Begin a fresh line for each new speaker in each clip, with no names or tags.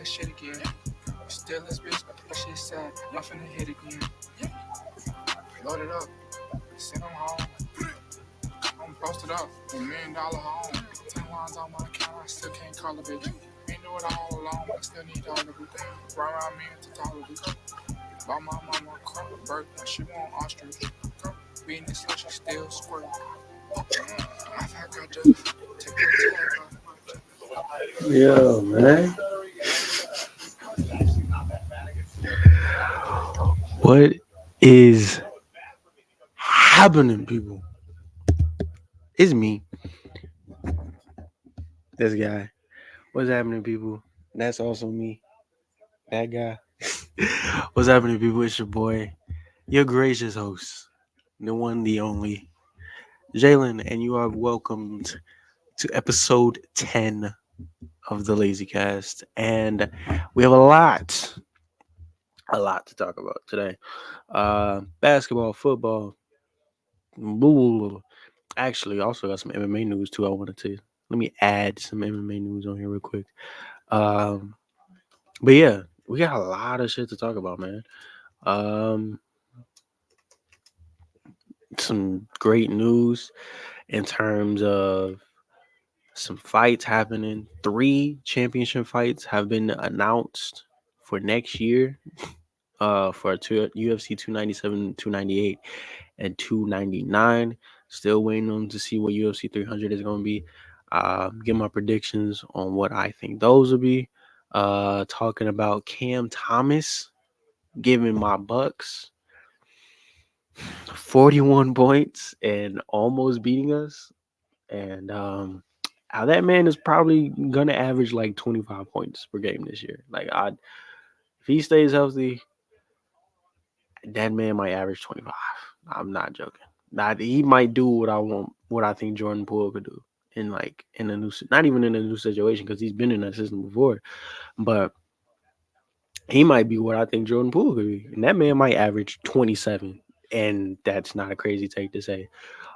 that shit again. Still this bitch, that shit sad. Y'all finna hit again. Load it up. Send them home. I'm posted up. $1 million home. 10 lines on my account. I still can't call a bitch. Ain't do it all alone. I still need all of it. Right around me to all of it. Bought my mama a crop of bird. She want ostrich. Being this so she still squirt. I got to take the tag off.
Yo, man. What is happening, people? It's me, this guy. What's happening, people? That's also me, that guy. What's happening, people? It's your boy, your gracious host, the one, the only, Jalen, and you are welcomed to episode 10 of the Lazy Cast. And we have a lot to talk about today. Basketball, football, blah, blah, blah. Actually, also got some MMA news too. I wanted to let me add some MMA news on here real quick. Um, but yeah, we got a lot of shit to talk about, man. Um, some great news in terms of some fights happening. 3 championship fights have been announced for next year. For UFC 297, 298, and 299. Still waiting on to see what UFC 300 is going to be. Get my predictions on what I think those will be. Talking about Cam Thomas giving my Bucks 41 points and almost beating us. And how that man is probably going to average like 25 points per game this year. If he stays healthy, that man might average 25. I'm not joking. Not he might do what I want, what I think Jordan Poole could do in a new, not even in a new situation because he's been in that system before, but he might be what I think Jordan Poole could be, and that man might average 27, and that's not a crazy take to say.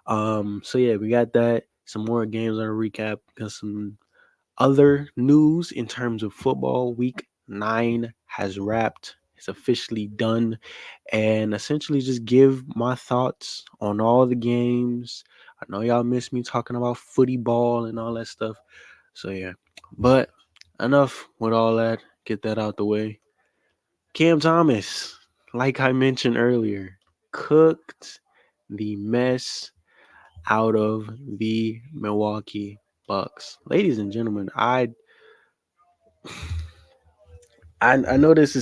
So yeah, we got that. Some more games on a recap. Got some other news in terms of football. Week 9 has wrapped. It's officially done. And essentially just give my thoughts on all the games. I know y'all miss me talking about footy ball and all that stuff. So yeah. But enough with all that. Get that out the way. Cam Thomas, like I mentioned earlier, cooked the mess out of the Milwaukee Bucks. Ladies and gentlemen, I know this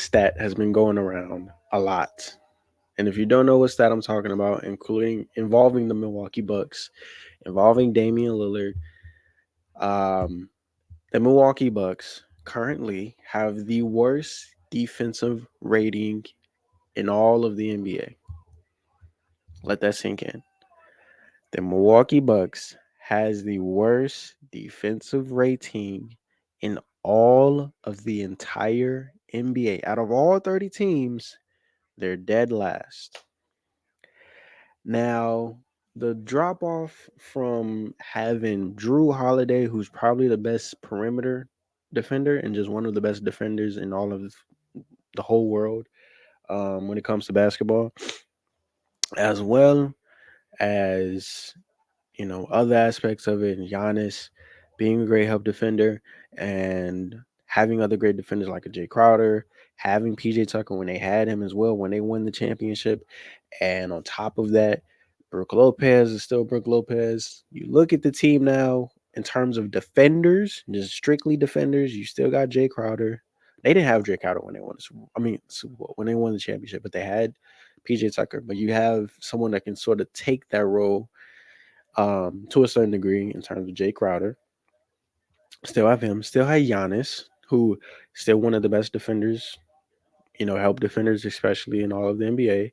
stat has been going around a lot. And if you don't know what stat I'm talking about, including involving the Milwaukee Bucks, involving Damian Lillard, um, the Milwaukee Bucks currently have the worst defensive rating in all of the NBA. Let that sink in. The Milwaukee Bucks has the worst defensive rating in all of the entire NBA. Out of all 30 teams, they're dead last. Now, the drop off from having Drew Holiday, who's probably the best perimeter defender and just one of the best defenders in all of the whole world when it comes to basketball, as well as other aspects of it, and Giannis being a great help defender and having other great defenders like a Jay Crowder, having PJ Tucker when they had him as well when they won the championship. And on top of that, Brook Lopez is still Brook Lopez. You look at the team now in terms of defenders, just strictly defenders, you still got Jay Crowder. They didn't have Jay Crowder when they won the Super Bowl. I mean, Super Bowl, when they won the championship, but they had PJ Tucker. But you have someone that can sort of take that role to a certain degree in terms of Jay Crowder. Still have him. Still have Giannis, who still one of the best defenders, help defenders, especially in all of the NBA.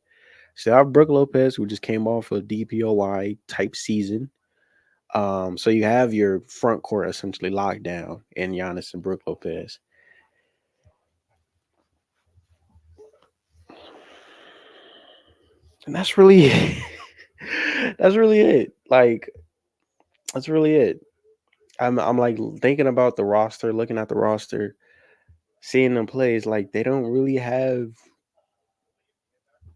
Still have Brook Lopez, who just came off a DPOY type season. So you have your front court essentially locked down in Giannis and Brook Lopez. And that's really that's really it. Like that's really it. I'm like thinking about the roster, looking at the roster. seeing them play is like they don't really have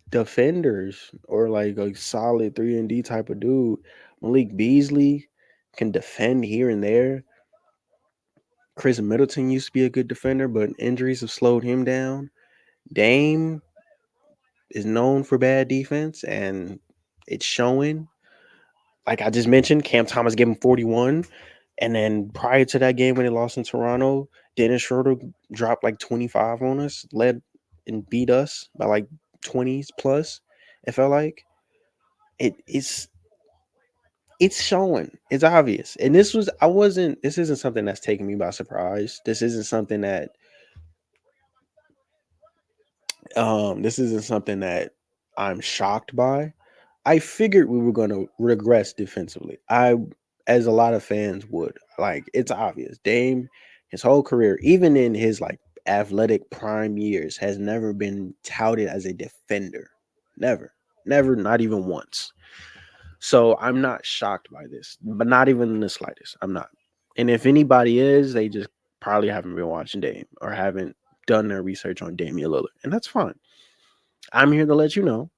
defenders or like a solid 3 and D type of dude. Malik Beasley can defend here and there. Chris Middleton used to be a good defender, but injuries have slowed him down. Dame is known for bad defense, and it's showing. Like I just mentioned, Cam Thomas gave him 41. And then prior to that game when they lost in Toronto, Dennis Schroeder dropped like 25 on us, led and beat us by like 20s plus. It felt like it's showing. It's obvious. And this isn't something that's taking me by surprise. This isn't something that I'm shocked by. I figured we were going to regress defensively. As a lot of fans would. Like, it's obvious. Dame, his whole career, even in his like athletic prime years, has never been touted as a defender. Never. Never, not even once. So I'm not shocked by this, but not even in the slightest. I'm not. And if anybody is, they just probably haven't been watching Dame or haven't done their research on Damian Lillard. And that's fine. I'm here to let you know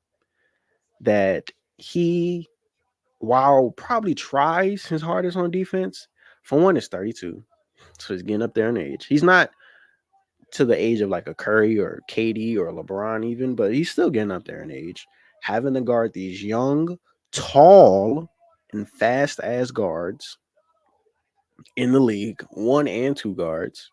that he, while probably tries his hardest on defense, for one, is 32. So he's getting up there in age. He's not to the age of like a Curry or KD or LeBron even, but he's still getting up there in age. Having to guard these young, tall, and fast ass guards in the league, one and two guards,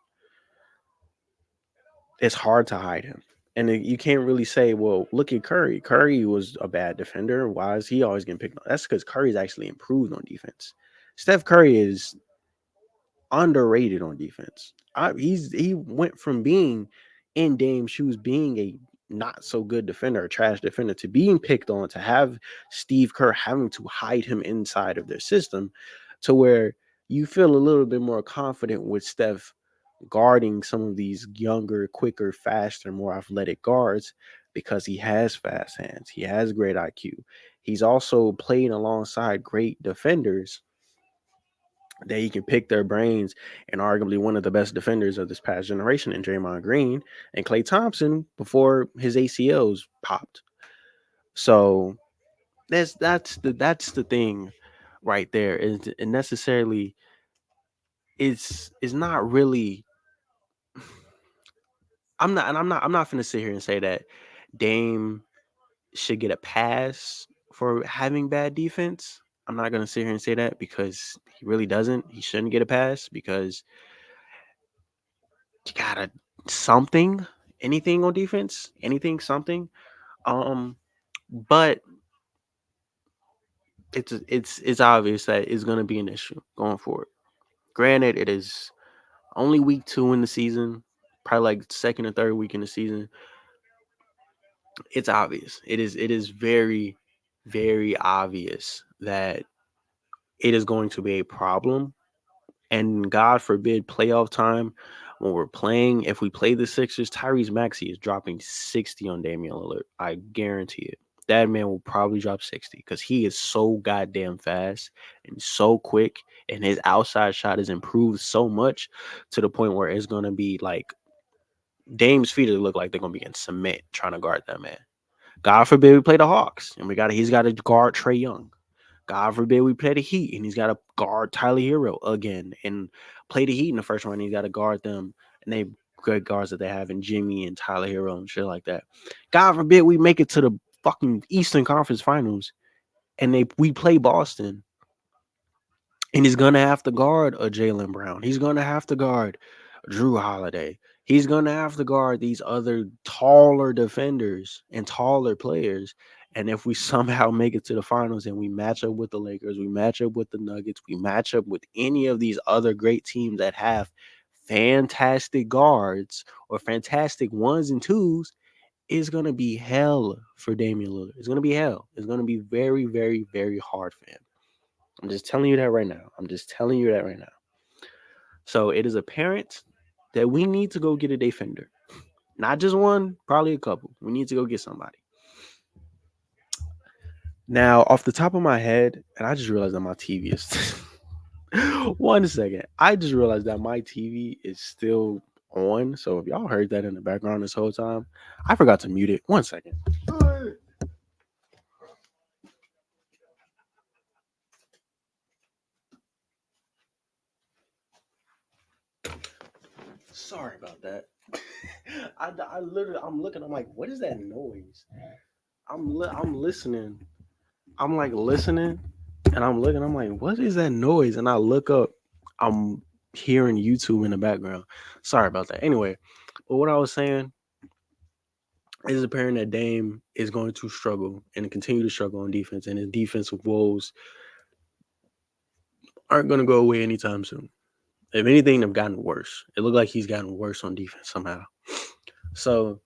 it's hard to hide him. And you can't really say, well, look at Curry. Curry was a bad defender. Why is he always getting picked on? That's because Curry's actually improved on defense. Steph Curry is underrated on defense. He went from being in Dame's shoes, being a not so good defender, a trash defender, to being picked on, to have Steve Kerr having to hide him inside of their system, to where you feel a little bit more confident with Steph guarding some of these younger, quicker, faster, more athletic guards because he has fast hands. He has great IQ. He's also playing alongside great defenders that he can pick their brains, and arguably one of the best defenders of this past generation in Draymond Green and Klay Thompson before his ACLs popped. So that's the thing right there. Is it necessarily is not really. I'm not gonna sit here and say that Dame should get a pass for having bad defense. I'm not gonna sit here and say that because he really doesn't. He shouldn't get a pass because you gotta something, anything on defense, anything, something. Um, but it's obvious that it's gonna be an issue going forward. Granted, it is only week 2 in the season, probably like second or third week in the season. It's obvious. It is very, very obvious that it is going to be a problem. And God forbid, playoff time, when we're playing, if we play the Sixers, Tyrese Maxey is dropping 60 on Damian Lillard. I guarantee it. That man will probably drop 60 because he is so goddamn fast and so quick. And his outside shot has improved so much to the point where it's going to be like Dame's feet look like they're going to be in cement trying to guard that man. God forbid we play the Hawks and he's got to guard Trae Young. God forbid we play the Heat and he's got to guard Tyler Hero again and play the Heat in the first round. He's got to guard them, and they great guards that they have in Jimmy and Tyler Hero and shit like that. God forbid we make it to the fucking Eastern Conference Finals and we play Boston, and he's gonna have to guard a Jaylen Brown. He's gonna have to guard Drew Holiday. He's gonna have to guard these other taller defenders and taller players. And if we somehow make it to the finals and we match up with the Lakers, we match up with the Nuggets, we match up with any of these other great teams that have fantastic guards or fantastic ones and twos, it's gonna be hell for Damian Lillard. It's gonna be hell. It's gonna be very, very, very hard for him. I'm just telling you that right now. I'm just telling you that right now. So it is apparent that we need to go get a defender. Not just one, probably a couple. We need to go get somebody. Now, off the top of my head, and I just realized that my TV is 1 second. I just realized that my TV is still on. So if y'all heard that in the background this whole time, I forgot to mute it. 1 second. Sorry about that. I literally, I'm looking. I'm like, what is that noise? I'm listening. I'm like listening, and I'm looking. I'm like, what is that noise? And I look up. I'm hearing YouTube in the background. Sorry about that. Anyway, but what I was saying is apparent that Dame is going to struggle and continue to struggle on defense, and his defensive woes aren't going to go away anytime soon. If anything, they've gotten worse. It looked like he's gotten worse on defense somehow. So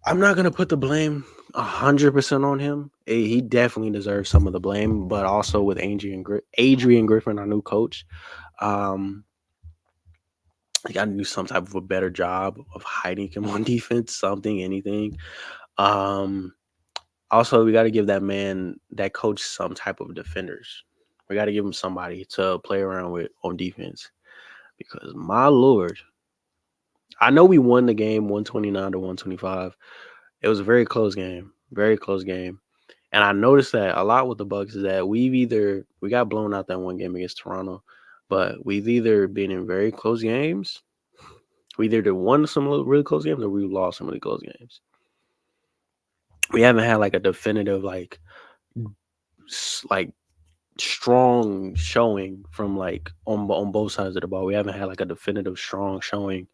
I'm not gonna put the blame 100% on him. He definitely deserves some of the blame, but also with Adrian Griffin, our new coach, um, he got to do some type of a better job of hiding him on defense, something, anything. Um, Also, we got to give that coach, some type of defenders. We got to give him somebody to play around with on defense because my lord, I know we won the game 129 to 125. It was a very close game, very close game. And I noticed that a lot with the Bucks is that we got blown out that one game against Toronto, but we've either been in very close games, we either won some really close games or we lost some really close games. We haven't had like a definitive like strong showing from like on both sides of the ball. We haven't had like a definitive strong showing,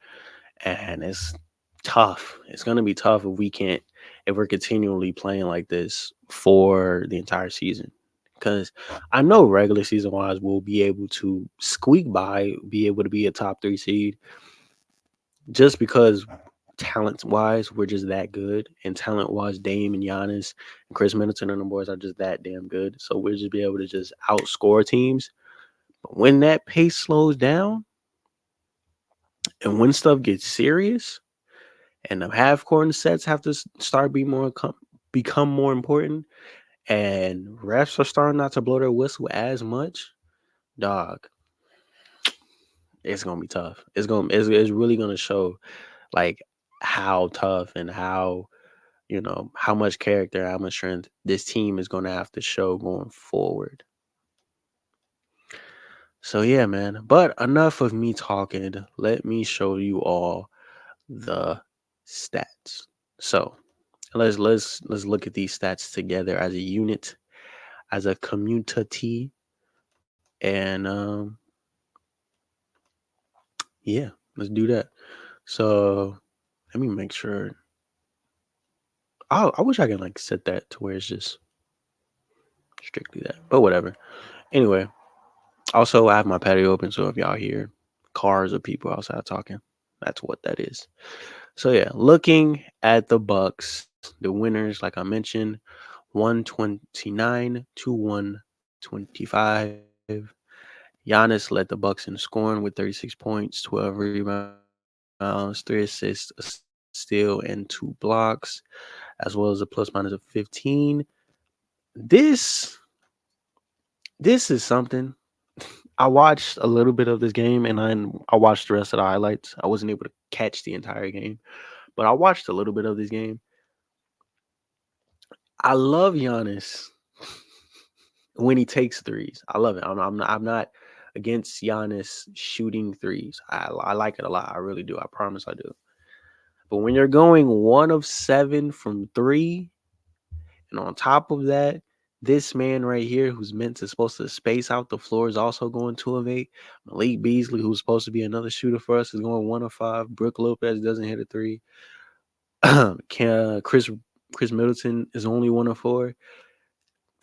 and it's tough. It's gonna be tough if we're continually playing like this for the entire season. Because I know regular season wise we'll be able to squeak by, be able to be a top 3 seed, just because talent wise we're just that good, and talent wise Dame and Giannis and Chris Middleton and the boys are just that damn good. So we'll just be able to just outscore teams. But when that pace slows down and when stuff gets serious, and the half court sets have to start become more important, and refs are starting not to blow their whistle as much, dog, it's gonna be tough. It's really gonna show like how tough and how how much character, how much strength this team is gonna have to show going forward. So yeah, man. But enough of me talking. Let me show you all the stats. So let's look at these stats together as a unit, as a community, and yeah, let's do that. So let me make sure. I wish I could like set that to where it's just strictly that, but whatever. Anyway, also I have my patio open, so if y'all hear cars or people outside talking, that's what that is. So yeah, looking at the Bucks, the winners, like I mentioned, 129 to 125. Giannis led the Bucks in scoring with 36 points, 12 rebounds, 3 assists, a steal, and 2 blocks, as well as a plus minus of 15. This this is something. I watched a little bit of this game, and I watched the rest of the highlights. I wasn't able to catch the entire game, but I watched a little bit of this game. I love Giannis when he takes threes. I love it. I'm not against Giannis shooting threes. I like it a lot. I really do. I promise I do. But when you're going 1 of 7 from three, and on top of that, this man right here, who's supposed to space out the floor, is also going 2 of 8. Malik Beasley, who's supposed to be another shooter for us, is going 1 of 5. Brooke Lopez doesn't hit a three. Chris Middleton is only 1 of 4.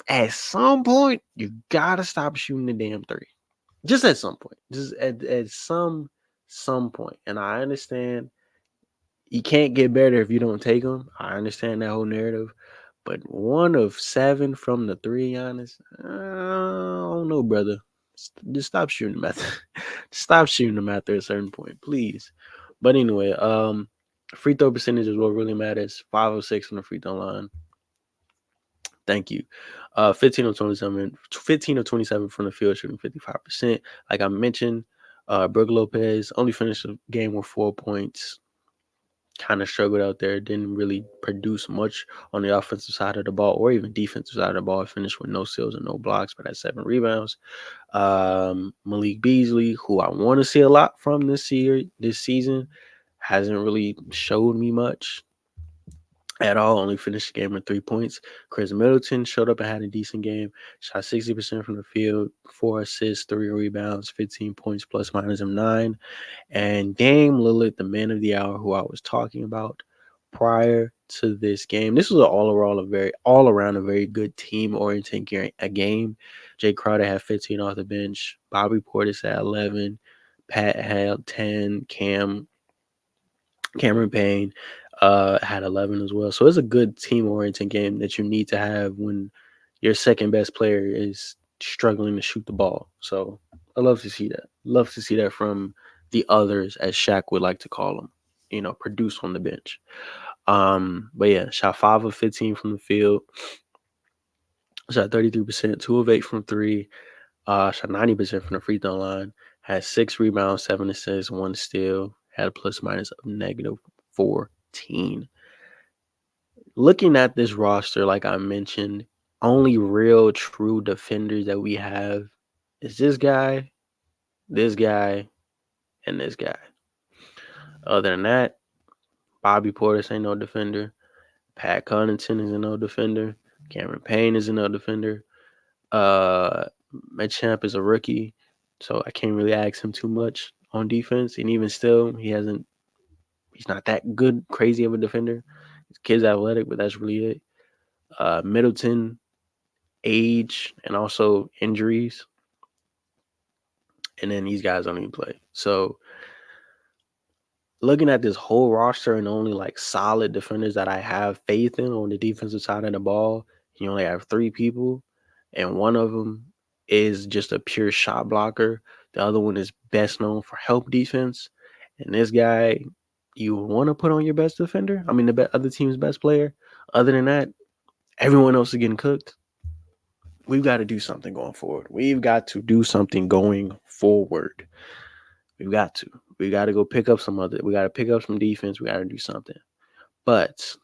At some point, you gotta stop shooting the damn three. Just at some point. Just at some point. And I understand you can't get better if you don't take them. I understand that whole narrative. But 1 of 7 from the three, Giannis, I don't know, brother. Just stop shooting them after. Stop shooting them after a certain point, please. But anyway, free throw percentage is what really matters. 5 of 6 from the free throw line. Thank you. 15 of 27 from the field, shooting 55%. Like I mentioned, Brook Lopez only finished the game with 4 points. Kind of struggled out there. Didn't really produce much on the offensive side of the ball or even defensive side of the ball. Finished with no steals and no blocks, but had 7 rebounds. Malik Beasley, who I want to see a lot from this season, hasn't really showed me much at all. Only finished the game with 3 points. Chris Middleton showed up and had a decent game. Shot 60% from the field, 4 assists, 3 rebounds, 15 points plus minus of 9. And Dame Lillard, the man of the hour, who I was talking about prior to this game. This was all around a very good team oriented game. Jay Crowder had 15 off the bench. Bobby Portis had 11. Pat had 10. Cameron Payne had 11 as well. So it's a good team oriented game that you need to have when your second best player is struggling to shoot the ball. So I love to see that. Love to see that from the others, as Shaq would like to call them. Produce on the bench. But yeah, shot 5 of 15 from the field. Shot 33%, 2 of 8 from three. Shot 90% from the free throw line. Had 6 rebounds, 7 assists, 1 steal. Had a plus minus of -14. Looking at this roster, like I mentioned, only real true defenders that we have is this guy, and this guy. Other than that, Bobby Portis ain't no defender. Pat Connaughton is no defender. Cameron Payne is no defender. Champ is a rookie, so I can't really ask him too much on defense. And even still, he's not that good, crazy of a defender. His kid's athletic, but that's really it. Middleton, age, and also injuries. And then these guys don't even play. So looking at this whole roster and only like solid defenders that I have faith in on the defensive side of the ball, you only have 3 people, and one of them is just a pure shot blocker. The other one is best known for help defense. And this guy, you want to put on your best defender? I mean, the other team's best player. Other than that, everyone else is getting cooked. We've got to do something going forward. We've got to do something going forward. We've got to. We got to go pick up we got to pick up some defense. We got to do something. But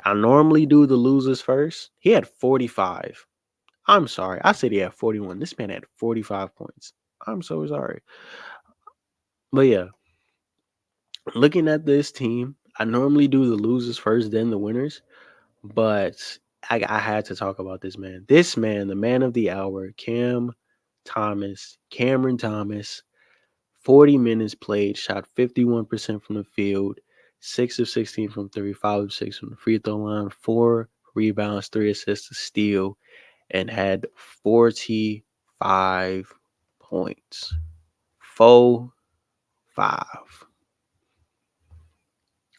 I normally do the losers first. He had 45. I'm sorry. I said he had 41. This man had 45 points. I'm so sorry. But yeah, looking at this team, I normally do the losers first, then the winners. But I had to talk about this man. This man, the man of the hour, Cameron Thomas, 40 minutes played, shot 51% from the field, 6 of 16 from 3, 5 of 6 from the free throw line, 4 rebounds, 3 assists, a steal, and had 45 points. 4-5.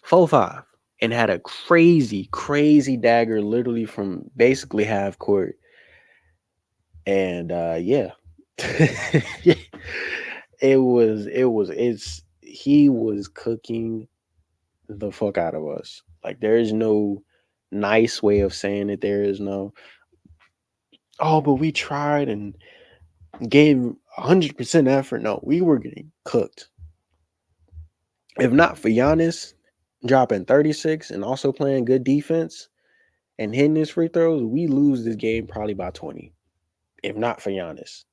4-5. And had a crazy, crazy dagger literally from basically half court. And yeah. He was cooking the fuck out of us. Like, there is no nice way of saying it. There is no, oh, but we tried and gave 100% effort. No, we were getting cooked. If not for Giannis dropping 36 and also playing good defense and hitting his free throws, we lose this game probably by 20. If not for Giannis.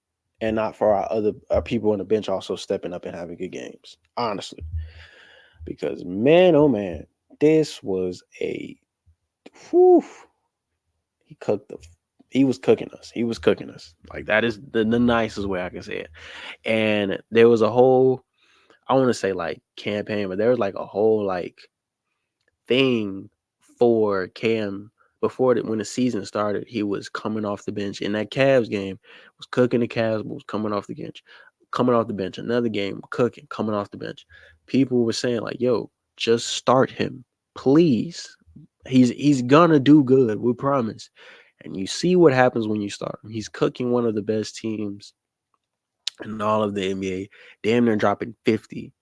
And not for our people on the bench also stepping up and having good games. Honestly. Because man, oh man, this was whew, he was cooking us. He was cooking us. Like, that is the nicest way I can say it. And there was a whole, I want to say like campaign, but there was like a whole like thing for Cam before when the season started. He was coming off the bench in that Cavs game, was cooking the Cavs, but was coming off the bench. Another game, cooking, coming off the bench. People were saying like, "Yo, just start him, please. He's gonna do good, we promise." And you see what happens when you start him. He's cooking one of the best teams in all of the NBA, damn near dropping 50.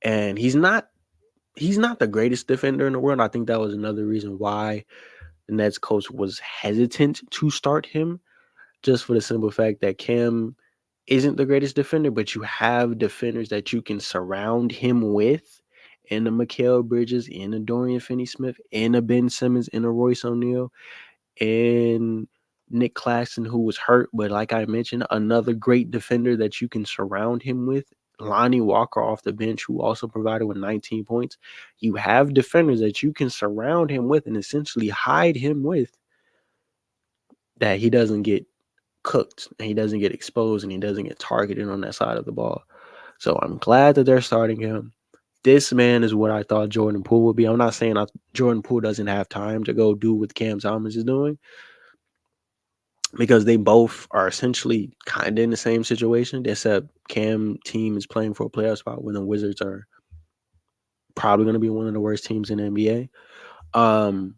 And he's not the greatest defender in the world. I think that was another reason why the Nets coach was hesitant to start him, just for the simple fact that Cam isn't the greatest defender, but you have defenders that you can surround him with in a Mikal Bridges, in a Dorian Finney-Smith, in a Ben Simmons, in a Royce O'Neal, and Nick Claxton, who was hurt, but like I mentioned, another great defender that you can surround him with. Lonnie Walker off the bench, who also provided with 19 points. You have defenders that you can surround him with and essentially hide him with, that he doesn't get cooked and he doesn't get exposed and he doesn't get targeted on that side of the ball. So I'm glad that they're starting him. This man is what I thought Jordan Poole would be. I'm not saying Jordan Poole doesn't have time to go do what Cam Thomas is doing, because they both are essentially kind of in the same situation, except Cam team is playing for a playoff spot when the Wizards are probably going to be one of the worst teams in the NBA.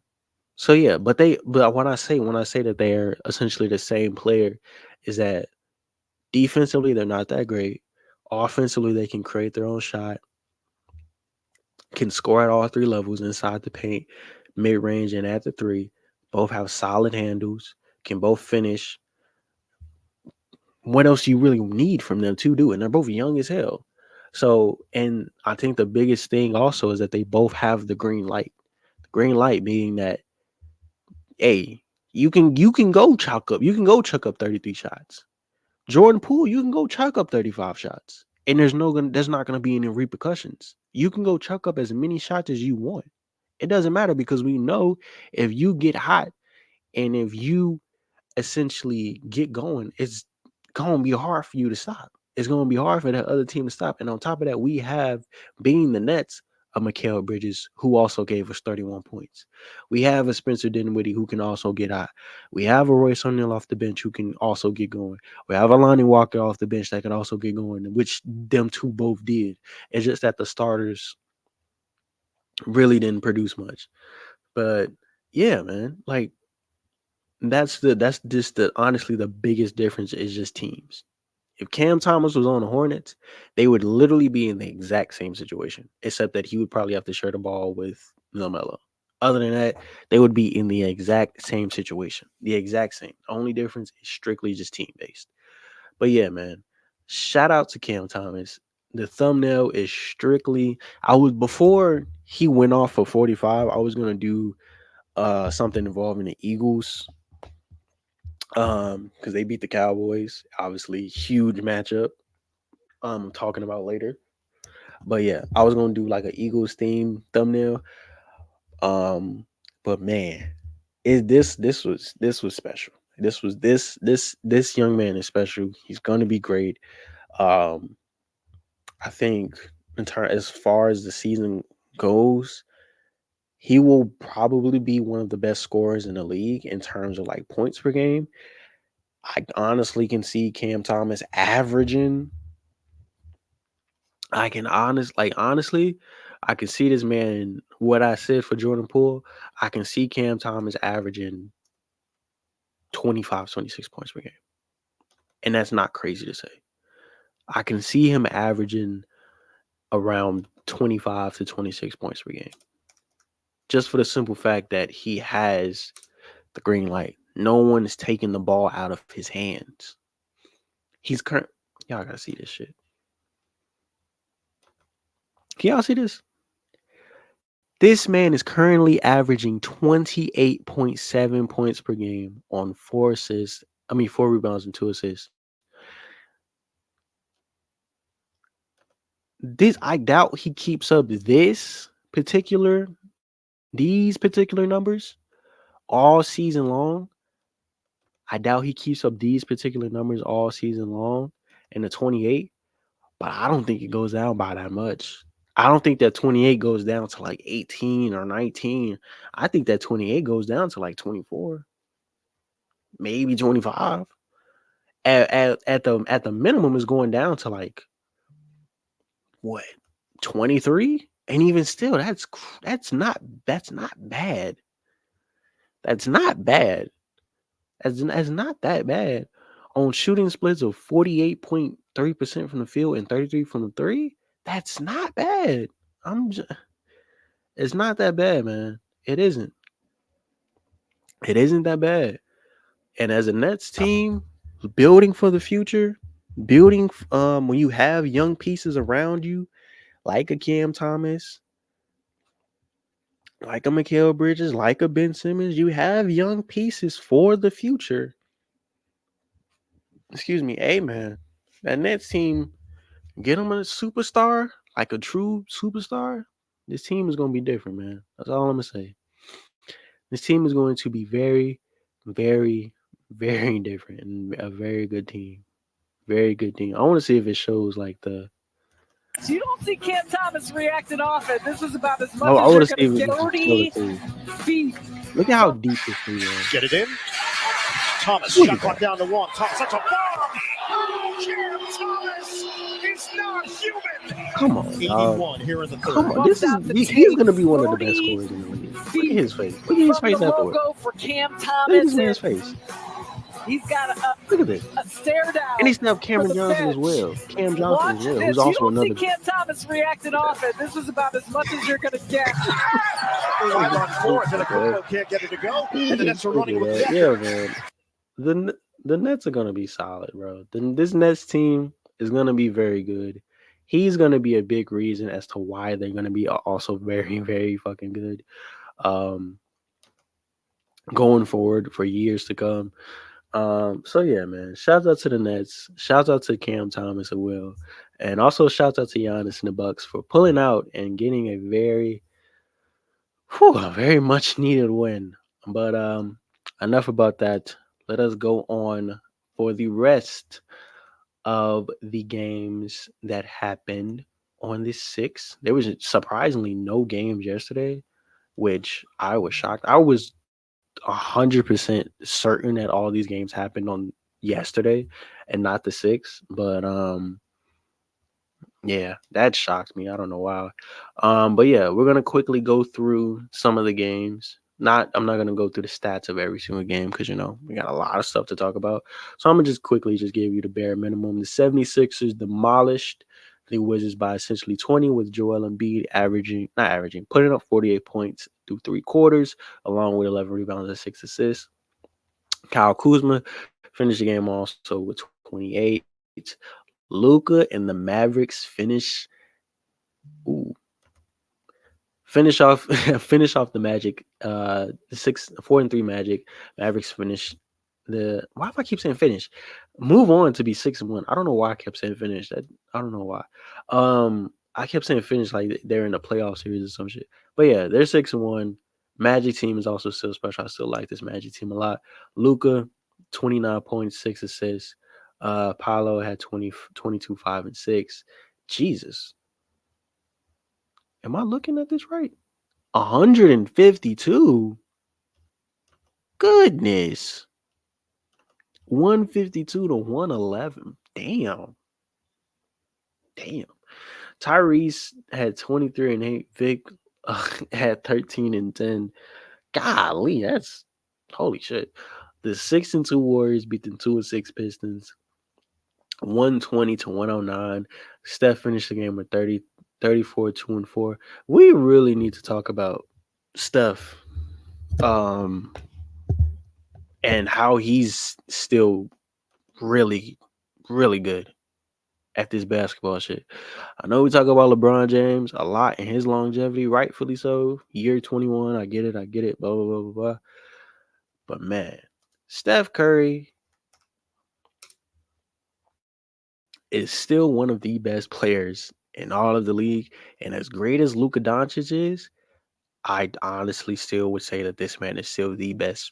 So yeah, but when I say that they're essentially the same player, is that defensively they're not that great. Offensively, they can create their own shot, can score at all three levels inside the paint, mid range, and at the three. Both have solid handles, can both finish. What else do you really need from them to do? And they're both young as hell. So, and I think the biggest thing also is that they both have the green light. The green light being that, hey, you can go chalk up, you can go chuck up 33 shots. Jordan Poole, you can go chuck up 35 shots. And there's not gonna be any repercussions. You can go chuck up as many shots as you want. It doesn't matter, because we know if you get hot and if you essentially get going, it's gonna be hard for you to stop. It's gonna be hard for that other team to stop. And on top of that, we have, being the Nets, a Mikal Bridges who also gave us 31 points. We have a Spencer Dinwiddie who can also get hot. We have a Royce O'Neal off the bench who can also get going. We have a Lonnie Walker off the bench that can also get going, which them two both did. It's just that the starters really didn't produce much. But yeah, man, like that's just the honestly the biggest difference is just teams. If Cam Thomas was on the Hornets, they would literally be in the exact same situation, except that he would probably have to share the ball with LaMelo. Other than that, they would be in the exact same situation. The exact same. The only difference is strictly just team based. But yeah, man. Shout out to Cam Thomas. The thumbnail is strictly, I was, before he went off for 45, I was gonna do something involving the Eagles, because they beat the Cowboys. Obviously, huge matchup. I'm talking about later. But yeah, I was gonna do like an Eagles theme thumbnail. Um, but man, this was special. This young man is special. He's gonna be great. Um, I think as far as the season goes, he will probably be one of the best scorers in the league in terms of like points per game. I honestly can see Cam Thomas averaging. Honestly, I can see this man. What I said for Jordan Poole, I can see Cam Thomas averaging 25, 26 points per game. And that's not crazy to say. I can see him averaging around 25 to 26 points per game. Just for the simple fact that he has the green light. No one is taking the ball out of his hands. He's current. Y'all gotta see this shit. Can y'all see this? This man is currently averaging 28.7 points per game on 4 rebounds and 2 assists. I doubt he keeps up these particular numbers all season long. I doubt he keeps up these particular numbers all season long in the 28, but I don't think it goes down by that much. I don't think that 28 goes down to like 18 or 19. I think that 28 goes down to like 24, maybe 25. At the minimum is going down to like what, 23? And even still, that's not bad. That's not bad. That's not that bad. On shooting splits of 48.3% from the field and 33 from the three, that's not bad. It's not that bad, man. It isn't. It isn't that bad. And as a Nets team building for the future, Building when you have young pieces around you, like a Cam Thomas, like a Mikal Bridges, like a Ben Simmons, you have young pieces for the future. Excuse me, hey man, that Nets team, get them a superstar, like a true superstar. This team is gonna be different, man. That's all I'm gonna say. This team is going to be very, very, very different and a very good team. Very good team. I want to see if it shows like the.
You don't see Cam Thomas reacting often. This is about as
I
much as
want
you're
to see if
going to
it
get.
can show the
30
three.
feet.
Look at how deep this three was.
Get it in. Thomas,
Look
shot
at
clock
that.
down to 1. Thomas, that's a bomb.
Cam Thomas is not human.
Come on, dog.
81 here in the
Come
third.
on. This is he's gonna be one of the best scorers in the league. Look at his face. Look at his
From
face
the
afterward.
logo for Cam
Look at
Thomas.
this man's face.
He's got
Look at this.
a stare down.
And he's now Cameron
for the
Johnson as
bench.
well. Cam Johnson
Watch
as well,
this.
who's
You
also
don't
another.
see Cam Thomas reacting often. This is about as much as you're going to get.
5 on 4, and Adebayo can't get it to go. And the Nets are running with
that.
Decker.
Yeah, man. The Nets are gonna be solid, bro. This Nets team is gonna be very good. He's gonna be a big reason as to why they're gonna be also very, very fucking good. Um, going forward for years to come. So yeah, man. Shout out to the Nets. Shout out to Cam Thomas as well, and also shout out to Giannis and the Bucks for pulling out and getting a very much needed win. But enough about that. Let us go on for the rest of the games that happened on the 6th. There was surprisingly no games yesterday, which I was shocked. I was 100% certain that all these games happened on yesterday and not the 6th. But yeah, that shocked me. I don't know why. But yeah, we're gonna quickly go through some of the games. I'm not gonna go through the stats of every single game because we got a lot of stuff to talk about. So I'm gonna just quickly just give you the bare minimum. The 76ers demolished the Wizards by essentially 20 with Joel Embiid putting up 48 points through 3 quarters, along with 11 rebounds and 6 assists. Kyle Kuzma finished the game also with 28. Luka and the Mavericks finish off finish off the Magic. The 4-3 Magic. Mavericks finish the. Why do I keep saying finish? Move on to be 6-1. I don't know why I kept saying finish. I don't know why. I kept saying finish like they're in the playoff series or some shit. But yeah, they're 6-1. Magic team is also still special. I still like this Magic team a lot. Luka, 29.6 assists. Paolo had 22, 5, and 6. Jesus. Am I looking at this right? 152? Goodness. 152 to 111. Damn. Tyrese had 23 and 8. Vic had 13 and 10. Golly, that's holy shit. The 6-2 Warriors beat the 2-6 Pistons. 120 to 109. Steph finished the game with 34, 2-4. We really need to talk about Steph. And how he's still really, really good at this basketball shit. I know we talk about LeBron James a lot and his longevity, rightfully so. Year 21, I get it, blah, blah, blah, blah, blah. But man, Steph Curry is still one of the best players in all of the league. And as great as Luka Doncic is, I honestly still would say that this man is still the best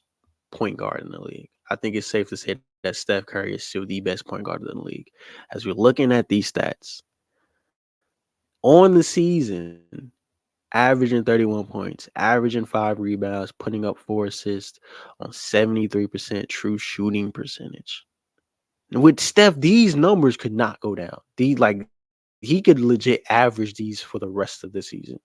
point guard in the league. I think it's safe to say that Steph Curry is still the best point guard in the league. As we're looking at these stats, on the season, averaging 31 points, averaging 5 rebounds, putting up 4 assists on 73% true shooting percentage. And with Steph, these numbers could not go down. He could legit average these for the rest of the season.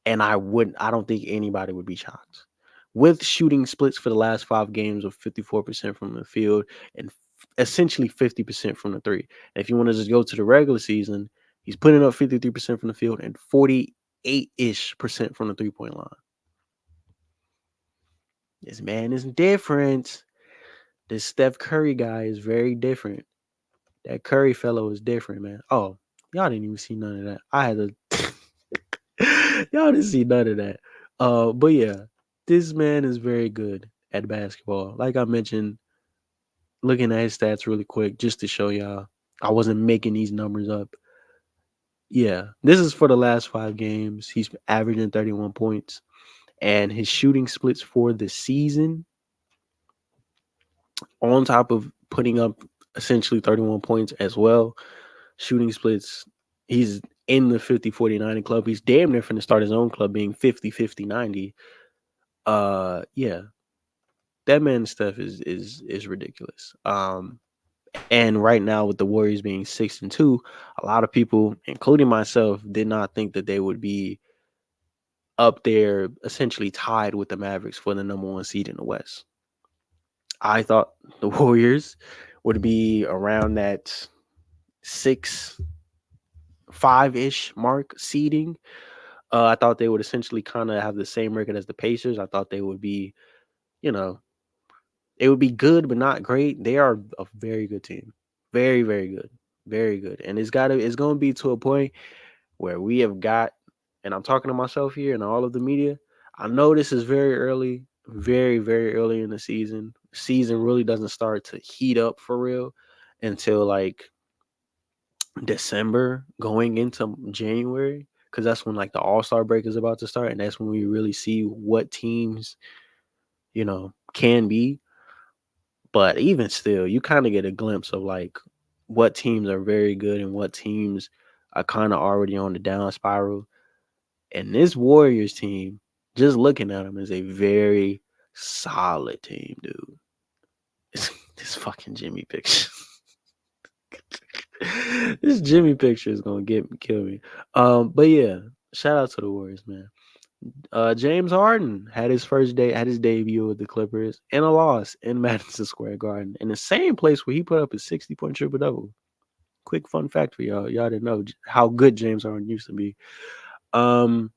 And I don't think anybody would be shocked. With shooting splits for the last 5 games of 54% from the field and essentially 50% from the three. And if you want to just go to the regular season, he's putting up 53% from the field and 48-ish% from the 3-point line. This man is different. This Steph Curry guy is very different. That Curry fellow is different, man. Oh, y'all didn't even see none of that. I had to. Y'all didn't see none of that. But yeah, this man is very good at basketball. Like I mentioned, looking at his stats really quick, just to show y'all, I wasn't making these numbers up. Yeah, this is for the last 5 games. He's averaging 31 points, and his shooting splits for the season, on top of putting up essentially 31 points as well, shooting splits, he's in the 50-40-90 club. He's damn near finna start his own club being 50-50-90. Yeah, that man's stuff is ridiculous. And right now with the Warriors being 6-2, a lot of people, including myself, did not think that they would be up there, essentially tied with the Mavericks for the number 1 seed in the West. I thought the Warriors would be around that 6-5-ish mark seeding. I thought they would essentially kind of have the same record as the Pacers. I thought they would be, you know, it would be good but not great. They are a very good team, very very good, very good, and it's going to be to a point where we have got, and I'm talking to myself here and all of the media. I know this is very early, very very early in the season. Season really doesn't start to heat up for real until like December going into January, because that's when like the All-Star break is about to start, and that's when we really see what teams, can be. But even still, you kind of get a glimpse of like what teams are very good and what teams are kind of already on the down spiral. And this Warriors team, just looking at them, is a very solid team, dude. This fucking Jimmy picture. This Jimmy picture is gonna kill me. But yeah, shout out to the Warriors, man. James Harden had his debut with the Clippers in a loss in Madison Square Garden, in the same place where he put up his 60-point triple double. Quick fun fact for y'all. Y'all didn't know how good James Harden used to be. But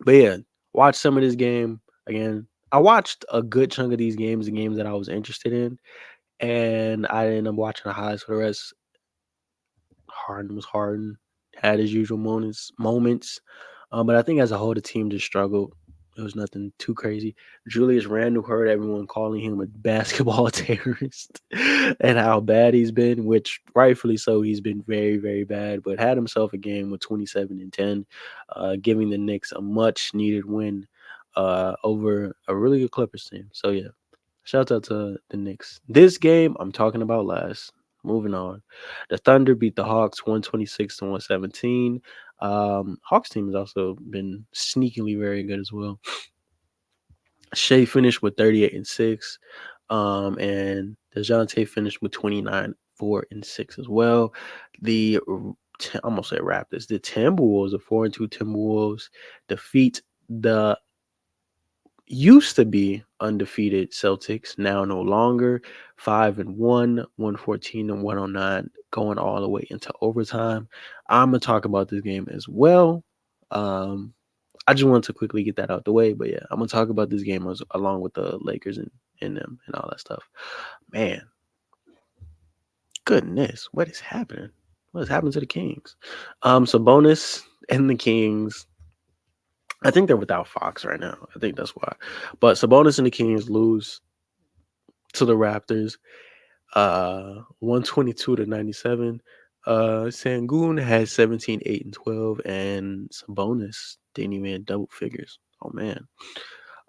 yeah, watch some of this game again. I watched a good chunk of these games, the games that I was interested in, and I ended up watching the highlights for the rest. Harden was Harden, had his usual moments. But I think as a whole, the team just struggled. It was nothing too crazy. Julius Randle heard everyone calling him a basketball terrorist and how bad he's been, which rightfully so. He's been very, very bad, but had himself a game with 27 and 10, giving the Knicks a much needed win over a really good Clippers team. So, yeah, shout out to the Knicks. This game I'm talking about last. Moving on. The Thunder beat the Hawks 126-117. Hawks team has also been sneakily very good as well. Shea finished with 38 and 6. And DeJounte finished with 29, 4 and 6 as well. I'm gonna say Raptors. The Timberwolves, the 4-2 Timberwolves, defeat the used to be undefeated Celtics, now no longer. 5-1, 114 and 109, going all the way into overtime. I'm gonna talk about this game as well. I just wanted to quickly get that out the way, but yeah, I'm gonna talk about this game along with the Lakers and them and all that stuff. Man, goodness, what is happening? What has happened to the Kings? Sabonis and the Kings, I think they're without Fox right now. I think that's why. But Sabonis and the Kings lose to the Raptors, 122-97. Sangoon has 17, 8, and 12, and Sabonis didn't even hit double figures. Oh man.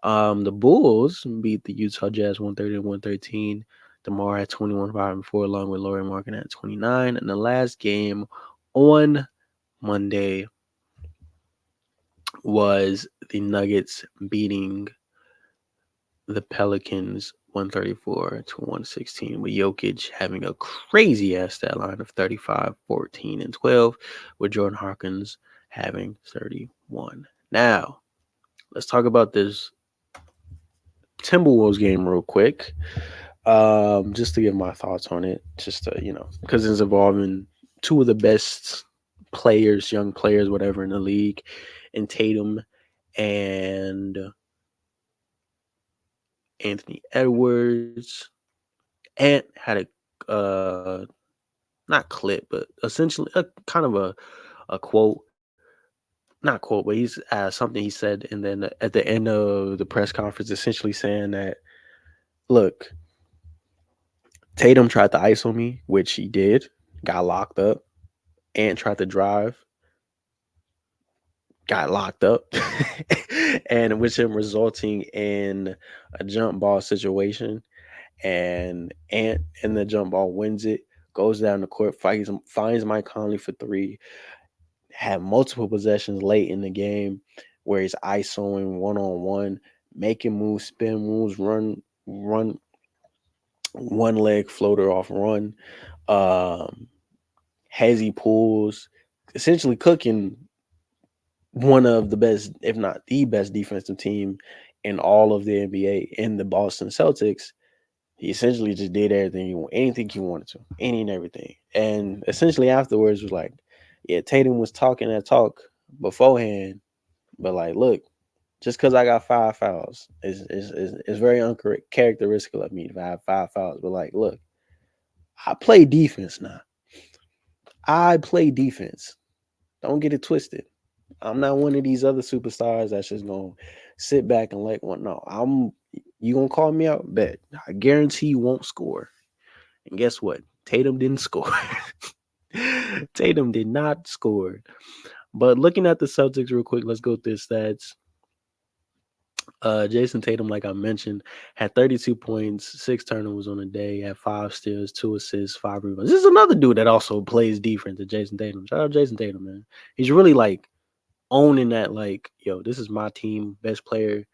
The Bulls beat the Utah Jazz 130-113. DeMar had 21, 5, and 4, along with Lauri Markkanen at 29. And the last game on Monday was the Nuggets beating the Pelicans 134-116, with Jokic having a crazy ass stat line of 35, 14, and 12, with Jordan Hawkins having 31. Now, let's talk about this Timberwolves game real quick. Just to give my thoughts on it, just to, because it's involving two of the best players, young players, whatever, in the league, and Tatum and Anthony Edwards. Ant had a not clip, but essentially a kind of a quote, not quote, but he's something he said, and then at the end of the press conference, essentially saying that, look, Tatum tried to ice on me, which he did, got locked up, and tried to drive, got locked up, and which him resulting in a jump ball situation, and Ant in the jump ball wins it, goes down the court, finds Mike Conley for three, had multiple possessions late in the game where he's isoing one on one, making moves, spin moves, run one leg floater off run, um, hezzy pulls, essentially cooking one of the best, if not the best, defensive team in all of the NBA in the Boston Celtics. He essentially just did anything he wanted to, any and everything. And essentially afterwards was like, yeah, Tatum was talking that talk beforehand, but like, look, just because I got 5 fouls is very uncharacteristic of me if I have 5 fouls. But like, look, I play defense now. I play defense. Don't get it twisted. I'm not one of these other superstars that's just gonna sit back and let one. No, you gonna call me out? Bet. I guarantee you won't score. And guess what? Tatum didn't score. Tatum did not score. But looking at the Celtics real quick, let's go through the stats. Jason Tatum, like I mentioned, had 32 points, 6 turnovers on the day, had 5 steals, 2 assists, 5 rebounds. This is another dude that also plays defense to Jason Tatum. Shout out Jason Tatum, man. He's really like owning that, like, yo, this is my team, best player,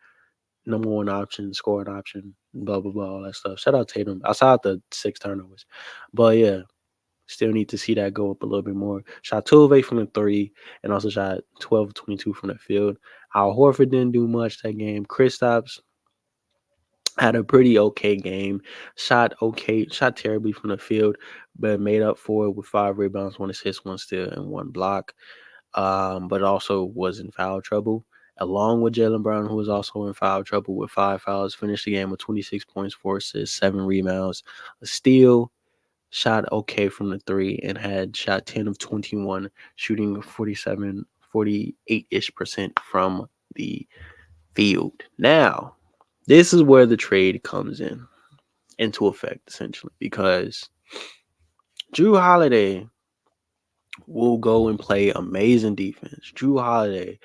number one option, scoring option, blah, blah, blah, all that stuff. Shout out Tatum. Outside the 6 turnovers. But yeah, still need to see that go up a little bit more. Shot 2 of 8 from the 3 and also shot 12 of 22 from the field. Al Horford didn't do much that game. Kristaps had a pretty okay game. Shot terribly from the field, but made up for it with 5 rebounds, 1 assist, 1 steal, and 1 block. But also was in foul trouble, along with Jaylen Brown, who was also in foul trouble with 5 fouls. Finished the game with 26 points, 4 assists, 7 rebounds, a steal. Shot okay from the 3 and had shot 10 of 21, shooting 48-ish% from the field. Now, this is where the trade comes into effect, essentially, because Jrue Holiday will go and play amazing defense. Jrue Holiday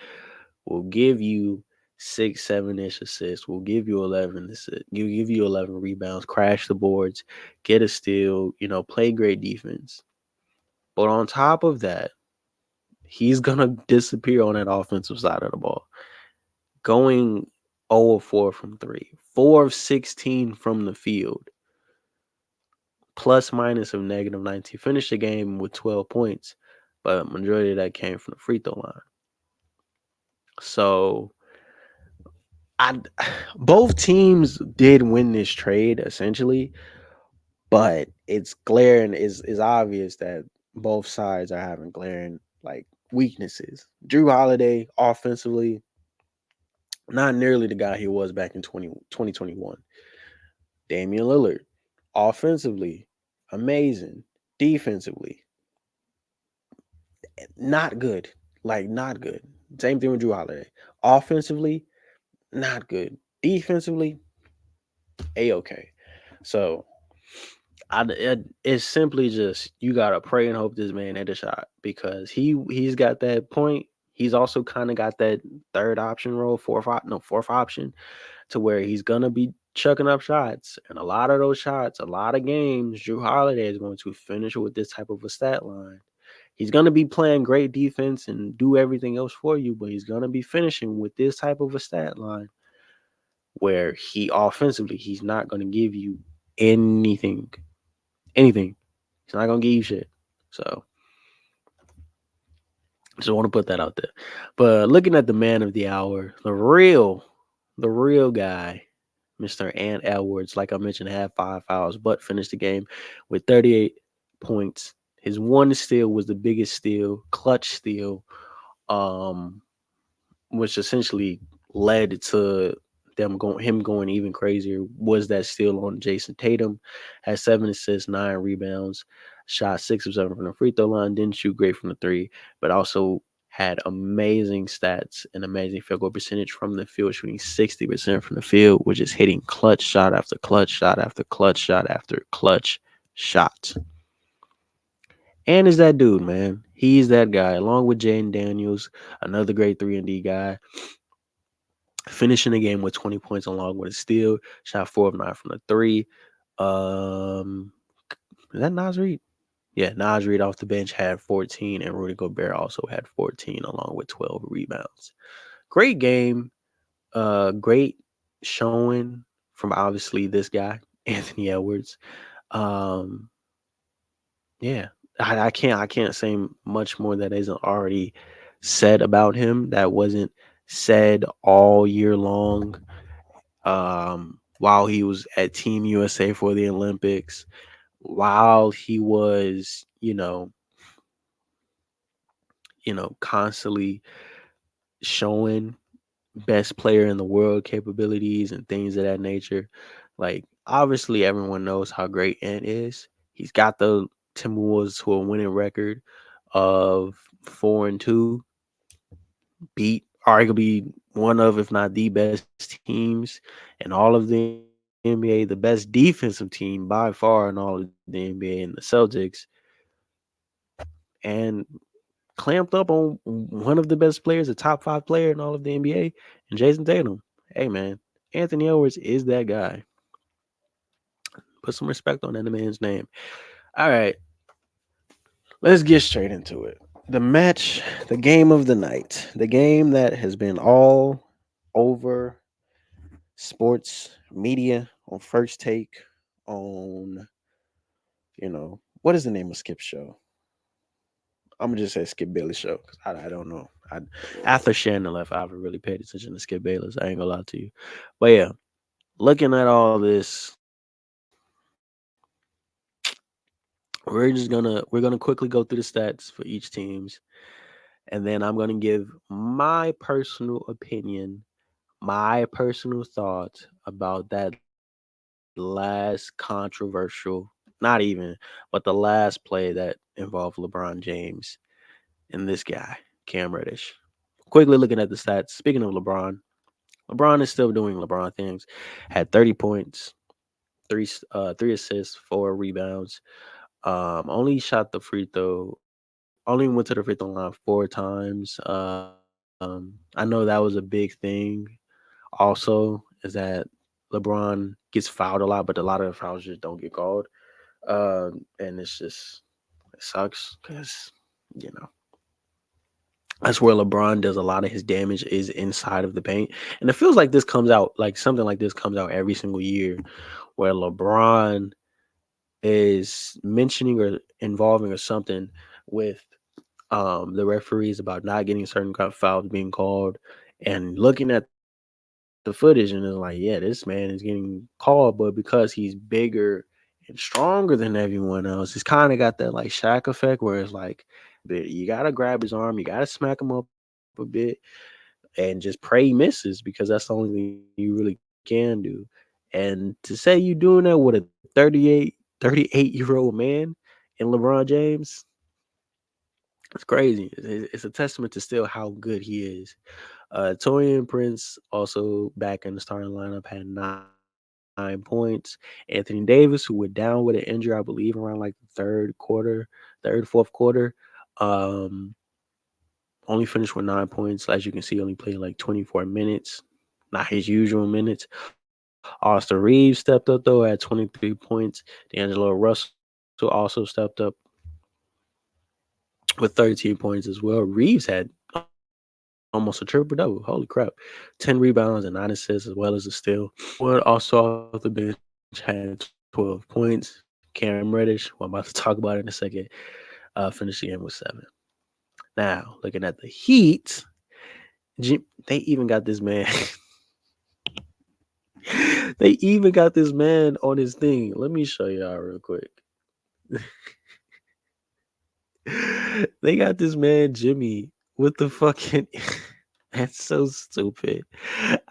will give you 6, 7-ish assists, will give you 11 assists, give you 11 rebounds, crash the boards, get a steal, play great defense. But on top of that, he's gonna disappear on that offensive side of the ball. Going 0 of 4 from 3, 4 of 16 from the field, plus minus of negative 19. Finished the game with 12 points, but majority of that came from the free throw line. So both teams did win this trade essentially, but it's glaring, is obvious that both sides are having glaring like weaknesses. Jrue Holiday offensively, not nearly the guy he was back in 2021. Damian Lillard offensively, amazing. Defensively, not good. Like, not good. Same thing with Jrue Holiday. Offensively, not good. Defensively, A-okay. So, it's simply just, you got to pray and hope this man hit a shot, because he's got that point. He's also kind of got that third option role, fourth option, to where he's going to be chucking up shots. And a lot of those shots, a lot of games, Jrue Holiday is going to finish with this type of a stat line. He's going to be playing great defense and do everything else for you, but he's going to be finishing with this type of a stat line where he offensively, he's not going to give you anything. He's not going to give you shit. So, just want to put that out there. But looking at the man of the hour, the real guy, Mr. Ant Edwards, like I mentioned, had 5 fouls, but finished the game with 38 points. His 1 steal was the biggest steal, clutch steal, which essentially led to him going even crazier. Was that steal on Jason Tatum? Had 7 assists, 9 rebounds. shot 6 of 7 from the free throw line, didn't shoot great from the three, but also had amazing stats and amazing field goal percentage from the field, shooting 60% from the field, which is hitting clutch shot after clutch shot after clutch shot after clutch shot. And is that dude, man. He's that guy, along with Jaden Daniels, another great 3-and-D guy, finishing the game with 20 points along with a steal, shot 4 of 9 from the three. Is that Nas Reed? Yeah, Nas Reed off the bench had 14, and Rudy Gobert also had 14 along with 12 rebounds. Great game. Great showing from obviously this guy, Anthony Edwards. Um, yeah, I can't say much more that isn't already said about him that wasn't said all year long. While he was at Team USA for the Olympics, while he was, constantly showing best player in the world capabilities and things of that nature. Like, obviously, everyone knows how great Ant is. He's got the Timberwolves to a winning record of 4-2, beat arguably one of, if not the best teams in all of the NBA, the best defensive team by far in all of the NBA, and the Celtics, and clamped up on one of the best players, a top 5 player in all of the NBA, and Jason Tatum. Hey, man, Anthony Edwards is that guy. Put some respect on that man's name. All right, let's get straight into it. The match, the game of the night, the game that has been all over sports media on First Take, on, what is the name of Skip's show? I'm gonna just say Skip Bayless show because I don't know. After Shannon left, I haven't really paid attention to Skip Bayless. I ain't gonna lie to you, but yeah, looking at all this, we're gonna quickly go through the stats for each teams, and then I'm gonna give my personal opinion, my personal thoughts about that last controversial, not even, but the last play that involved LeBron James and this guy, Cam Reddish. Quickly looking at the stats. Speaking of LeBron, LeBron is still doing LeBron things. Had 30 points, three assists, 4 rebounds. Only shot the free throw. Only went to the free throw line 4 times. I know that was a big thing. Also, is that LeBron gets fouled a lot, but a lot of the fouls just don't get called. And it sucks because you know that's where LeBron does a lot of his damage is inside of the paint. And it feels like this comes out like something like this comes out every single year where LeBron is mentioning or involving or something with the referees about not getting certain fouls being called, and looking at the footage and it's like, yeah, this man is getting called, but because he's bigger and stronger than everyone else, it's kind of got that like Shaq effect where it's like, you gotta grab his arm, you gotta smack him up a bit, and just pray he misses because that's the only thing you really can do. And to say you doing that with a 38-year-old man in LeBron James, it's crazy. It's a testament to still how good he is. Torian Prince also back in the starting lineup had 9 points. Anthony Davis, who went down with an injury, I believe, around like the fourth quarter, um, only finished with 9 points. As you can see, only played like 24 minutes, not his usual minutes. Austin Reeves stepped up though at 23 points. D'Angelo Russell also stepped up with 13 points as well. Reeves had almost a triple double. Holy crap. 10 rebounds and 9 assists as well as a steal. Wood also off the bench had 12 points. Cam Reddish, who I'm about to talk about in a second, finished the game with 7. Now, looking at the Heat, they even got this man. They even got this man on his thing. Let me show y'all real quick. They got this man Jimmy with the fucking. That's so stupid.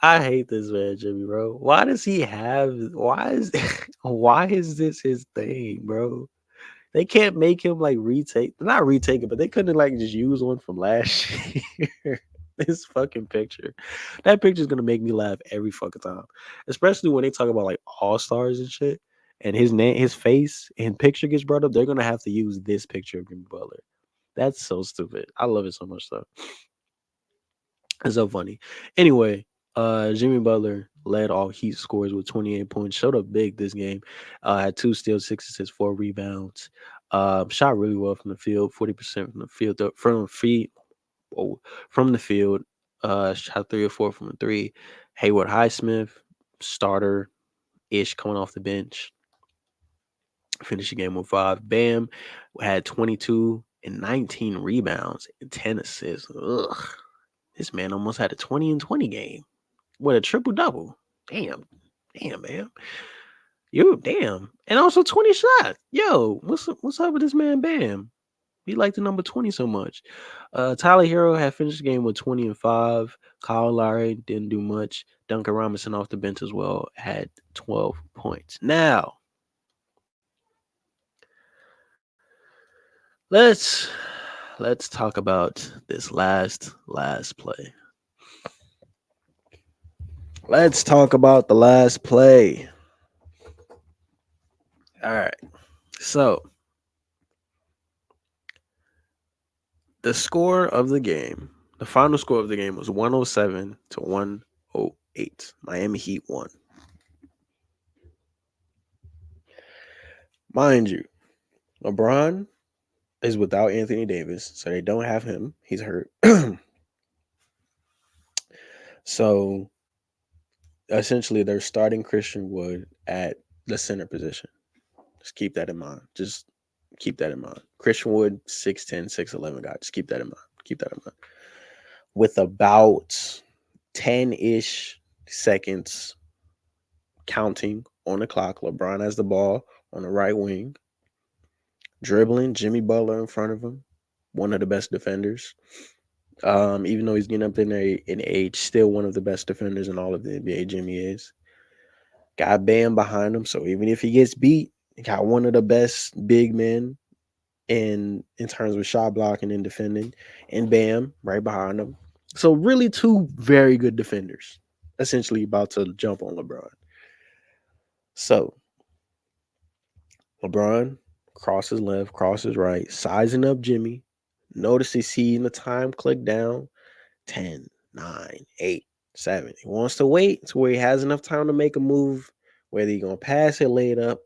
I hate this man Jimmy, bro. Why does he have? Why is? Why is this his thing, bro? They can't make him like not retake it, but they couldn't like just use one from last year. This fucking picture. That picture's gonna make me laugh every fucking time. Especially when they talk about like all-stars and shit. And his name, his face and picture gets brought up, they're gonna have to use this picture of Jimmy Butler. That's so stupid. I love it so much though. It's so funny. Anyway, Jimmy Butler led all Heat scores with 28 points. Showed up big this game. Had 2 steals, 6 assists, 4 rebounds. Shot really well from the field. 40% from the field. From the field. Shot 3 or 4 from the 3. Hayward Highsmith, starter ish, coming off the bench. Finished the game with 5. Bam had 22 and 19 rebounds and 10 assists. Ugh. This man almost had a 20 and 20 game. What, a triple double? Damn, man. Damn. And also 20 shots. Yo, what's up with this man Bam? He liked the number 20 so much. Tyler Hero had finished the game with 20 and 5. Kyle Lowry didn't do much. Duncan Robinson off the bench as well had 12 points. Now, let's talk about this last play. Let's talk about the last play. All right. So, the score of the game, the final score of the game was 107 to 108. Miami Heat won. Mind you, LeBron is without Anthony Davis, so they don't have him. He's hurt. So, essentially, they're starting Christian Wood at the center position. Just keep that in mind. Christian Wood, 6'10", 6'11" guy. Just keep that in mind. With about 10-ish seconds counting on the clock, LeBron has the ball on the right wing, dribbling, Jimmy Butler in front of him, one of the best defenders. Even though he's getting up in age, still one of the best defenders in all of the NBA, Jimmy is. Got Bam behind him, so even if he gets beat, he got one of the best big men in terms of shot blocking and defending, and Bam right behind him. So really 2 very good defenders, essentially about to jump on LeBron. So LeBron crosses left, crosses right, sizing up Jimmy. Notice he's seeing the time click down. 10, 9, 8, 7. He wants to wait to where he has enough time to make a move, whether he's going to pass it, lay it up,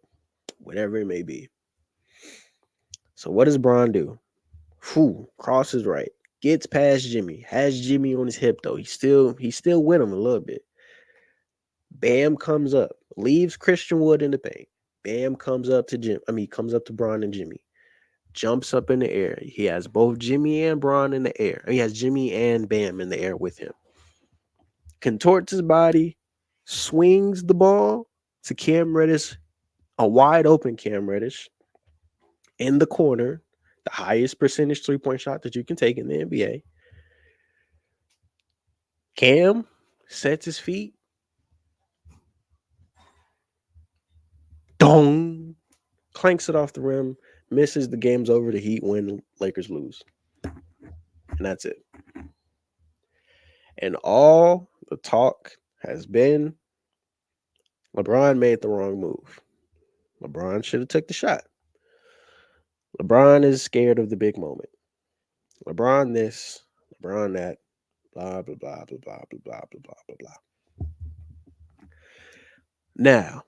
whatever it may be. So what does Bron do? Crosses right. Gets past Jimmy. Has Jimmy on his hip, though. He's still with him a little bit. Bam comes up. Leaves Christian Wood in the paint. Bam comes up to comes up to Bron and Jimmy. Jumps up in the air. He has both Jimmy and Bron in the air. He has Jimmy and Bam in the air with him. Contorts his body. Swings the ball to Cam Reddish. A wide open Cam Reddish. In the corner. The highest percentage 3-point shot that you can take in the NBA. Cam sets his feet. Dong. Clanks it off the rim. Misses. The game's over. The Heat win. Lakers lose. And that's it. And all the talk has been LeBron made the wrong move. LeBron should have took the shot. LeBron is scared of the big moment. LeBron this, LeBron that, blah, blah, blah, blah, blah, blah, blah, blah, blah, blah, blah. Now,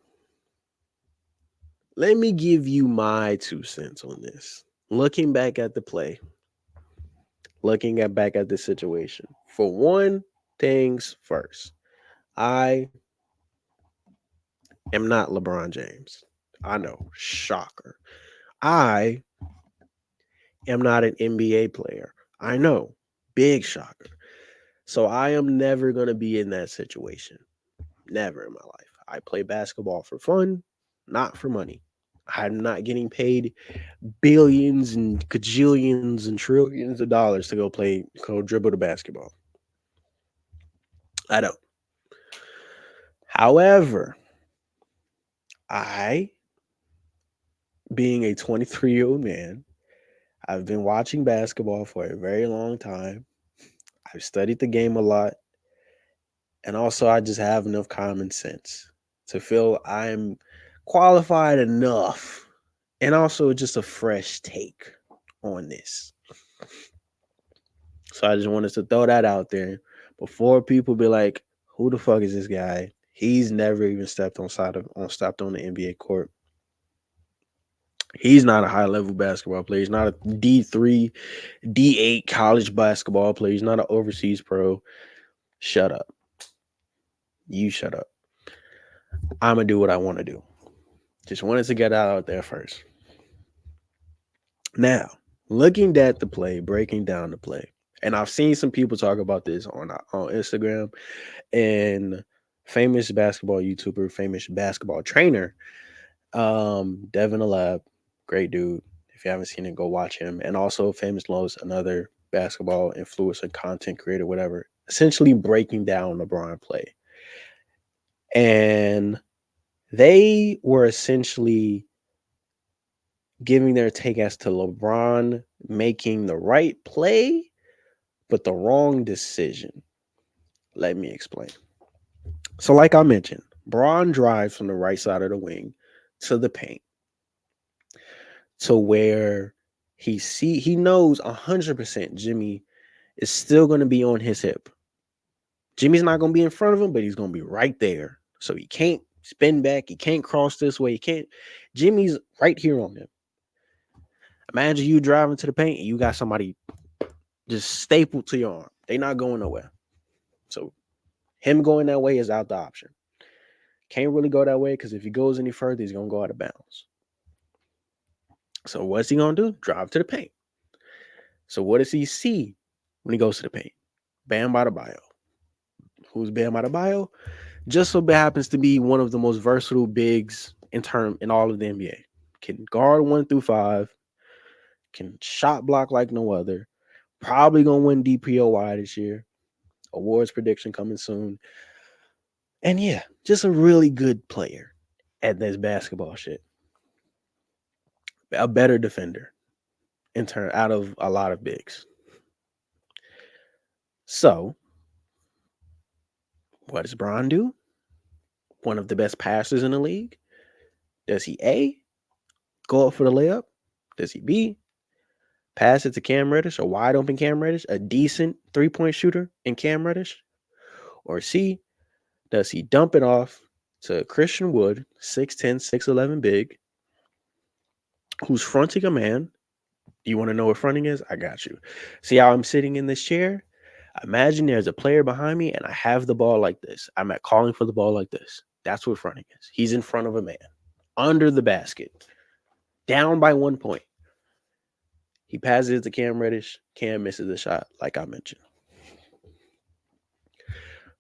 let me give you my 2 cents on this. Looking back at the play, back at the situation. For one, things first. I am not LeBron James. I know, shocker. I am not an NBA player. I know, big shocker. So I am never going to be in that situation. Never in my life. I play basketball for fun, not for money. I'm not getting paid billions and gajillions and trillions of dollars to go dribble the basketball. I don't. However, I being a 23-year-old man, I've been watching basketball for a very long time. I've studied the game a lot. And also, I just have enough common sense to feel I'm qualified enough. And also, just a fresh take on this. So I just wanted to throw that out there before people be like, "Who the fuck is this guy? He's never even stepped on the NBA court. He's not a high level basketball player. He's not a D3, D8 college basketball player. He's not an overseas pro. Shut up. You shut up. I'm gonna do what I want to do. Just wanted to get that out there first. Now, looking at the play, breaking down the play, and I've seen some people talk about this on Instagram, and famous basketball YouTuber, famous basketball trainer, Devin Alab, great dude. If you haven't seen it, go watch him. And also Famous Lowe's, another basketball influencer, content creator, whatever, essentially breaking down LeBron play. And they were essentially giving their take as to LeBron making the right play, but the wrong decision. Let me explain. So like I mentioned, Bron drives from the right side of the wing to the paint to where he knows 100% Jimmy is still going to be on his hip. Jimmy's not going to be in front of him, but he's going to be right there. So he can't spin back. He can't cross this way. Jimmy's right here on him. Imagine you driving to the paint and you got somebody just stapled to your arm. They're not going nowhere. So him going that way is out the option. Can't really go that way because if he goes any further, he's going to go out of bounds. So what's he going to do? Drive to the paint. So what does he see when he goes to the paint? Bam Adebayo. Who's Bam Adebayo? Just so happens to be one of the most versatile bigs in all of the NBA. Can guard 1 through 5. Can shot block like no other. Probably going to win DPOY this year. Awards prediction coming soon. And yeah, just a really good player at this basketball shit. A better defender out of a lot of bigs. So, what does Bron do? One of the best passers in the league. Does he A, go up for the layup? Does he B, pass it to Cam Reddish, a wide open Cam Reddish, a decent 3-point shooter in Cam Reddish? Or C, does he dump it off to Christian Wood, 6'10", 6'11" big, who's fronting a man? You want to know what fronting is? I got you. See how I'm sitting in this chair? Imagine there's a player behind me and I have the ball like this. I'm calling for the ball like this. That's what fronting is. He's in front of a man, under the basket, down by 1 point. He passes it to Cam Reddish. Cam misses the shot, like I mentioned.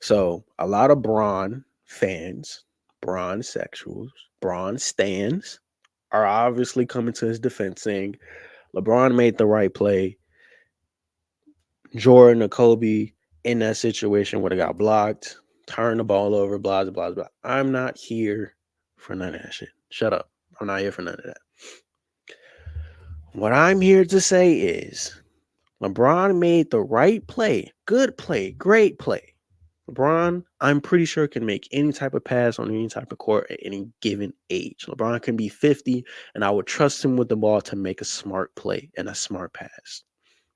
So a lot of Bron fans, Bron sexuals, Bron stans are obviously coming to his defense saying LeBron made the right play. Jordan or Kobe in that situation would have got blocked, turned the ball over, blah, blah, blah, blah. I'm not here for none of that shit. Shut up. I'm not here for none of that. What I'm here to say is LeBron made the right play, good play, great play. LeBron, I'm pretty sure, can make any type of pass on any type of court at any given age. LeBron can be 50, and I would trust him with the ball to make a smart play and a smart pass.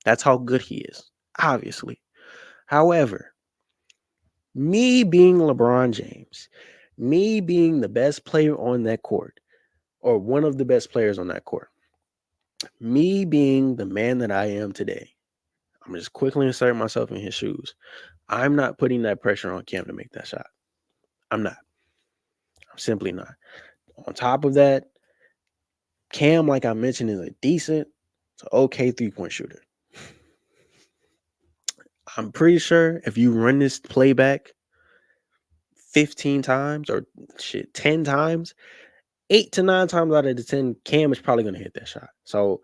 That's how good he is, obviously. However, me being LeBron James, me being the best player on that court, or one of the best players on that court, me being the man that I am today, I'm just quickly inserting myself in his shoes. I'm not putting that pressure on Cam to make that shot. I'm not. I'm simply not. On top of that, Cam, like I mentioned, is a decent to okay 3-point shooter. I'm pretty sure if you run this playback 15 times or 10 times, 8 to 9 times out of the 10, Cam is probably going to hit that shot. So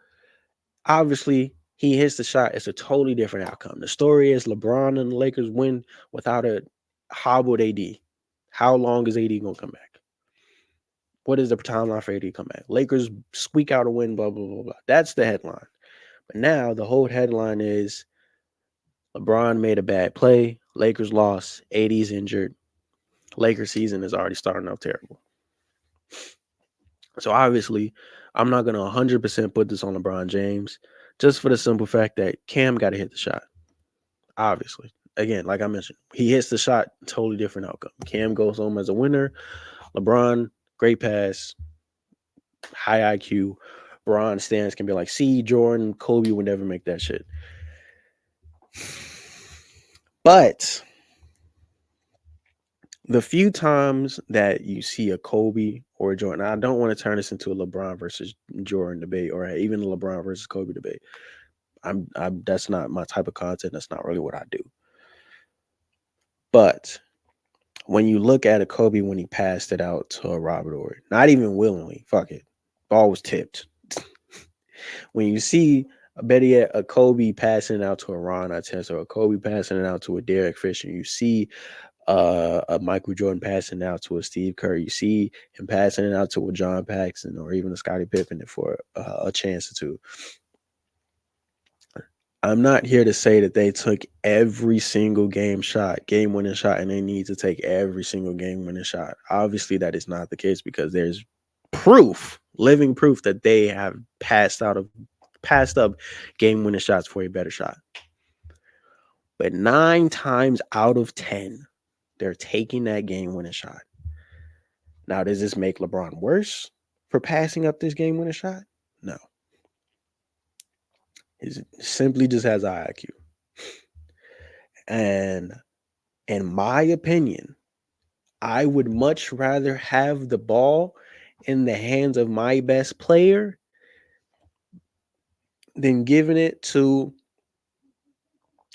obviously, he hits the shot. It's a totally different outcome. The story is LeBron and the Lakers win without a hobbled AD. How long is AD going to come back? What is the timeline for AD to come back? Lakers squeak out a win, blah, blah, blah, blah. That's the headline. But now the whole headline is LeBron made a bad play. Lakers lost. AD's injured. Lakers season is already starting off terrible. So obviously, I'm not going to 100% put this on LeBron James just for the simple fact that Cam got to hit the shot. Obviously. Again, like I mentioned, he hits the shot, totally different outcome. Cam goes home as a winner. LeBron, great pass, high IQ. Bron stands can be like, see, Jordan, Kobe would never make that shit. But the few times that you see a Kobe or a Jordan, I don't want to turn this into a LeBron versus Jordan debate or even a LeBron versus Kobe debate. I'm that's not my type of content. That's not really what I do. But when you look at a Kobe when he passed it out to a Robert Horry, not even willingly, fuck it, ball was tipped. When you see better yet, a Kobe passing it out to a Ron Artest or a Kobe passing it out to a Derek Fisher, you see a Michael Jordan passing it out to a Steve Kerr, you see him passing it out to a John Paxson or even a Scottie Pippen for a chance or two. I'm not here to say that they took every single game winning shot, and they need to take every single game winning shot. Obviously, that is not the case because there's living proof that they have passed up game winning shots for a better shot. But 9 times out of 10, they're taking that game winning shot. Now, does this make LeBron worse for passing up this game winning shot? No. He simply just has IQ. And in my opinion, I would much rather have the ball in the hands of my best player than giving it to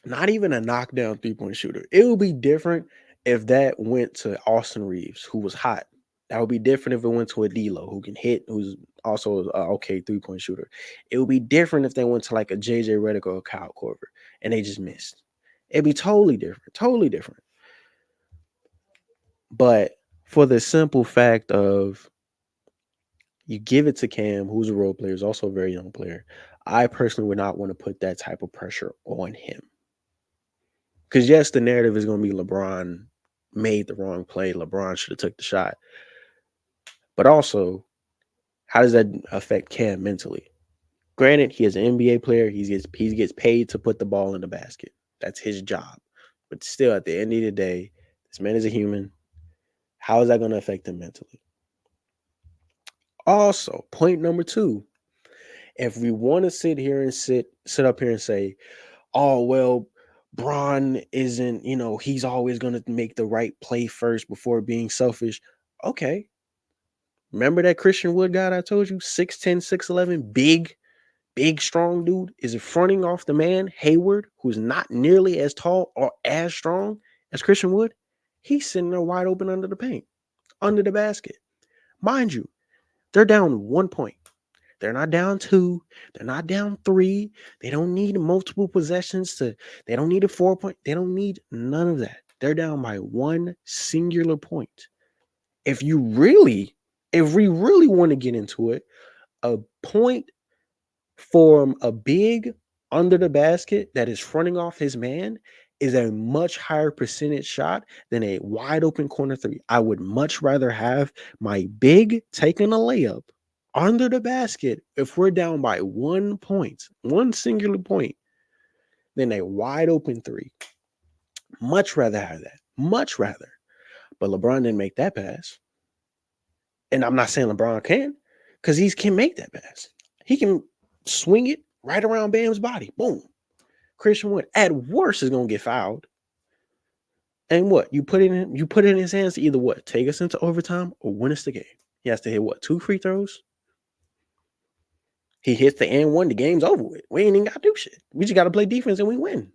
not even a knockdown three-point shooter. It would be different if that went to Austin Reeves, who was hot. That would be different if it went to a D'Lo, who can hit, who's also an okay three-point shooter. It would be different if they went to like a JJ Redick or a Kyle Korver, and they just missed. It'd be totally different. But for the simple fact of you give it to Cam, who's a role player, is also a very young player, I personally would not want to put that type of pressure on him. Because yes, the narrative is going to be LeBron made the wrong play. LeBron should have took the shot. But also, how does that affect Cam mentally? Granted, he is an NBA player. He gets paid to put the ball in the basket. That's his job. But still, at the end of the day, this man is a human. How is that going to affect him mentally? Also, point number 2, if we want to sit up here and say, oh, well, Bron isn't, he's always going to make the right play first before being selfish. Okay. Remember that Christian Wood guy I told you, 6'10", 6'11", big, strong dude, is fronting off the man, Hayward, who's not nearly as tall or as strong as Christian Wood. He's sitting there wide open under the paint, under the basket. Mind you, they're down 1 point. They're not down 2. They're not down 3. They don't need multiple possessions they don't need a 4 point. They don't need none of that. They're down by 1 singular point. If we really want to get into it, a point from a big under the basket that is fronting off his man is a much higher percentage shot than a wide open corner 3. I would much rather have my big taking a layup under the basket if we're down by 1 point, 1 singular point, than a wide open 3. Much rather have that. Much rather. But LeBron didn't make that pass. And I'm not saying LeBron can, because he can make that pass. He can swing it right around Bam's body. Boom. Christian Wood, at worst, is going to get fouled. And what? You put it in his hands to either what? Take us into overtime or win us the game. He has to hit what? 2 free throws? He hits the and 1, the game's over with. We ain't even got to do shit. We just got to play defense and we win.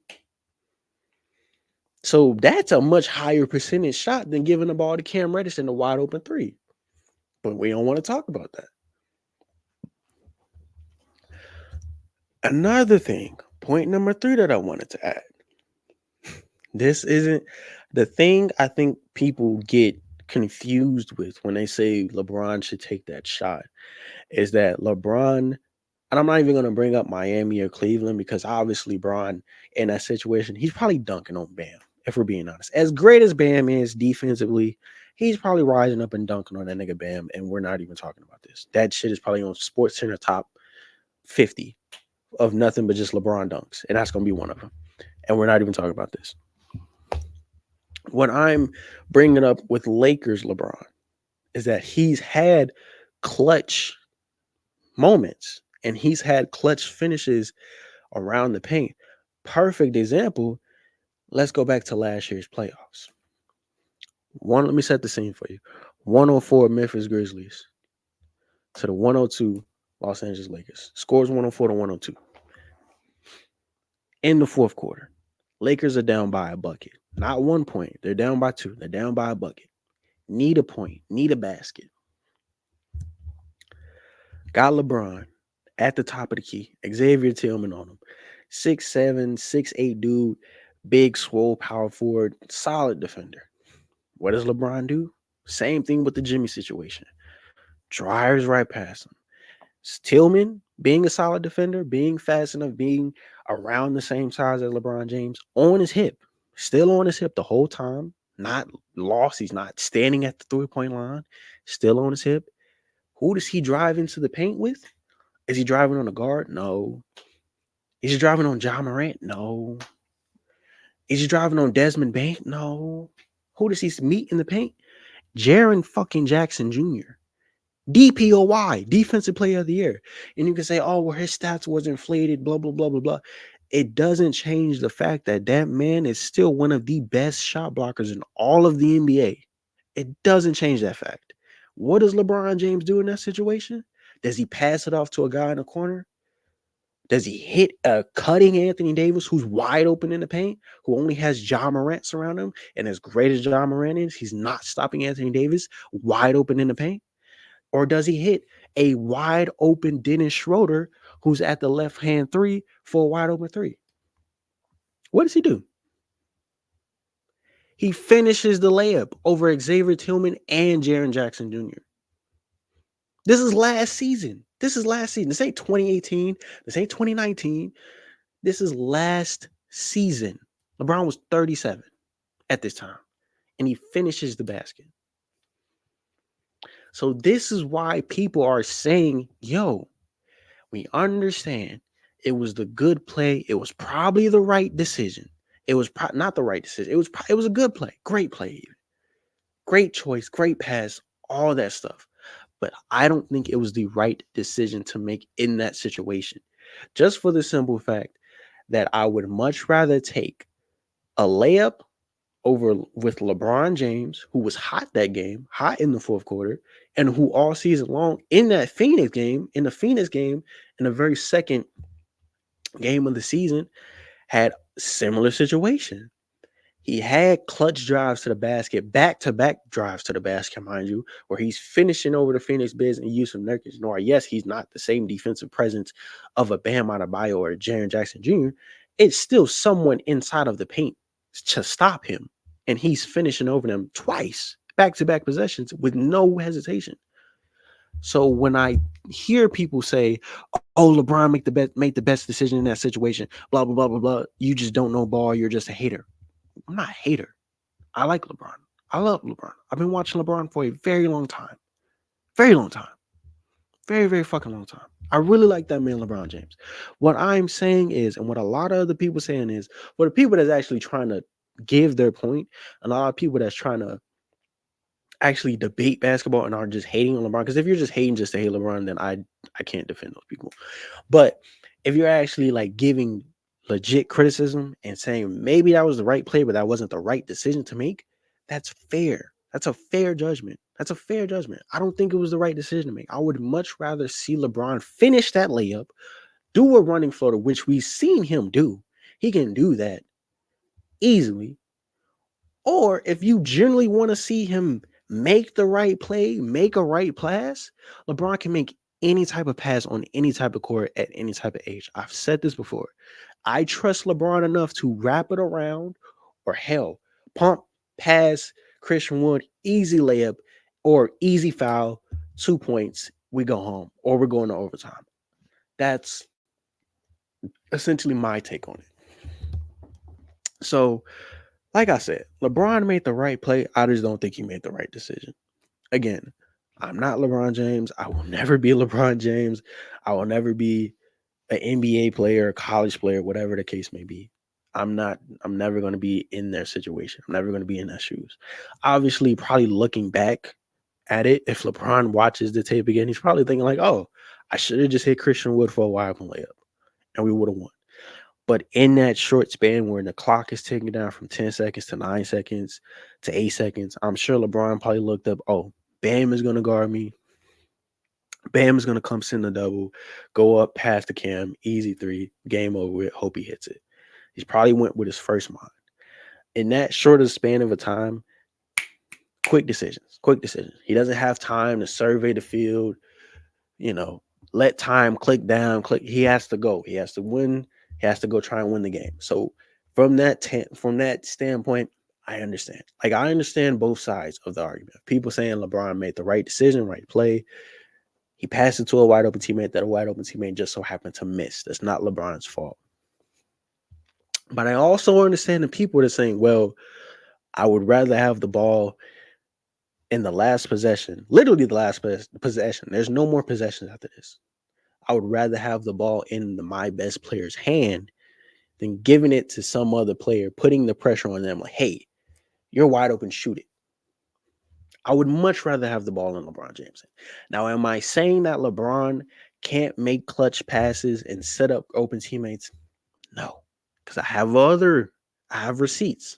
So that's a much higher percentage shot than giving the ball to Cam Reddish in the wide open 3. But we don't want to talk about that. Another thing, point number 3 that I wanted to add. This isn't the thing I think people get confused with when they say LeBron should take that shot is that LeBron, and I'm not even going to bring up Miami or Cleveland because obviously Bron in that situation, he's probably dunking on Bam, if we're being honest. As great as Bam is defensively, he's probably rising up and dunking on that nigga Bam, and we're not even talking about this. That shit is probably on Sports Center top 50 of nothing but just LeBron dunks, and that's going to be one of them. And we're not even talking about this. What I'm bringing up with Lakers LeBron is that he's had clutch moments and he's had clutch finishes around the paint. Perfect example. Let's go back to last year's playoffs. Let me set the scene for you. 104 Memphis Grizzlies to the 102 Los Angeles Lakers. Scores 104 to 102. In the fourth quarter, Lakers are down by a bucket. Not 1 point. They're down by 2. They're down by a bucket. Need a point. Need a basket. Got LeBron at the top of the key. Xavier Tillman on him. 6'7", 6'8" dude. Big, swole, power forward. Solid defender. What does LeBron do? Same thing with the Jimmy situation. Drives right past him. Tillman, being a solid defender, being fast enough, being around the same size as LeBron James, on his hip. Still on his hip the whole time. Not lost. He's not standing at the 3-point line. Still on his hip. Who does he drive into the paint with? Is he driving on a guard? No. Is he driving on Ja Morant? No. Is he driving on Desmond Bain? No. Who does he meet in the paint? Jaren fucking Jackson Jr. DPOY, Defensive Player of the Year. And you can say, oh, well, his stats was inflated, blah, blah, blah, blah, blah. It doesn't change the fact that that man is still one of the best shot blockers in all of the NBA. It doesn't change that fact. What does LeBron James do in that situation? Does he pass it off to a guy in the corner? Does he hit a cutting Anthony Davis who's wide open in the paint, who only has Ja Morant surround him? And as great as Ja Morant is, he's not stopping Anthony Davis wide open in the paint? Or does he hit a wide open Dennis Schroeder who's at the left-hand 3 for a wide open 3? What does he do? He finishes the layup over Xavier Tillman and Jaren Jackson Jr. This is last season. This ain't 2018. This ain't 2019. This is last season. LeBron was 37 at this time, and he finishes the basket. So this is why people are saying, yo, we understand it was the good play. It was probably the right decision. It was not the right decision. It was a good play. Great play. Even. Great choice. Great pass. All that stuff. But I don't think it was the right decision to make in that situation. Just for the simple fact that I would much rather take a layup over with LeBron James, who was hot that game, hot in the fourth quarter, and who all season long in the Phoenix game, in the very second game of the season, had similar situation. He had clutch drives to the basket, back-to-back drives to the basket, mind you, where he's finishing over the Phoenix Biz and Yusuf Nurkic. Nor, yes, he's not the same defensive presence of a Bam Adebayo or a Jaren Jackson Jr. It's still someone inside of the paint to stop him, and he's finishing over them twice, back-to-back possessions with no hesitation. So when I hear people say, "Oh, LeBron make the best decision in that situation," blah blah blah blah blah, you just don't know ball. You're just a hater. I'm not a hater. I like LeBron. I love LeBron. I've been watching LeBron for a very long time. Very long time. Very, very fucking long time. I really like that man, LeBron James. What I'm saying is, and what a lot of other people saying is, for the people that's actually trying to give their point, and a lot of people that's trying to actually debate basketball and are just hating on LeBron. Because if you're just hating just to hate LeBron, then I can't defend those people. But if you're actually like giving legit criticism and saying maybe that was the right play, but that wasn't the right decision to make, that's fair. That's a fair judgment. That's a fair judgment. I don't think it was the right decision to make. I would much rather see LeBron finish that layup, do a running floater, which we've seen him do. He can do that easily. Or if you generally want to see him make the right play, make a right pass, LeBron can make any type of pass on any type of court at any type of age. I've said this before. I trust LeBron enough to wrap it around or hell, pump, pass, Christian Wood, easy layup or easy foul, 2 points, we go home, or we're going to overtime. That's essentially my take on it. So, like I said, LeBron made the right play. I just don't think he made the right decision. Again, I'm not LeBron James. I will never be LeBron James. I will never be an NBA player, a college player, whatever the case may be. I'm never going to be in their situation. I'm never going to be in their shoes. Obviously, probably looking back at it, if LeBron watches the tape again, he's probably thinking like, oh, I should have just hit Christian Wood for a wide open layup and we would have won. But in that short span where the clock is ticking down from 10 seconds to 9 seconds to 8 seconds, I'm sure LeBron probably looked up, oh, Bam is going to guard me. Bam is going to come send the double, go up past the cam, easy three, game over with, hope he hits it. He probably went with his first mind. In that shorter span of a time, quick decisions. He doesn't have time to survey the field, let time click down, He has to go. He has to win. He has to go try and win the game. So from that standpoint, I understand. Like, I understand both sides of the argument. People saying LeBron made the right decision, right play. He passed it to a wide open teammate that a wide open teammate just so happened to miss. That's not LeBron's fault. But I also understand the people that are saying, well, I would rather have the ball in the last possession, literally the last possession. There's no more possessions after this. I would rather have the ball in my best player's hand than giving it to some other player, putting the pressure on them like, hey, you're wide open, shoot it. I would much rather have the ball in LeBron James. Now, am I saying that LeBron can't make clutch passes and set up open teammates? No, because I have receipts.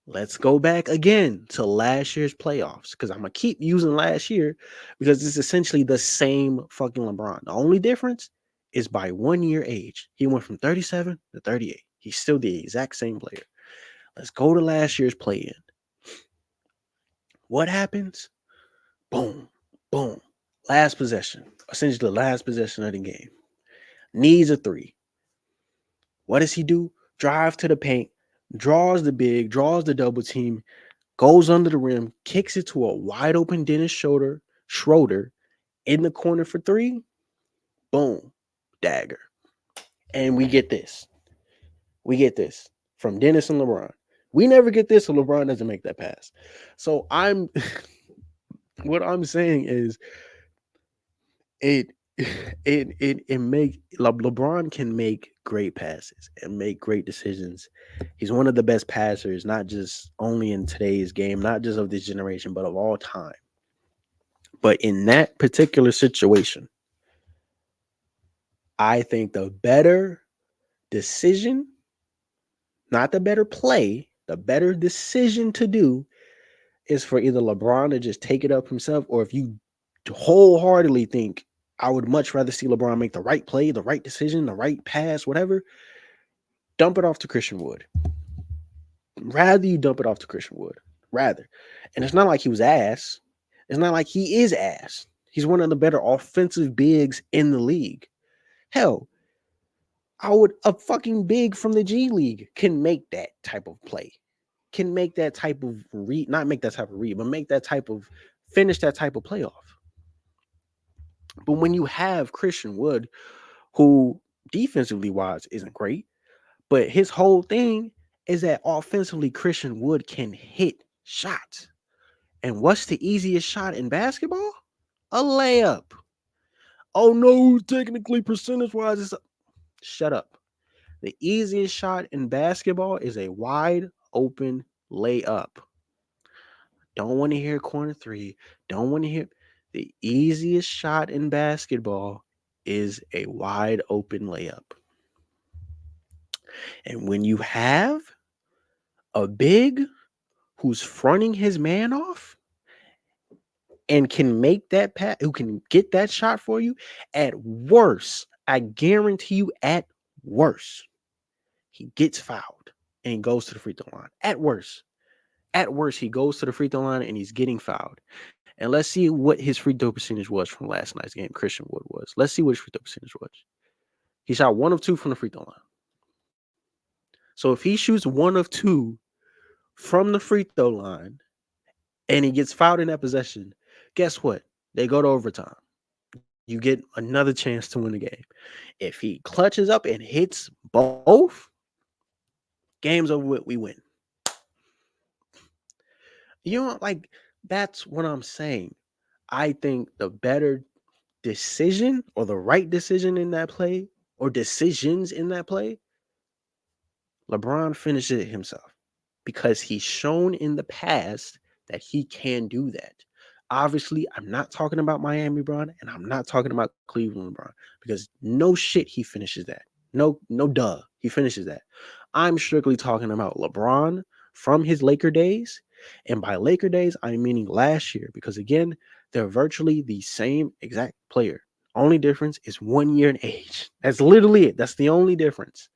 Let's go back again to last year's playoffs, because I'm going to keep using last year because it's essentially the same fucking LeBron. The only difference is by 1 year age. He went from 37 to 38. He's still the exact same player. Let's go to last year's play-in. What happens? Boom, boom. Last possession. Essentially the last possession of the game. Needs a three. What does he do? Drive to the paint, draws the big, draws the double team, goes under the rim, kicks it to a wide open Dennis Schroeder in the corner for three. Boom. Dagger. And we get this. From Dennis and LeBron. We never get this, so LeBron doesn't make that pass. So what I'm saying is LeBron can make great passes and make great decisions. He's one of the best passers, not just only in today's game, not just of this generation, but of all time. But in that particular situation, I think the better decision, not the better play, the better decision to do is for either LeBron to just take it up himself, or if you wholeheartedly think I would much rather see LeBron make the right play, the right decision, the right pass, whatever, dump it off to Christian Wood. Rather you dump it off to Christian Wood. Rather. And it's not like he was ass. It's not like he is ass. He's one of the better offensive bigs in the league. Hell, a fucking big from the G League can make that type of play. Can make that type of not make that type of read, but make that type of finish that type of playoff. But when you have Christian Wood, who defensively wise isn't great, but his whole thing is that offensively Christian Wood can hit shots. And what's the easiest shot in basketball? A layup. Oh no, technically percentage-wise, it's shut up. The easiest shot in basketball is a wide open layup. Don't want to hear corner three. Don't want to hear. The easiest shot in basketball is a wide open layup. And when you have a big who's fronting his man off and can make that pass, who can get that shot for you, at worst, I guarantee you, at worst, he gets fouled and goes to the free throw line. At worst, he goes to the free throw line and he's getting fouled. And let's see what his free throw percentage was from last night's game. Christian Wood was. Let's see what his free throw percentage was. He shot 1 of 2 from the free throw line. So if he shoots 1 of 2 from the free throw line and he gets fouled in that possession, guess what? They go to overtime. You get another chance to win the game. If he clutches up and hits both, game's over with, we win. You know, like, that's what I'm saying. I think the better decision or the right decision in that play or decisions in that play, LeBron finishes it himself because he's shown in the past that he can do that. Obviously, I'm not talking about Miami LeBron and I'm not talking about Cleveland LeBron because no shit he finishes that. No duh. He finishes that. I'm strictly talking about LeBron from his Laker days. And by Laker days, I'm meaning last year because again, they're virtually the same exact player. Only difference is 1 year in age. That's literally it. That's the only difference.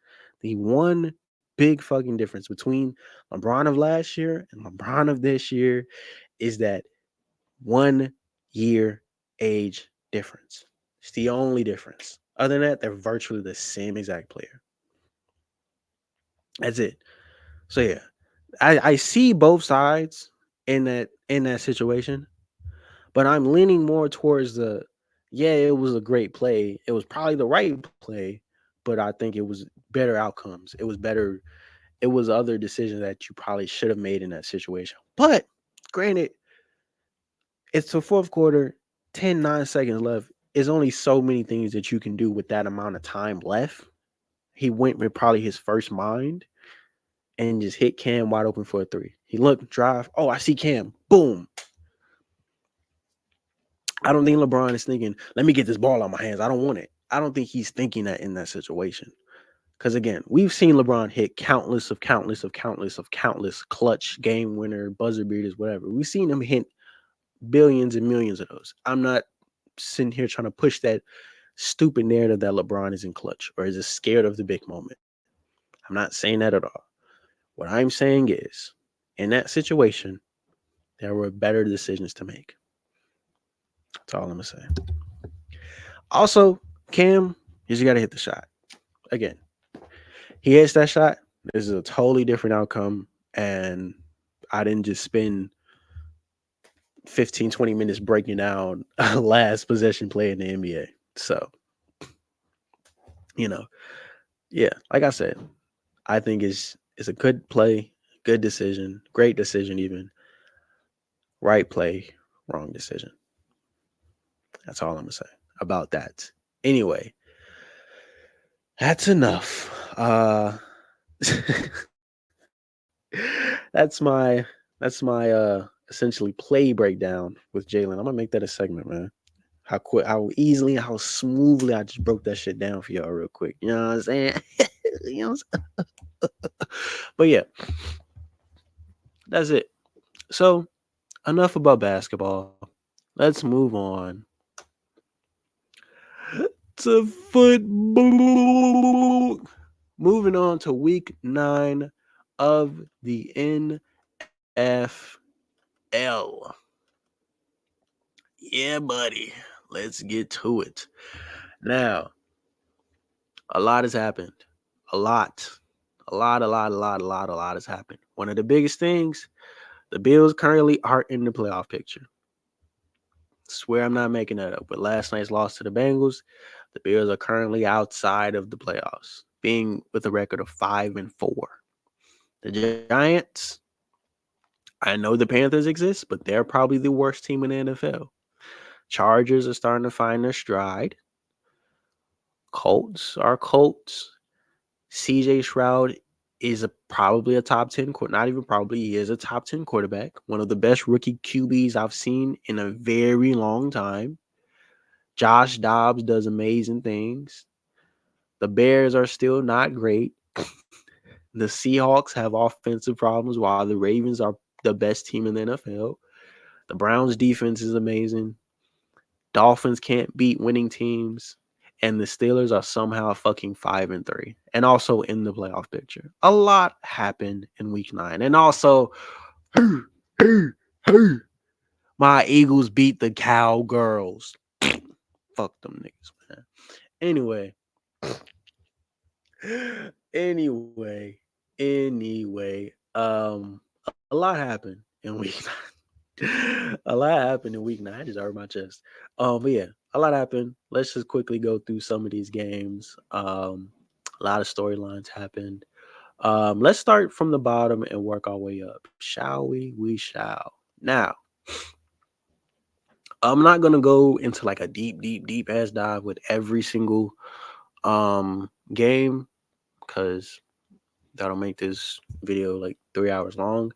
The one big fucking difference between LeBron of last year and LeBron of this year is that 1 year age difference. It's the only difference. Other than that, they're virtually the same exact player. That's it. So yeah, I see both sides in that situation, but I'm leaning more towards it was a great play. It was probably the right play, but I think it was better outcomes. It was other decisions that you probably should have made in that situation. But granted, it's the fourth quarter, 9 seconds left. There's only so many things that you can do with that amount of time left. He went with probably his first mind and just hit Cam wide open for a three. He looked, drive. Oh, I see Cam. Boom. I don't think LeBron is thinking, let me get this ball out my hands. I don't want it. I don't think he's thinking that in that situation. Because again, we've seen LeBron hit countless clutch game winner, buzzer beaters, whatever. We've seen him hit billions and millions of those. I'm not sitting here trying to push that stupid narrative that LeBron is in clutch or is scared of the big moment. I'm not saying that at all. What I'm saying is, in that situation, there were better decisions to make. That's all I'm gonna say. Also, Cam, you just gotta hit the shot. Again, he hits that shot. This is a totally different outcome. And I didn't just spend 15, 20 minutes breaking down a last possession play in the NBA. So, yeah, like I said, I think it's a good play, good decision, great decision even. Right play, wrong decision. That's all I'm going to say about that. Anyway, that's enough. That's my essentially play breakdown with Jalen. I'm gonna make that a segment, man. How quick, how easily, how smoothly I just broke that shit down for y'all real quick. You know what I'm saying? You know what I'm saying? But yeah, that's it. So enough about basketball. Let's move on to football. Moving on to week 9 of the NFL. Yeah, buddy. Let's get to it. Now, a lot has happened. A lot has happened. One of the biggest things, the Bills currently aren't in the playoff picture. Swear I'm not making that up. But last night's loss to the Bengals, the Bills are currently outside of the playoffs, being with a record of 5-4. The Giants, I know the Panthers exist, but they're probably the worst team in the NFL. Chargers are starting to find their stride. Colts are Colts. CJ Stroud is probably a top 10, not even probably, he is a top 10 quarterback. One of the best rookie QBs I've seen in a very long time. Josh Dobbs does amazing things. The Bears are still not great. The Seahawks have offensive problems while the Ravens are the best team in the NFL. The Browns defense is amazing. Dolphins can't beat winning teams. And the Steelers are somehow fucking 5-3 and also in the playoff picture. A lot happened in week 9. And also, my Eagles beat the Cowgirls. Fuck them niggas, man. Anyway, a lot happened in week 9. A lot happened in week 9. I just hurt my chest. But yeah, a lot happened. Let's just quickly go through some of these games. A lot of storylines happened. Let's start from the bottom and work our way up. Shall we? We shall. Now, I'm not gonna go into like a deep ass dive with every single game because that'll make this video like 3 hours long.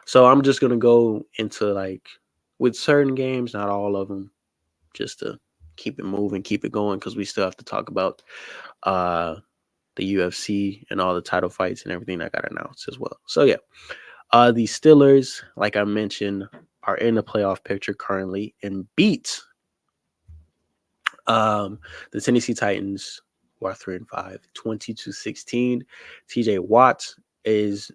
So I'm just gonna go into like with certain games, not all of them, just to keep it moving, keep it going, because we still have to talk about uh the UFC and all the title fights and everything that got announced as well. So yeah, the Steelers, like I mentioned, are in the playoff picture currently and beat the Tennessee Titans, who are 3-5, 20-16. TJ Watt is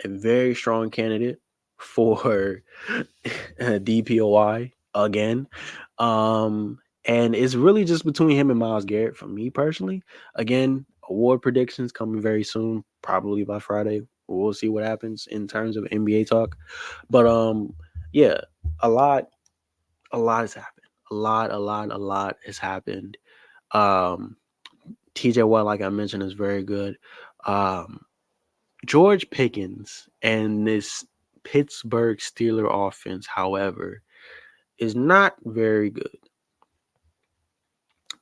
a very strong candidate for DPOI again. And it's really just between him and Myles Garrett for me personally. Again, award predictions coming very soon, probably by Friday. We'll see what happens in terms of NBA talk. But yeah, a lot has happened. A lot has happened. Um TJ Watt, like I mentioned, is very good. Um George Pickens and this Pittsburgh Steeler offense, however, is not very good.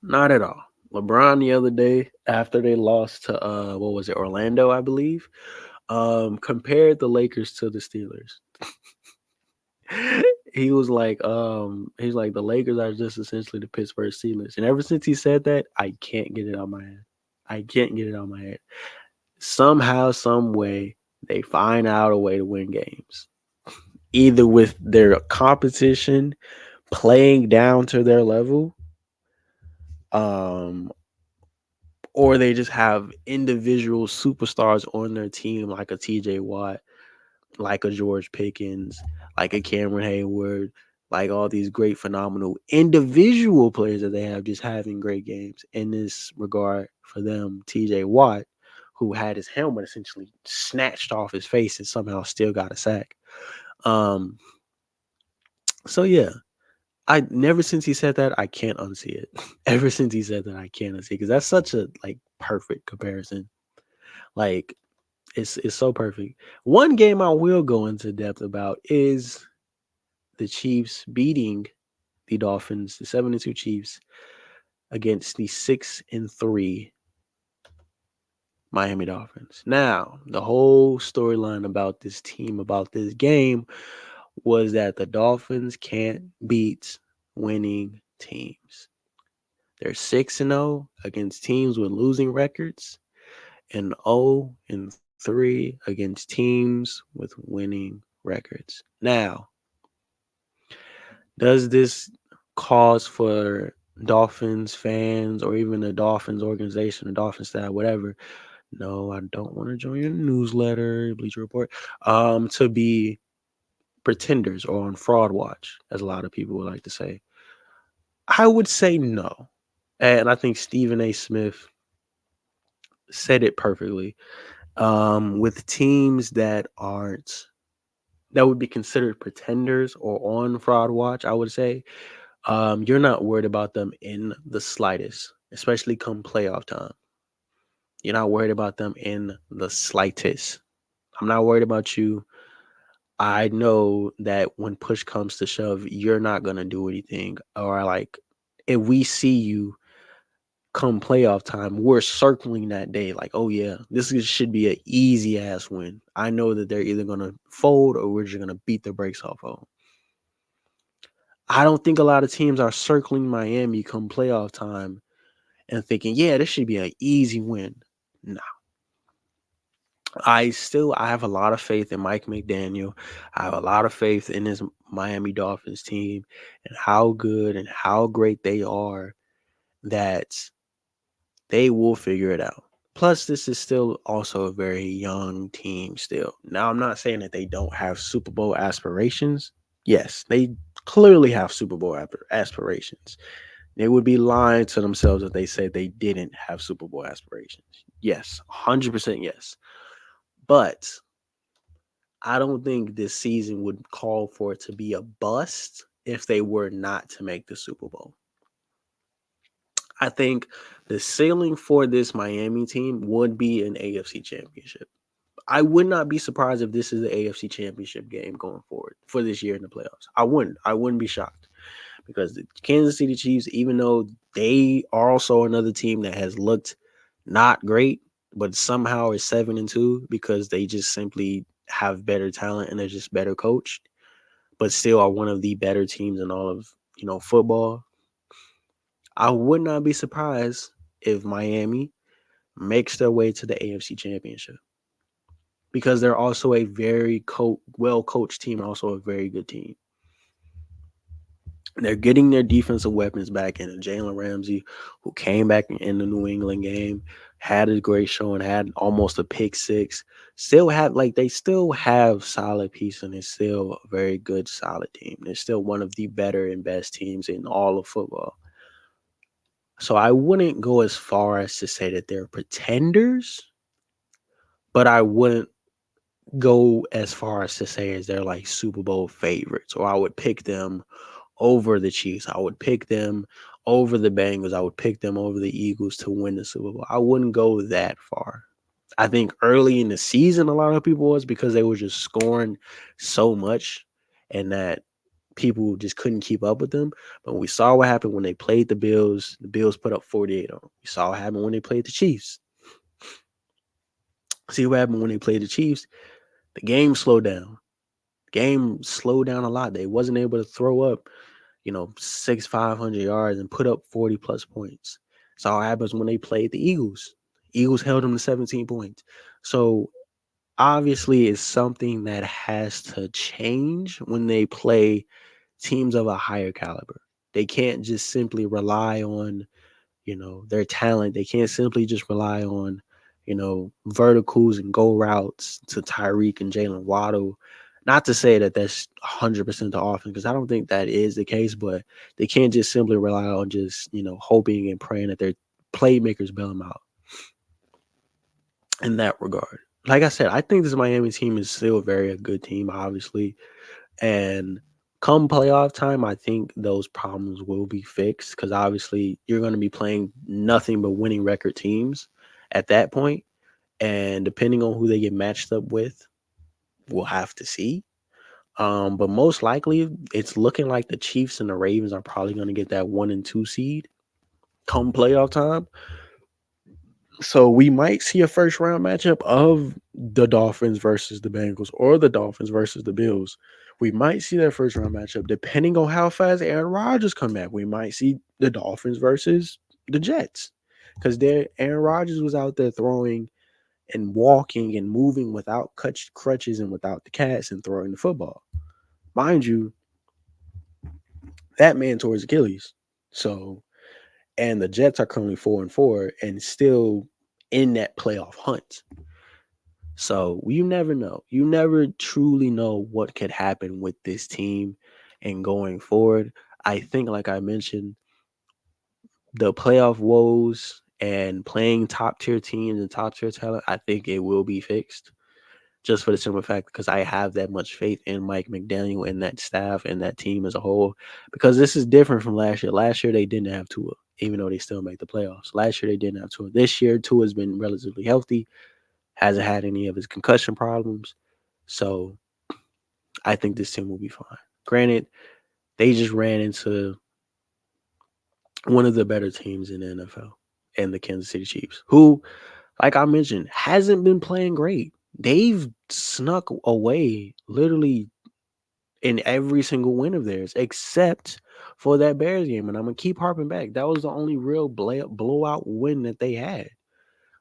Not at all. LeBron the other day, after they lost to what was it, Orlando, I believe, compared the Lakers to the Steelers. He's like the Lakers are just essentially the Pittsburgh Steelers. And ever since he said that, I can't get it out of my head. I can't get it out of my head. Somehow, some way, they find out a way to win games. Either with their competition playing down to their level, or they just have individual superstars on their team like a TJ Watt, like a George Pickens, like a Cameron Hayward, like all these great, phenomenal individual players that they have just having great games. In this regard, for them, TJ Watt, who had his helmet essentially snatched off his face and somehow still got a sack. So yeah, I never since he said that I can't unsee it. Ever since he said that I can't unsee it because that's such a like perfect comparison. Like it's so perfect. One game I will go into depth about is the Chiefs beating the Dolphins, the 7-2 Chiefs, against the 6-3 Miami Dolphins. Now, the whole storyline about this team, about this game, was that the Dolphins can't beat winning teams. They're 6-0 against teams with losing records and 0-3 against teams with winning records. Now, does this cause for Dolphins fans or even the Dolphins organization, the Dolphins staff, whatever? No, I don't want to join your newsletter, Bleacher Report, to be pretenders or on fraud watch, as a lot of people would like to say. I would say no. And I think Stephen A. Smith said it perfectly. With teams that would be considered pretenders or on fraud watch, I would say, you're not worried about them in the slightest, especially come playoff time. You're not worried about them in the slightest. I'm not worried about you. I know that when push comes to shove, you're not going to do anything. Or like, if we see you come playoff time, we're circling that day like, oh yeah, should be an easy ass win. I know that they're either going to fold or we're just going to beat the brakes off of them. I don't think a lot of teams are circling Miami come playoff time and thinking, yeah, this should be an easy win. No. I have a lot of faith in Mike McDaniel. I have a lot of faith in his Miami Dolphins team and how good and how great they are, that they will figure it out. Plus, this is still also a very young team still. Now, I'm not saying that they don't have Super Bowl aspirations. Yes, they clearly have Super Bowl aspirations. They would be lying to themselves if they said they didn't have Super Bowl aspirations. Yes, 100% yes. But I don't think this season would call for it to be a bust if they were not to make the Super Bowl. I think the ceiling for this Miami team would be an AFC championship. I would not be surprised if this is the AFC championship game going forward for this year in the playoffs. I wouldn't. I wouldn't be shocked because the Kansas City Chiefs, even though they are also another team that has looked not great, but somehow is 7-2 because they just simply have better talent and they're just better coached, but still are one of the better teams in all of football. I would not be surprised if Miami makes their way to the AFC Championship because they're also a very well coached team, also a very good team. They're getting their defensive weapons back in. Jalen Ramsey, who came back in the New England game, had a great showing, had almost a pick six. They still have solid pieces, and it's still a very good, solid team. They're still one of the better and best teams in all of football. So I wouldn't go as far as to say that they're pretenders, but I wouldn't go as far as to say as they're like Super Bowl favorites, or I would pick them over the Chiefs. I would pick them over the Bengals. I would pick them over the Eagles to win the Super Bowl. I wouldn't go that far. I think early in the season, a lot of people was because they were just scoring so much and that people just couldn't keep up with them. But we saw what happened when they played the Bills put up 48 on them. We saw what happened when they played the Chiefs. See what happened when they played the Chiefs? The game slowed down. Game slowed down a lot. They wasn't able to throw up 500 yards and put up 40 plus points. Saw what happens when they played the Eagles. Eagles held them to 17 points. So obviously it's something that has to change when they play teams of a higher caliber. They can't just simply rely on, their talent. They can't simply just rely on, verticals and go routes to Tyreek and Jalen Waddle. Not to say that that's 100% the offense, because I don't think that is the case, but they can't just simply rely on just, hoping and praying that their playmakers bail them out in that regard. Like I said, I think this Miami team is still a very good team, obviously. And come playoff time, I think those problems will be fixed because obviously you're going to be playing nothing but winning record teams at that point. And depending on who they get matched up with, we'll have to see. But most likely, it's looking like the Chiefs and the Ravens are probably going to get that 1 and 2 seed come playoff time. So we might see a first round matchup of the Dolphins versus the Bengals or the Dolphins versus the Bills. We might see that first round matchup depending on how fast Aaron Rodgers come back. We might see the Dolphins versus the Jets because Aaron Rodgers was out there throwing and walking and moving without crutches and without the cats and throwing the football. Mind you, that man tore his Achilles. So, and the Jets are currently 4-4 and still in that playoff hunt. So you never know. You never truly know what could happen with this team and going forward. I think, like I mentioned, the playoff woes and playing top tier teams and top tier talent, I think it will be fixed. Just for the simple fact, because I have that much faith in Mike McDaniel and that staff and that team as a whole. Because this is different from last year. Last year they didn't have Tua, even though they still make the playoffs. Last year they didn't have Tua. This year Tua's been relatively healthy, hasn't had any of his concussion problems. So I think this team will be fine. Granted, they just ran into one of the better teams in the NFL and the Kansas City Chiefs, who, like I mentioned, hasn't been playing great. They've snuck away literally in every single win of theirs, except for that Bears game. And I'm going to keep harping back. That was the only real blowout win that they had.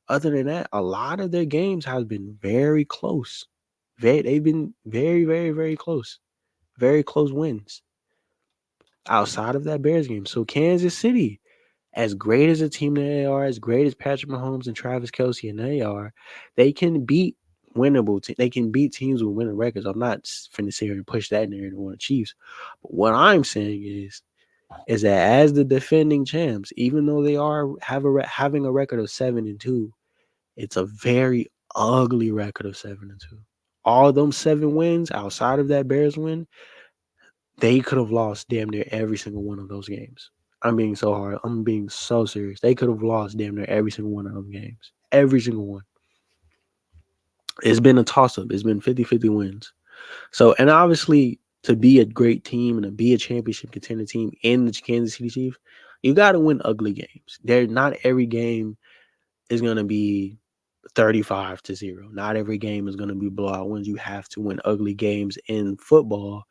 Other than that, a lot of their games have been very close. They've been very, very, very close. Very close wins outside of that Bears game. So Kansas City, as great as a team they are, as great as Patrick Mahomes and Travis Kelce and they are, they can beat winnable. They can beat teams with winning records. I'm not finna sit here and push that narrative on the Chiefs. But what I'm saying is that as the defending champs, even though they are having a record of 7-2, it's a very ugly record of 7-2. all them 7 wins outside of that Bears win, they could have lost damn near every single one of those games. I'm being so hard. I'm being so serious. They could have lost damn near every single one of them games. Every single one. It's been a toss-up. It's been 50-50 wins. So, and obviously, to be a great team and to be a championship contender team in the Kansas City Chiefs, you got to win ugly games. Not every game is going to be 35-0. Not every game is going to be blowout wins. You have to win ugly games in football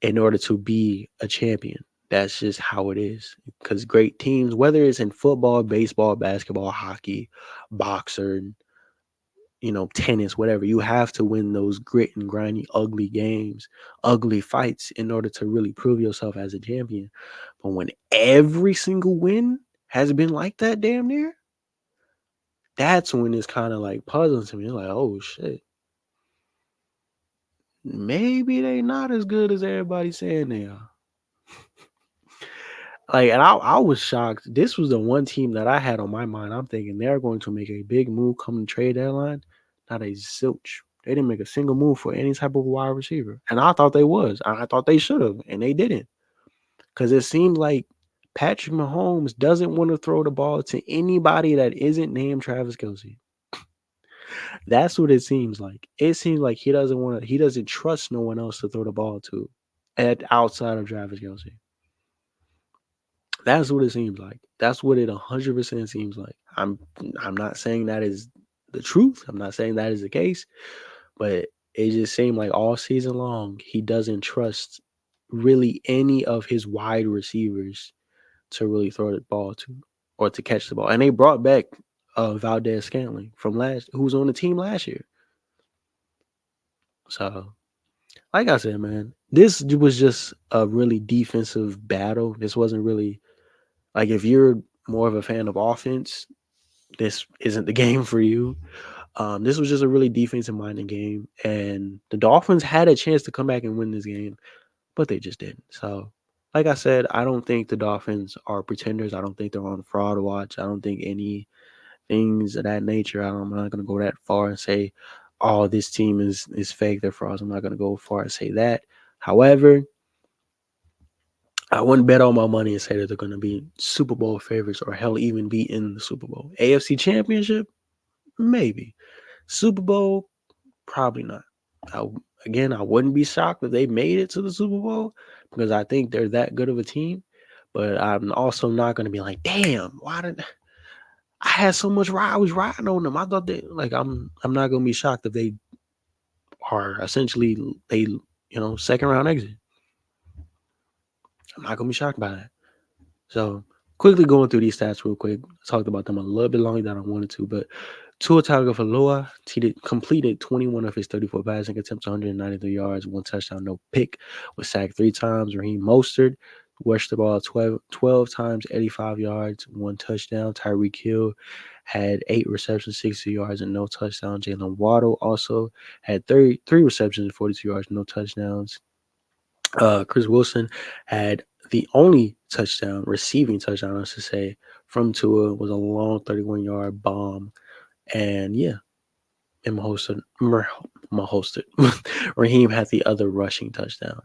in order to be a champion. That's just how it is. Because great teams, whether it's in football, baseball, basketball, hockey, boxer, tennis, whatever, you have to win those grit and grimy, ugly games, ugly fights in order to really prove yourself as a champion. But when every single win has been like that damn near, that's when it's kind of like puzzling to me. Like, oh shit. Maybe they not as good as everybody's saying they are. Like, and I was shocked. This was the one team that I had on my mind. I'm thinking they're going to make a big move come to trade deadline. Not a zilch. They didn't make a single move for any type of wide receiver. And I thought they was. I thought they should have, and they didn't. Because it seems like Patrick Mahomes doesn't want to throw the ball to anybody that isn't named Travis Kelce. That's what it seems like. It seems like he doesn't trust no one else to throw the ball to outside of Travis Kelce. That's what it seems like. That's what it 100% seems like. I'm not saying that is the truth. I'm not saying that is the case, but it just seemed like all season long he doesn't trust really any of his wide receivers to really throw the ball to or to catch the ball. And they brought back Valdez Scantling who was on the team last year. So, like I said, man, this was just a really defensive battle. This wasn't really like if you're more of a fan of offense, this isn't the game for you. This was just a really defensive-minded game, and the Dolphins had a chance to come back and win this game, but they just didn't. So, like I said, I don't think the Dolphins are pretenders. I don't think they're on fraud watch. I don't think any things of that nature. I'm not going to go that far and say, oh, this team is fake. They're frauds. I'm not going to go far and say that. However, I wouldn't bet all my money and say that they're going to be Super Bowl favorites or hell even be in the Super Bowl. AFC Championship, maybe. Super Bowl, probably not. I wouldn't be shocked if they made it to the Super Bowl because I think they're that good of a team. But I'm also not going to be like, damn, why did I had so much I was riding on them. I thought that I'm not going to be shocked if they are essentially second round exit. I'm not going to be shocked by that. So quickly going through these stats real quick. I talked about them a little bit longer than I wanted to, but Tua Tagovailoa completed 21 of his 34 passing attempts, 193 yards, 1 touchdown, no pick, was sacked 3 times. Raheem Mostert rushed the ball 12 times, 85 yards, 1 touchdown. Tyreek Hill had 8 receptions, 60 yards, and no touchdown. Jalen Waddle also had 3 receptions and 42 yards, no touchdowns. Chris Wilson had the only receiving touchdown, I should say, from Tua was a long 31-yard bomb. And yeah, and Mahosted Raheem had the other rushing touchdown.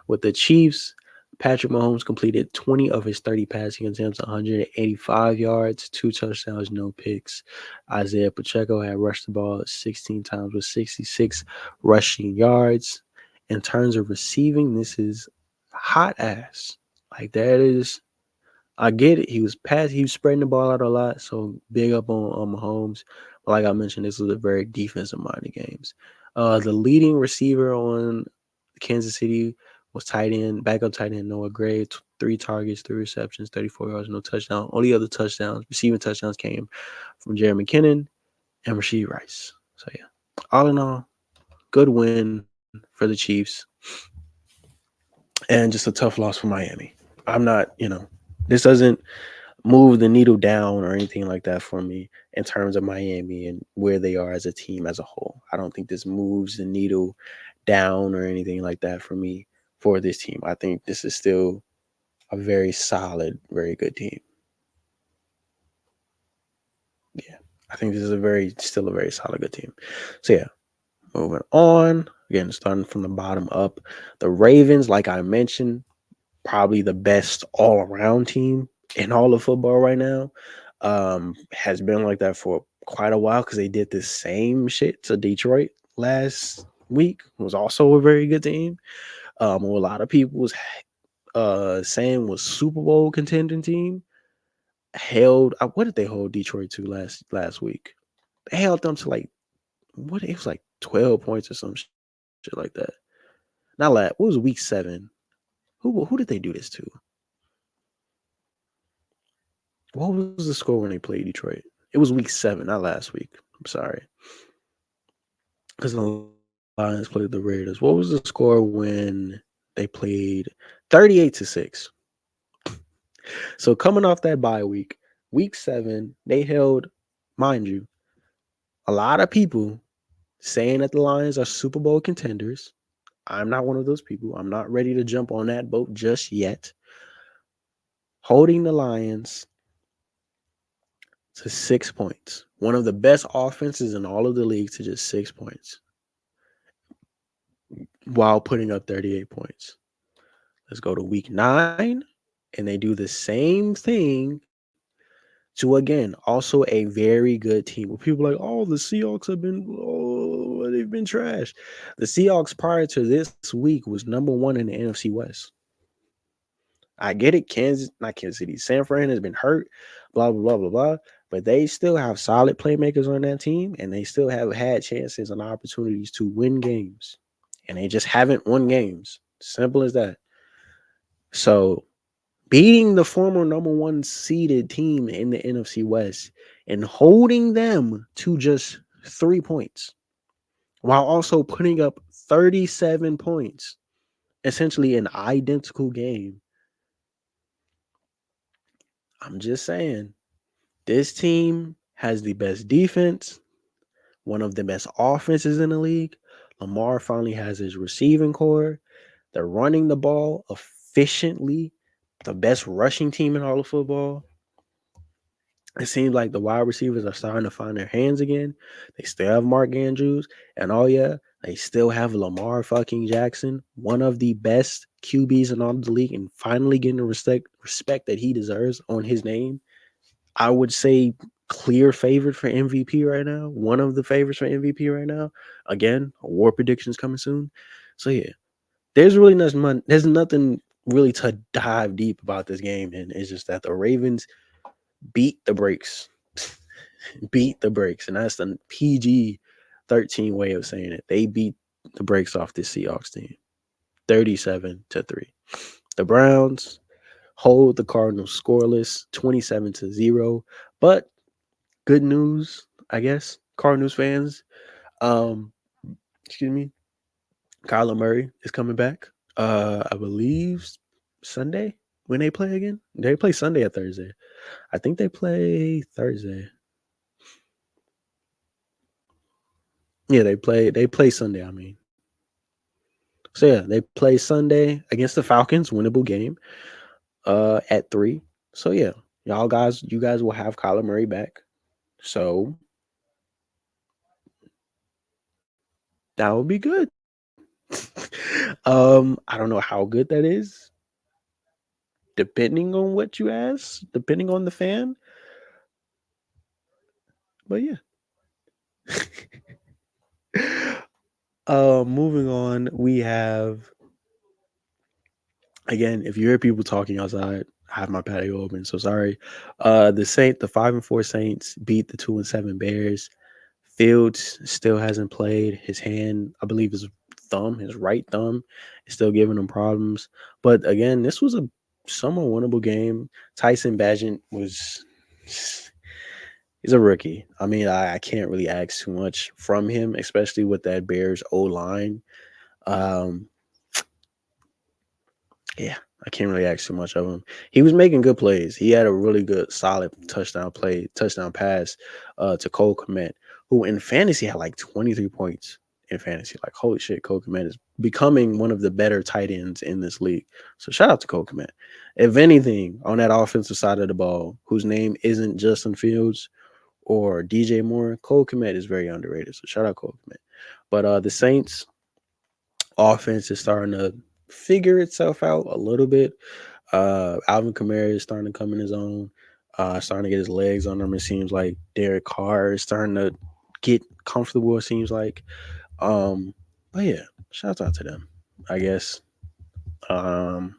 With the Chiefs, Patrick Mahomes completed 20 of his 30 passing attempts, 185 yards, 2 touchdowns, no picks. Isaiah Pacheco had rushed the ball 16 times with 66 rushing yards. In terms of receiving, this is hot ass. Like that is, I get it. He was spreading the ball out a lot. So big up on Mahomes. But like I mentioned, this was a very defensive-minded games. The leading receiver on Kansas City was backup tight end Noah Gray, 3 targets, 3 receptions, 34 yards, no touchdown. Only other receiving touchdowns came from Jerry McKinnon and Rashee Rice. So yeah, all in all, good win for the Chiefs. And just a tough loss for Miami. I'm not, this doesn't move the needle down or anything like that for me in terms of Miami and where they are as a team as a whole. I don't think this moves the needle down or anything like that for me for this team. I think this is still a very solid, very good team. Yeah, I think this is still a very solid, good team. So yeah, Moving on. Again, starting from the bottom up. The Ravens, like I mentioned, probably the best all-around team in all of football right now. Has been like that for quite a while because they did the same shit to Detroit last week. It was also a very good team. Who a lot of people was saying was Super Bowl contending team. Held what did they hold Detroit to last week? They held them to like what it was like 12 points or some shit like that. Not what was week 7? Who did they do this to? What was the score when they played Detroit? It was week 7, not last week. I'm sorry. Because the Lions played the Raiders. What was the score when they played 38-6? So coming off that bye week 7, they held, mind you, a lot of people saying that the Lions are Super Bowl contenders. I'm not one of those people. I'm not ready to jump on that boat just yet. Holding the Lions to 6 points. One of the best offenses in all of the league to just 6 points while putting up 38 points. Let's go to week 9, and they do the same thing to, again, also a very good team. Where people are like, oh, the Seahawks they've been trash. The Seahawks prior to this week was number 1 in the NFC West. I get it, not Kansas City, San Fran has been hurt, blah, blah, blah, blah, blah. But they still have solid playmakers on that team, and they still have had chances and opportunities to win games. And they just haven't won games. Simple as that. So beating the former number 1 seeded team in the NFC West and holding them to just 3 points while also putting up 37 points, essentially an identical game. I'm just saying, this team has the best defense, one of the best offenses in the league. Lamar finally has his receiving core. They're running the ball efficiently, the best rushing team in all of football. It seems like the wide receivers are starting to find their hands again. They still have Mark Andrews, and they still have Lamar fucking Jackson, one of the best QBs in all of the league, and finally getting the respect that he deserves on his name. I would say clear favorite for MVP right now. One of the favorites for MVP right now. Again, award predictions coming soon. So yeah, there's nothing really to dive deep about this game, and it's just that the Ravens beat the brakes. Beat the brakes. And that's the PG-13 way of saying it. They beat the brakes off this Seahawks team. 37-3. The Browns hold the Cardinals scoreless, 27-0. But good news, I guess, Cardinals fans. Excuse me. Kyler Murray is coming back. I believe Sunday when they play again. They play Sunday or Thursday. I think they play Thursday. Yeah, they play Sunday, I mean. So yeah, they play Sunday against the Falcons, winnable game, at 3. So yeah, you guys will have Kyler Murray back. So that would be good. I don't know how good that is, depending on what you ask, depending on the fan. But yeah. Moving on, we have, again, if you hear people talking outside, I have my patio open, so sorry. The 5-4 Saints beat the 2-7 Bears. Fields still hasn't played. His hand, I believe his right thumb, is still giving him problems. But again, this was a somewhat winnable game. Tyson Bagent he's a rookie. I mean, I can't really ask too much from him, especially with that Bears O-line. Yeah, I can't really ask too much of him. He was making good plays. He had a really good, solid touchdown pass to Cole Kmet, who in fantasy had like 23 points in fantasy. Like, holy shit, Cole Kmet is becoming one of the better tight ends in this league. So shout out to Cole Kmet. If anything, on that offensive side of the ball, whose name isn't Justin Fields or DJ Moore, Cole Kmet is very underrated. So shout out Cole Kmet. But the Saints offense is starting to figure itself out a little bit. Alvin Kamara is starting to come in his own, starting to get his legs on him. It seems like Derek Carr is starting to get comfortable, it seems like. But yeah, shout out to them, I guess. Yeah,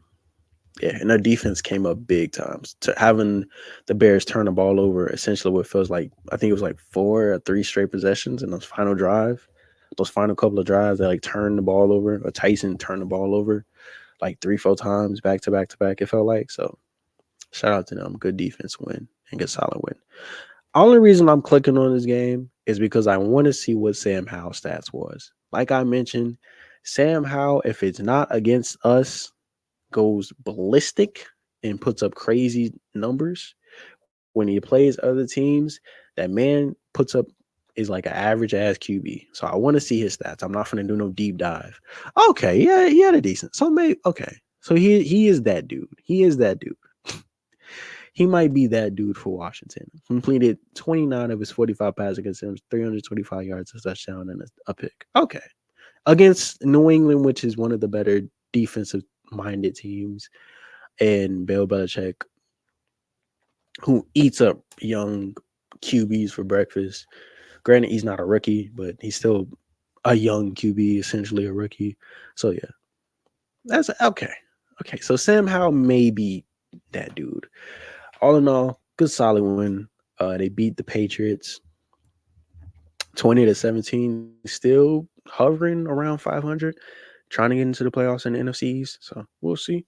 and their defense came up big times to having the Bears turn the ball over. Essentially, what feels like I think it was like 4 or 3 straight possessions in those final couple of drives. They like turned the ball over. Or Tyson turned the ball over like 3-4 times back to back to back. It felt like so. Shout out to them. Good defense win and good solid win. Only reason I'm clicking on this game is because I want to see what Sam Howell's stats was. Like I mentioned, Sam Howell, if it's not against us, goes ballistic and puts up crazy numbers. When he plays other teams, that man puts up is like an average ass QB. So I want to see his stats. I'm not going to do no deep dive. Okay, yeah, he had a decent. So maybe okay. So he is that dude. He is that dude. He might be that dude for Washington. Completed 29 of his 45 passing attempts, 325 yards, a touchdown, and a pick. Okay. Against New England, which is one of the better defensive-minded teams, and Bill Belichick, who eats up young QBs for breakfast. Granted, he's not a rookie, but he's still a young QB, essentially a rookie. So, yeah. That's okay. Okay, so Sam Howell may be that dude. All in all, good solid win. They beat the Patriots 20-17, still hovering around 500, trying to get into the playoffs in the NFC East. So we'll see.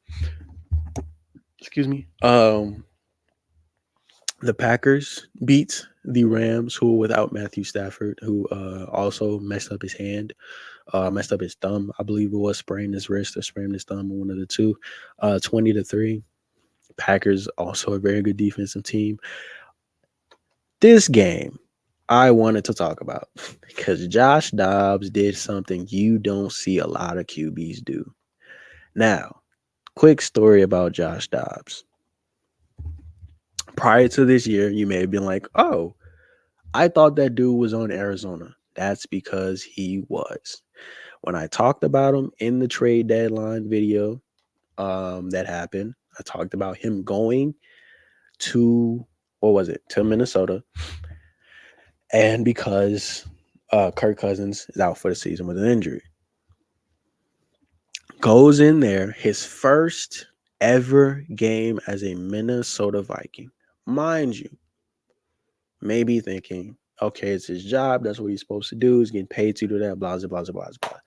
Excuse me. The Packers beat the Rams, who were without Matthew Stafford, who also messed up his hand, messed up his thumb. I believe it was sprained his wrist or sprained his thumb, one of the two. 20-3. Packers also a very good defensive team. This game I wanted to talk about because Josh Dobbs did something you don't see a lot of QBs do. Now, quick story about Josh Dobbs. Prior to this year, you may have been like, oh, I thought that dude was on Arizona. That's because he was. When I talked about him in the trade deadline video that happened, I talked about him going to, to Minnesota. And because Kirk Cousins is out for the season with an injury. Goes in there, his first ever game as a Minnesota Viking. Mind you, maybe thinking, okay, it's his job. That's what he's supposed to do. He's getting paid to do that, blah, blah, blah, blah, blah.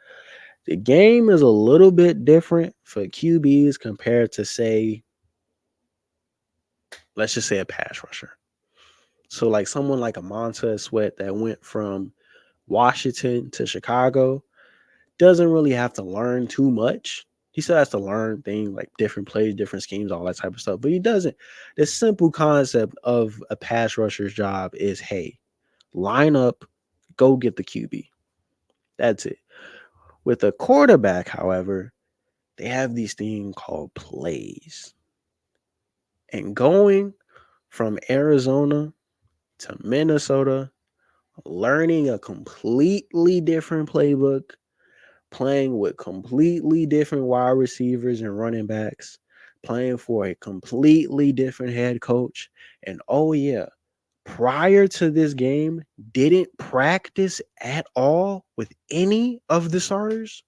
The game is a little bit different for QBs compared to, say, let's just say a pass rusher. So like someone like a Montez Sweat that went from Washington to Chicago doesn't really have to learn too much. He still has to learn things like different plays, different schemes, all that type of stuff. But he doesn't. The simple concept of a pass rusher's job is, hey, line up, go get the QB. That's it. With a quarterback, however, they have these things called plays. And going from Arizona to Minnesota, learning a completely different playbook, playing with completely different wide receivers and running backs, playing for a completely different head coach. And oh yeah, prior to this game, didn't practice at all with any of the starters.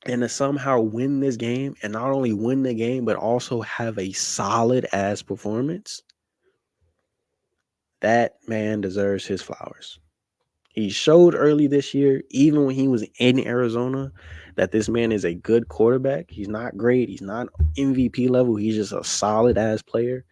And to somehow win this game, and not only win the game, but also have a solid ass performance. That man deserves his flowers. He showed early this year, even when he was in Arizona, that this man is a good quarterback. He's not great. He's not MVP level. He's just a solid ass player.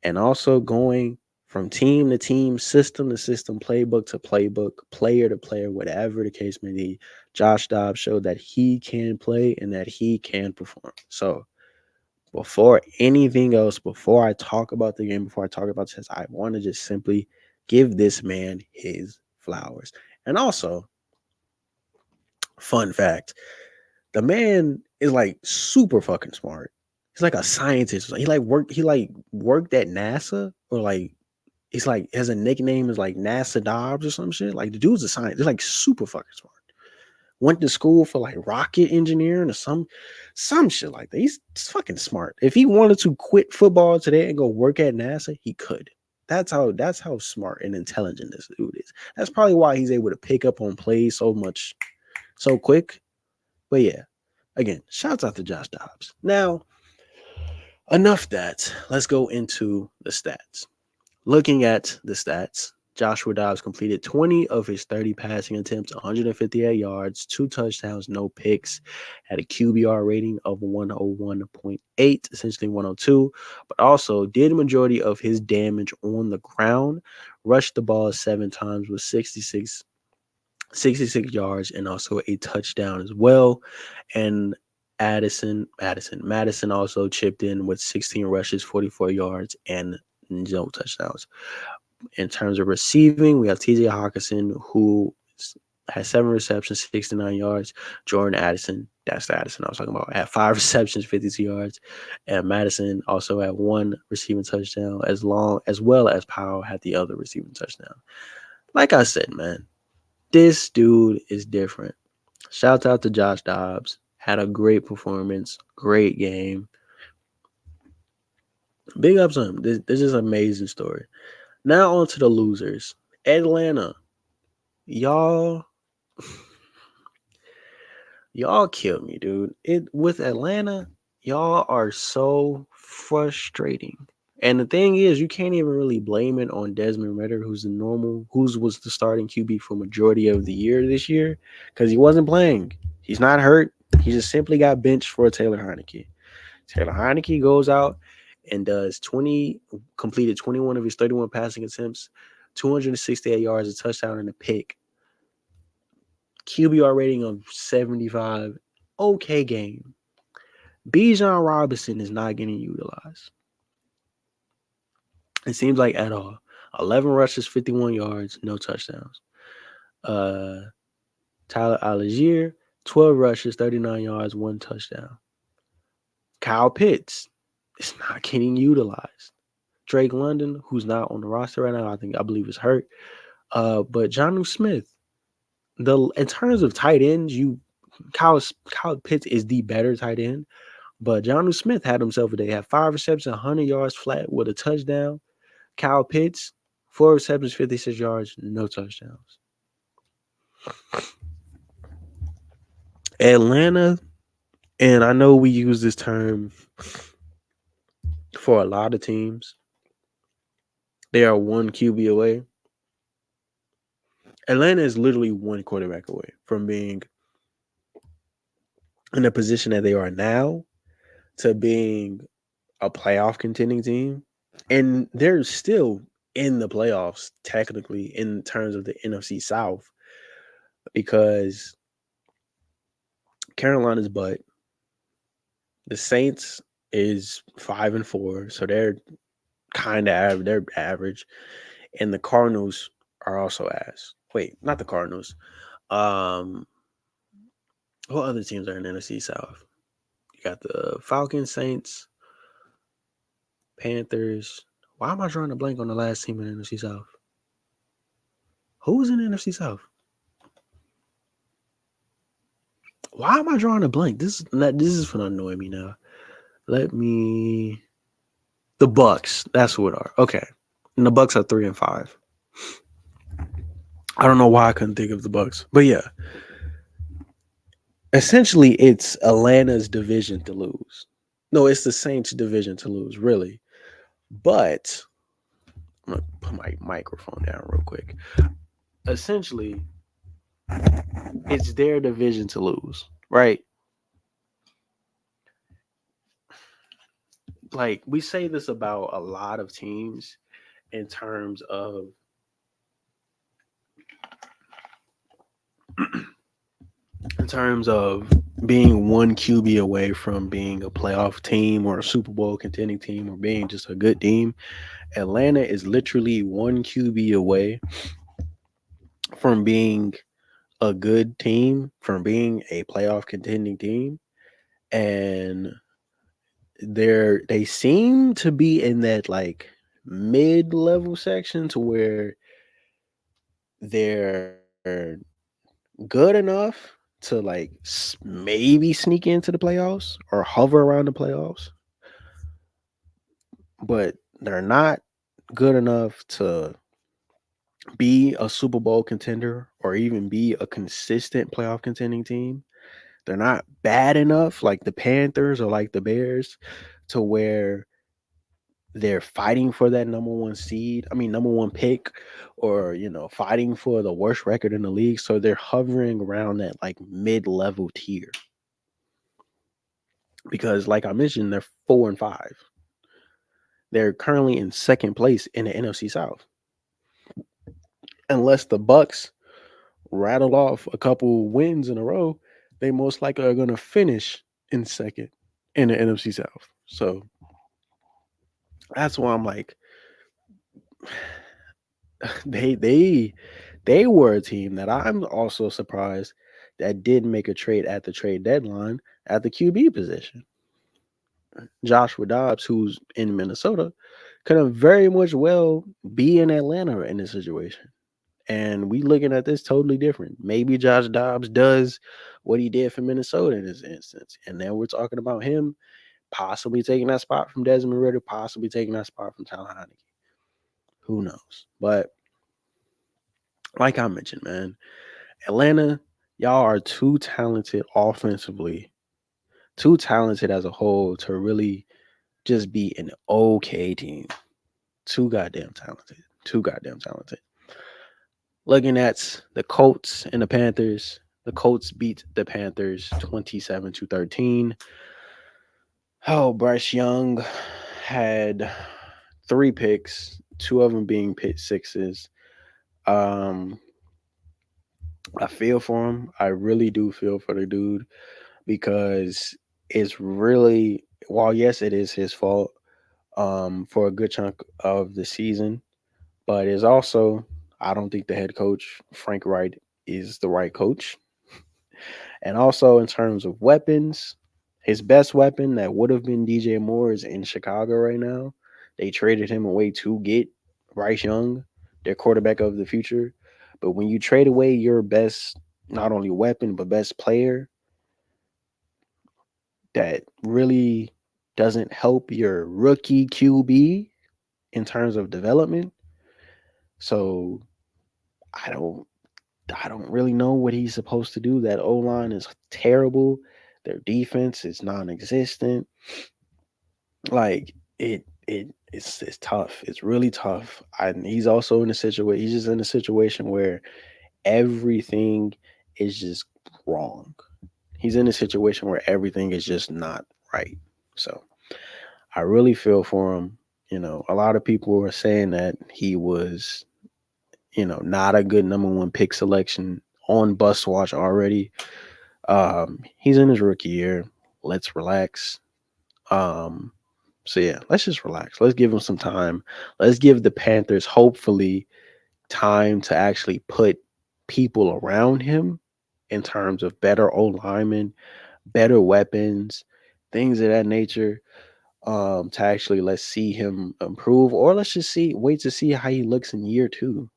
And also going from team to team, system to system, playbook to playbook, player to player, whatever the case may be, Josh Dobbs showed that he can play and that he can perform. So before anything else, before I talk about the game, before I talk about this, I want to just simply give this man his flowers. And also, fun fact, the man is like super fucking smart. He's like a scientist. He worked at NASA or like He's like has a nickname is like NASA Dobbs or some shit. Like the dude's a scientist. They're like super fucking smart. Went to school for like rocket engineering or some shit like that. He's fucking smart. If he wanted to quit football today and go work at NASA, he could. That's how smart and intelligent this dude is. That's probably why he's able to pick up on plays so much so quick. But yeah, again, shouts out to Josh Dobbs. Now, enough that. Let's go into the stats. Looking at the stats, Joshua Dobbs completed 20 of his 30 passing attempts, 158 yards, 2 touchdowns, no picks, had a QBR rating of 101.8, essentially 102, but also did a majority of his damage on the ground, rushed the ball 7 times with 66 yards and also a touchdown as well. And Madison also chipped in with 16 rushes, 44 yards, and no touchdowns. In terms of receiving, we have TJ Hawkinson, who has 7 receptions, 69 yards. Jordan Addison, that's the Addison I was talking about, had 5 receptions, 52 yards. And Madison also had 1 receiving touchdown, as well as Powell had the other receiving touchdown. Like I said, man, this dude is different. Shout out to Josh Dobbs. Had a great performance, great game. Big ups on him. This is an amazing story. Now on to the losers. Atlanta. Y'all killed me, dude. With Atlanta, y'all are so frustrating. And the thing is, you can't even really blame it on Desmond Ridder, who was the starting QB for majority of the year this year, because he wasn't playing. He's not hurt. He just simply got benched for Taylor Heinicke. Taylor Heinicke goes out and completed 21 of his 31 passing attempts, 268 yards, a touchdown, and a pick. QBR rating of 75. Okay game. Bijan Robinson is not getting utilized. It seems like at all. 11 rushes, 51 yards, no touchdowns. Tyler Algier, 12 rushes, 39 yards, 1 touchdown. Kyle Pitts is not getting utilized. Drake London, who's not on the roster right now, I believe is hurt. But Jonnu Smith, in terms of tight ends, Kyle Pitts is the better tight end. But Jonnu Smith had himself a day. Had 5 receptions, 100 yards flat with a touchdown. Kyle Pitts, 4 receptions, 56 yards, no touchdowns. Atlanta, and I know we use this term for a lot of teams. They are 1 QB away. Atlanta is literally 1 quarterback away from being in the position that they are now to being a playoff contending team. And they're still in the playoffs, technically, in terms of the NFC South, because Carolina's butt. The Saints is 5-4, so they're kind of they're average, and the Cardinals are also ass. Wait, not the Cardinals. What other teams are in the NFC South? You got the Falcons, Saints, Panthers. Why am I drawing a blank on the last team in the NFC South? Who's in the NFC South? Why am I drawing a blank? This is gonna annoy me now. The Bucks. That's who it are. Okay. And the Bucks are 3-5. I don't know why I couldn't think of the Bucks. But yeah. Essentially, it's Atlanta's division to lose. No, it's the Saints' division to lose, really. But I'm gonna put my microphone down real quick. Essentially, it's their division to lose, right? Like, we say this about a lot of teams in terms of being 1 QB away from being a playoff team or a Super Bowl contending team or being just a good team. Atlanta is literally 1 QB away from being a good team, from being a playoff contending team. And they seem to be in that like mid-level section to where they're good enough to like maybe sneak into the playoffs or hover around the playoffs, but they're not good enough to be a Super Bowl contender or even be a consistent playoff contending team. They're not bad enough like the Panthers or like the Bears to where they're fighting for that number one seed. I mean, number one pick, or fighting for the worst record in the league. So they're hovering around that like mid-level tier. Because, like I mentioned, they're 4-5. They're currently in second place in the NFC South. Unless the Bucks rattle off a couple wins in a row, they most likely are going to finish in second in the NFC South. So that's why I'm like, they were a team that I'm also surprised that did make a trade at the trade deadline at the QB position. Joshua Dobbs, who's in Minnesota, could have very much well be in Atlanta in this situation. And we looking at this totally different. Maybe Josh Dobbs does what he did for Minnesota in this instance. And then we're talking about him possibly taking that spot from Desmond Ridder, possibly taking that spot from Tyler Heineke. Who knows? But like I mentioned, man, Atlanta, y'all are too talented offensively, too talented as a whole to really just be an okay team. Too goddamn talented. Too goddamn talented. Looking at the Colts and the Panthers, the Colts beat the Panthers 27-13. Oh, Bryce Young had 3 picks, 2 of them being pick sixes. I feel for him. I really do feel for the dude because it's really, while yes, it is his fault for a good chunk of the season, but it's also, I don't think the head coach, Frank Wright, is the right coach. And also in terms of weapons, his best weapon that would have been DJ Moore is in Chicago right now. They traded him away to get Bryce Young, their quarterback of the future. But when you trade away your best, not only weapon, but best player, that really doesn't help your rookie QB in terms of development. So I don't I don't really know what he's supposed to do. That O-line is terrible. Their defense is non-existent. Like it's tough. It's really tough. And he's also in a situation. He's just in a situation where everything is just wrong. He's in a situation where everything is just not right. So I really feel for him. A lot of people were saying that he was, not a good number one pick selection on Bus Watch already. He's in his rookie year. Let's relax. So yeah, let's just relax. Let's give him some time. Let's give the Panthers hopefully time to actually put people around him in terms of better O linemen, better weapons, things of that nature. To actually let's see him improve, or let's just wait to see how he looks in year 2.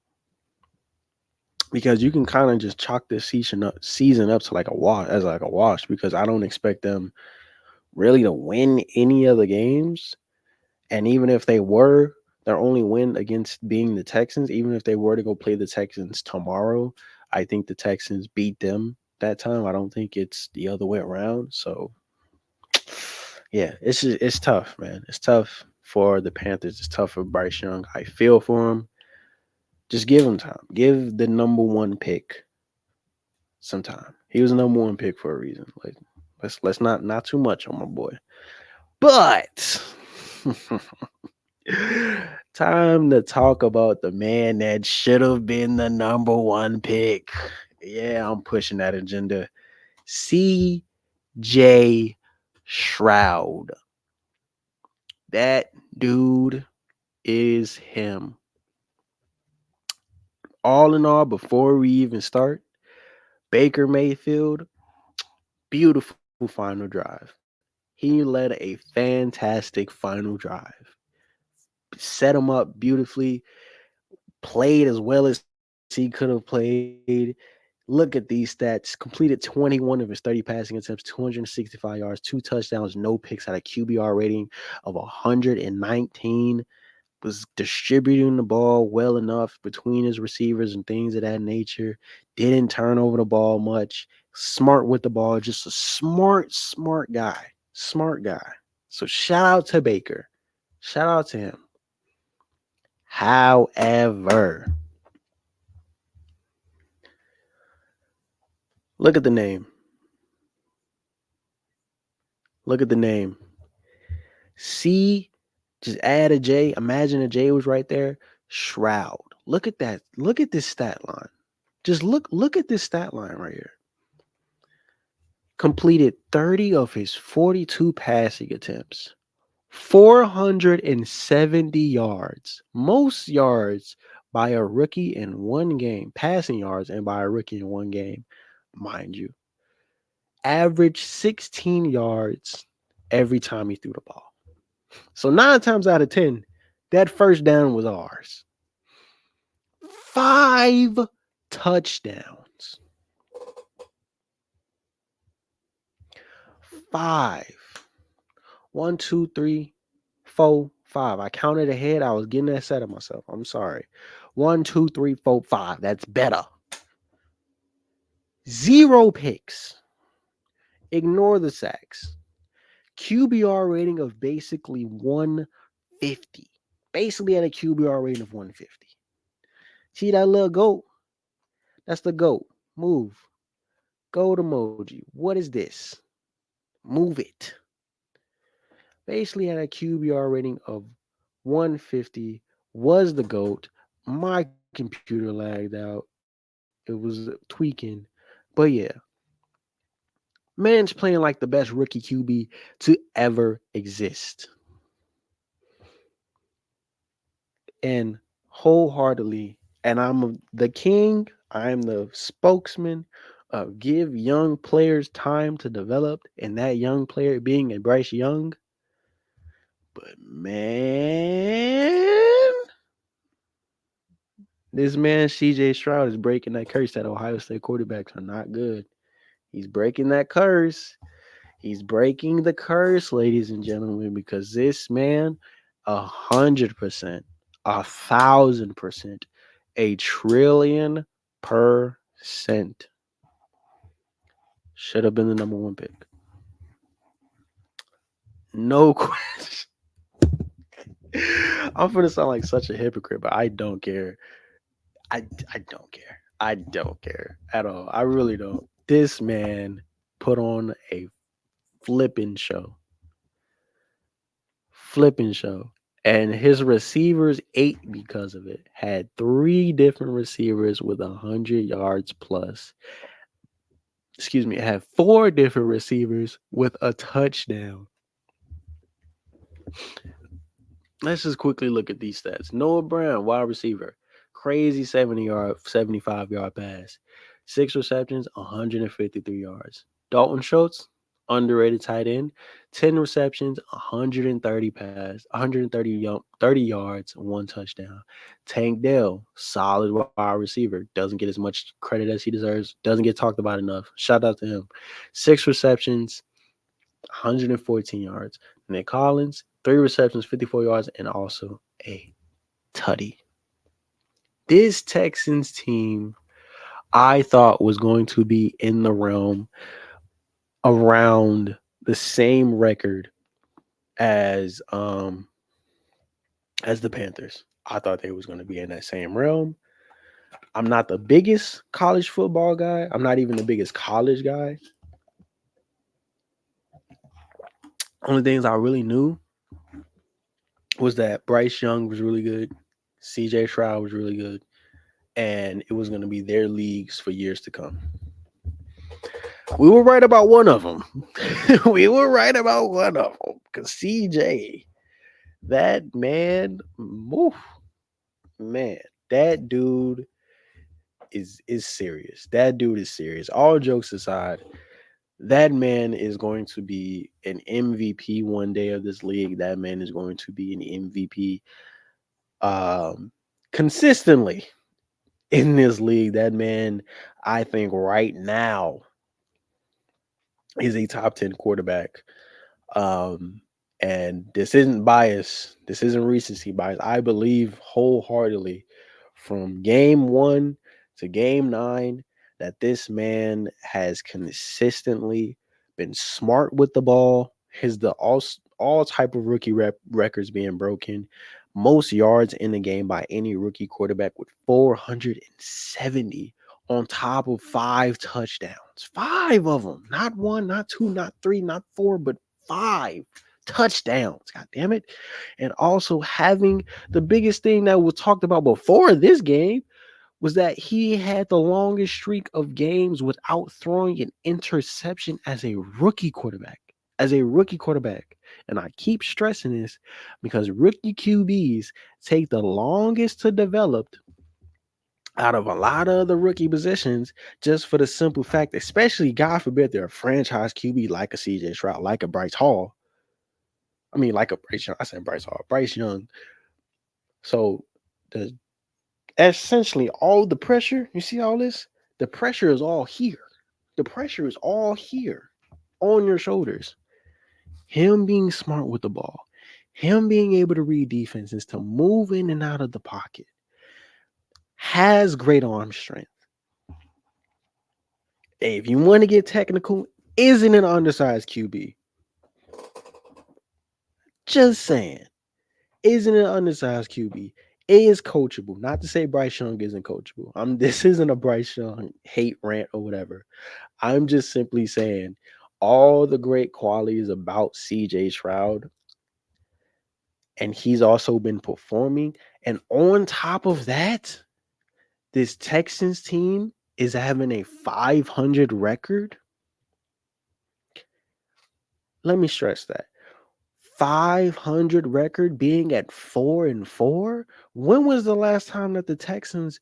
Because you can kind of just chalk this season up to like a wash because I don't expect them really to win any of the games. And even if they were, their only win against being the Texans, even if they were to go play the Texans tomorrow, I think the Texans beat them that time. I don't think it's the other way around. So yeah, it's tough, man. It's tough for the Panthers. It's tough for Bryce Young. I feel for him. Just give him time. Give the number one pick some time. He was the number one pick for a reason. Like let's not too much on my boy. But time to talk about the man that should have been the number one pick. Yeah, I'm pushing that agenda. CJ Stroud. That dude is him. All in all, before we even start, Baker Mayfield, beautiful final drive. He led a fantastic final drive. set him up beautifully, played as well as he could have played. Look at these stats. Completed 21 of his 30 passing attempts, 265 yards, 2 touchdowns, no picks, had a QBR rating of 119, was distributing the ball well enough between his receivers and things of that nature. Didn't turn over the ball much. Smart with the ball, just a smart guy. Smart guy. So shout out to Baker. Shout out to him. However, look at the name. Look at the name. C, just add a J. Imagine a J was right there. Shroud. Look at that. Look at this stat line. Just look at this stat line right here. Completed 30 of his 42 passing attempts. 470 yards. Most yards by a rookie in one game. Passing yards and by a rookie in one game, mind you. Average 16 yards every time he threw the ball. So 9 times out of 10, that first down was ours. 5 touchdowns. 5. 1, 2, 3, 4, 5. I counted ahead. I was getting that set of myself. I'm sorry. 1, 2, 3, 4, 5. That's better. 0 picks. Ignore the sacks. QBR rating of basically 150. Basically at a QBR rating of 150. See that little goat? That's the goat. Move. Goat emoji. What is this? Move it. Basically had a QBR rating of 150. Was the GOAT. My computer lagged out. It was tweaking. But yeah. Man's playing like the best rookie QB to ever exist. And wholeheartedly, and I'm the king, I'm the spokesman of give young players time to develop, and that young player being a Bryce Young. But man, this man CJ Stroud is breaking that curse that Ohio State quarterbacks are not good. He's breaking that curse. He's breaking the curse, ladies and gentlemen, because this man, 100%, 1,000%, 1,000,000,000,000% should have been the number 1 pick. No question. I'm gonna sound like such a hypocrite, but I don't care. I don't care. I don't care at all. I really don't. This man put on a flipping show. And his receivers ate because of it. Had 3 different receivers with 100 yards plus. Excuse me. Had 4 different receivers with a touchdown. Let's just quickly look at these stats. Noah Brown, wide receiver. Crazy 75-yard pass. 6 receptions, 153 yards. Dalton Schultz, underrated tight end. 10 receptions, 130 yards, 1 touchdown. Tank Dell, solid wide receiver. Doesn't get as much credit as he deserves. Doesn't get talked about enough. Shout out to him. 6 receptions, 114 yards. Nick Collins, 3 receptions, 54 yards, and also a tutty. This Texans team, I thought, was going to be in the realm around the same record as the Panthers. I thought they was going to be in that same realm. I'm not the biggest college football guy. I'm not even the biggest college guy. Only things I really knew was that Bryce Young was really good, CJ Stroud was really good, and it was going to be their leagues for years to come. We were right about one of them. We were right about one of them because CJ, that man, that dude is serious. That dude is serious. All jokes aside, that man is going to be an MVP one day of this league. That man is going to be an MVP consistently in this league. That man, I think right now, is a top 10 quarterback. Um, and this isn't bias. This isn't recency bias. I believe wholeheartedly from game 1 to game 9 that this man has consistently been smart with the ball. The all type of rookie records being broken. Most yards in the game by any rookie quarterback with 470 on top of 5 touchdowns. 5 of them. Not 1, not 2, not 3, not 4, but 5 touchdowns. God damn it. And also having the biggest thing that was talked about before this game was that he had the longest streak of games without throwing an interception as a rookie quarterback. And I keep stressing this because rookie QBs take the longest to develop out of a lot of the rookie positions, just for the simple fact, especially God forbid they're a franchise QB like a CJ Stroud, like a Bryce Hall. I mean, like a Bryce Young. I said Bryce Hall, Bryce Young. So the essentially all the pressure, you see all this? The pressure is all here. The pressure is all here on your shoulders. Him being smart with the ball, him being able to read defenses, to move in and out of the pocket, has great arm strength. Hey, if you want to get technical, isn't an undersized QB. Just saying. Isn't an undersized QB. Is coachable. Not to say Bryce Young isn't coachable. This isn't a Bryce Young hate rant or whatever. I'm just simply saying all the great qualities about CJ Stroud, and he's also been performing. And on top of that, this Texans team is having a 500 record. Let me stress that. 500 record being at 4-4. When was the last time that the Texans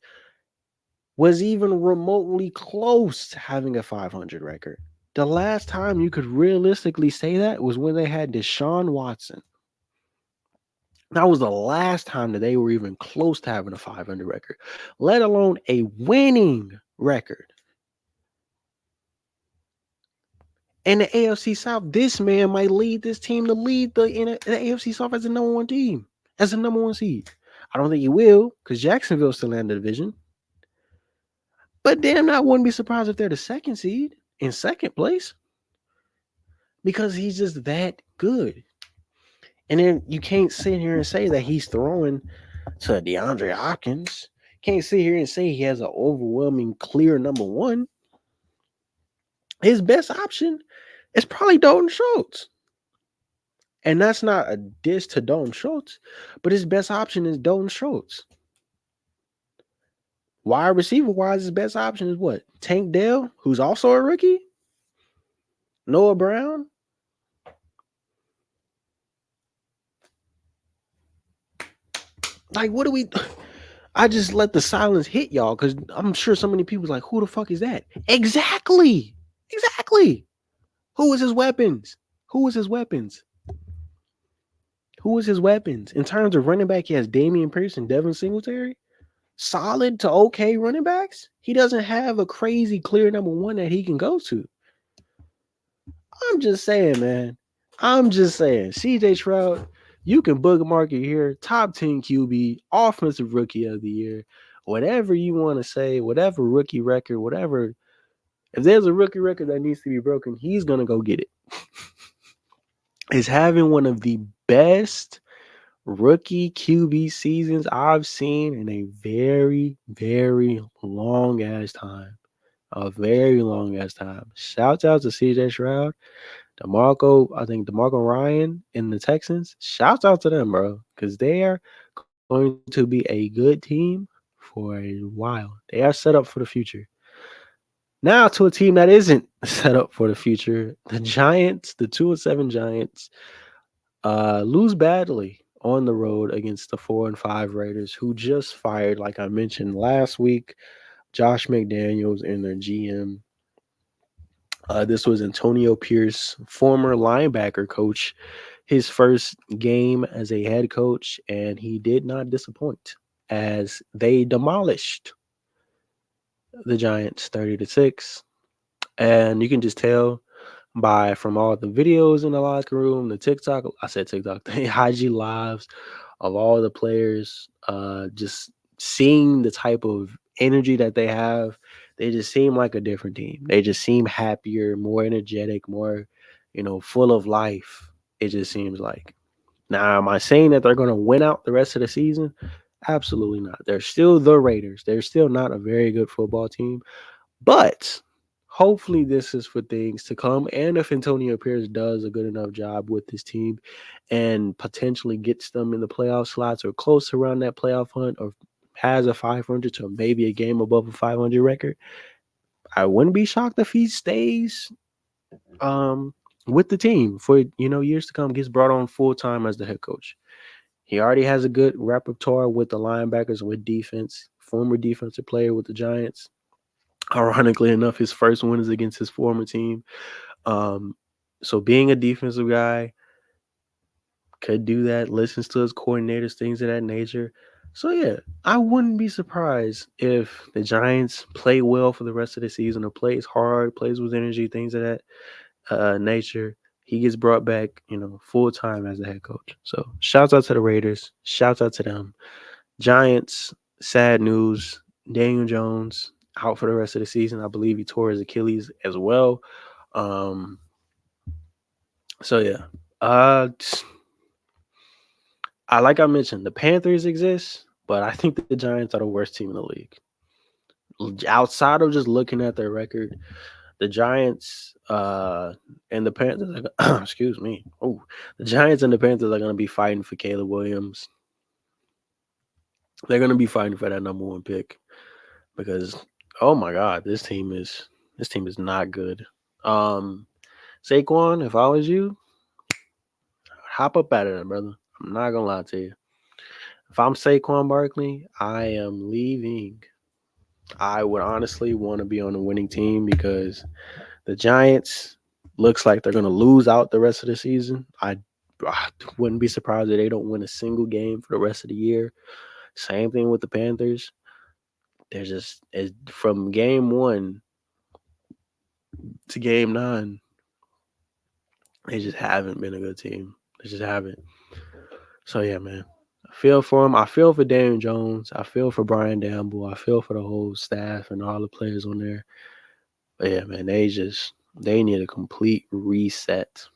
was even remotely close to having a 500 record? The last time you could realistically say that was when they had Deshaun Watson. That was the last time that they were even close to having a 500 record, let alone a winning record. And the AFC South, this man might lead this team to lead the AFC South as the number 1 team, as the number 1 seed. I don't think he will, because Jacksonville's still in the division. But damn, I wouldn't be surprised if they're the 2nd seed in 2nd place, because he's just that good. And then you can't sit here and say that he's throwing to DeAndre Hopkins. Can't sit here and say he has an overwhelming clear number 1. His best option is probably Dalton Schultz. And that's not a diss to Dalton Schultz, but his best option is Dalton Schultz. Wide receiver wise, his best option is what? Tank Dell, who's also a rookie? Noah Brown? Like, what do we... I just let the silence hit y'all because I'm sure so many people's like, who the fuck is that? Exactly. Who is his weapons? In terms of running back, he has Damian Pierce and Devin Singletary. Solid to okay running backs. He doesn't have a crazy clear number 1 that he can go to. I'm just saying, man. CJ Stroud, you can bookmark it here. Top 10 QB, offensive rookie of the year. Whatever you want to say, whatever rookie record, whatever. If there's a rookie record that needs to be broken, he's going to go get it. Is having one of the best rookie QB seasons I've seen in a very, very long ass time. Shout out to CJ Stroud, DeMarco Ryan and the Texans. Shout out to them, bro, because they are going to be a good team for a while. They are set up for the future. Now to a team that isn't set up for the future. The Giants, the 2-7 Giants, lose badly on the road against the 4-5 Raiders, who just fired, like I mentioned last week, Josh McDaniels and their GM. This was Antonio Pierce, former linebacker coach, his first game as a head coach, and he did not disappoint as they demolished the Giants 30-6. And you can just tell by from all the videos in the locker room, the TikTok, I said TikTok, the IG lives of all the players, just seeing the type of energy that they have, they just seem like a different team. They just seem happier, more energetic, more, full of life. It just seems like. Now, am I saying that they're going to win out the rest of the season? Absolutely not. They're still the Raiders. They're still not a very good football team. But hopefully this is for things to come. And if Antonio Pierce does a good enough job with this team and potentially gets them in the playoff slots or close around that playoff hunt or has a 500 to maybe a game above a 500 record, I wouldn't be shocked if he stays with the team for years to come, gets brought on full time as the head coach. He already has a good repertoire with the linebackers, with defense, former defensive player with the Giants. Ironically enough, his first win is against his former team. So being a defensive guy, could do that, listens to his coordinators, things of that nature. So yeah, I wouldn't be surprised if the Giants play well for the rest of the season or plays hard, plays with energy, things of that nature. He gets brought back, full time as the head coach. So shouts out to the Raiders. Shouts out to them. Giants, sad news. Daniel Jones out for the rest of the season. I believe he tore his Achilles as well. So yeah. Like I mentioned, the Panthers exist, but I think the Giants are the worst team in the league. Outside of just looking at their record, the Giants and the Panthers, excuse me. Oh, the Giants and the Panthers are going to be fighting for Caleb Williams. They're going to be fighting for that number one pick because, oh my God, this team is not good. Saquon, if I was you, hop up out of there, brother. I'm not gonna lie to you. If I'm Saquon Barkley, I am leaving. I would honestly want to be on a winning team because the Giants looks like they're gonna lose out the rest of the season. I wouldn't be surprised if they don't win a single game for the rest of the year. Same thing with the Panthers. They're just from game 1 to game 9. They just haven't been a good team. They just haven't. So yeah, man. I feel for him. I feel for Daniel Jones. I feel for Brian Daboll. I feel for the whole staff and all the players on there. But yeah, man, they need a complete reset.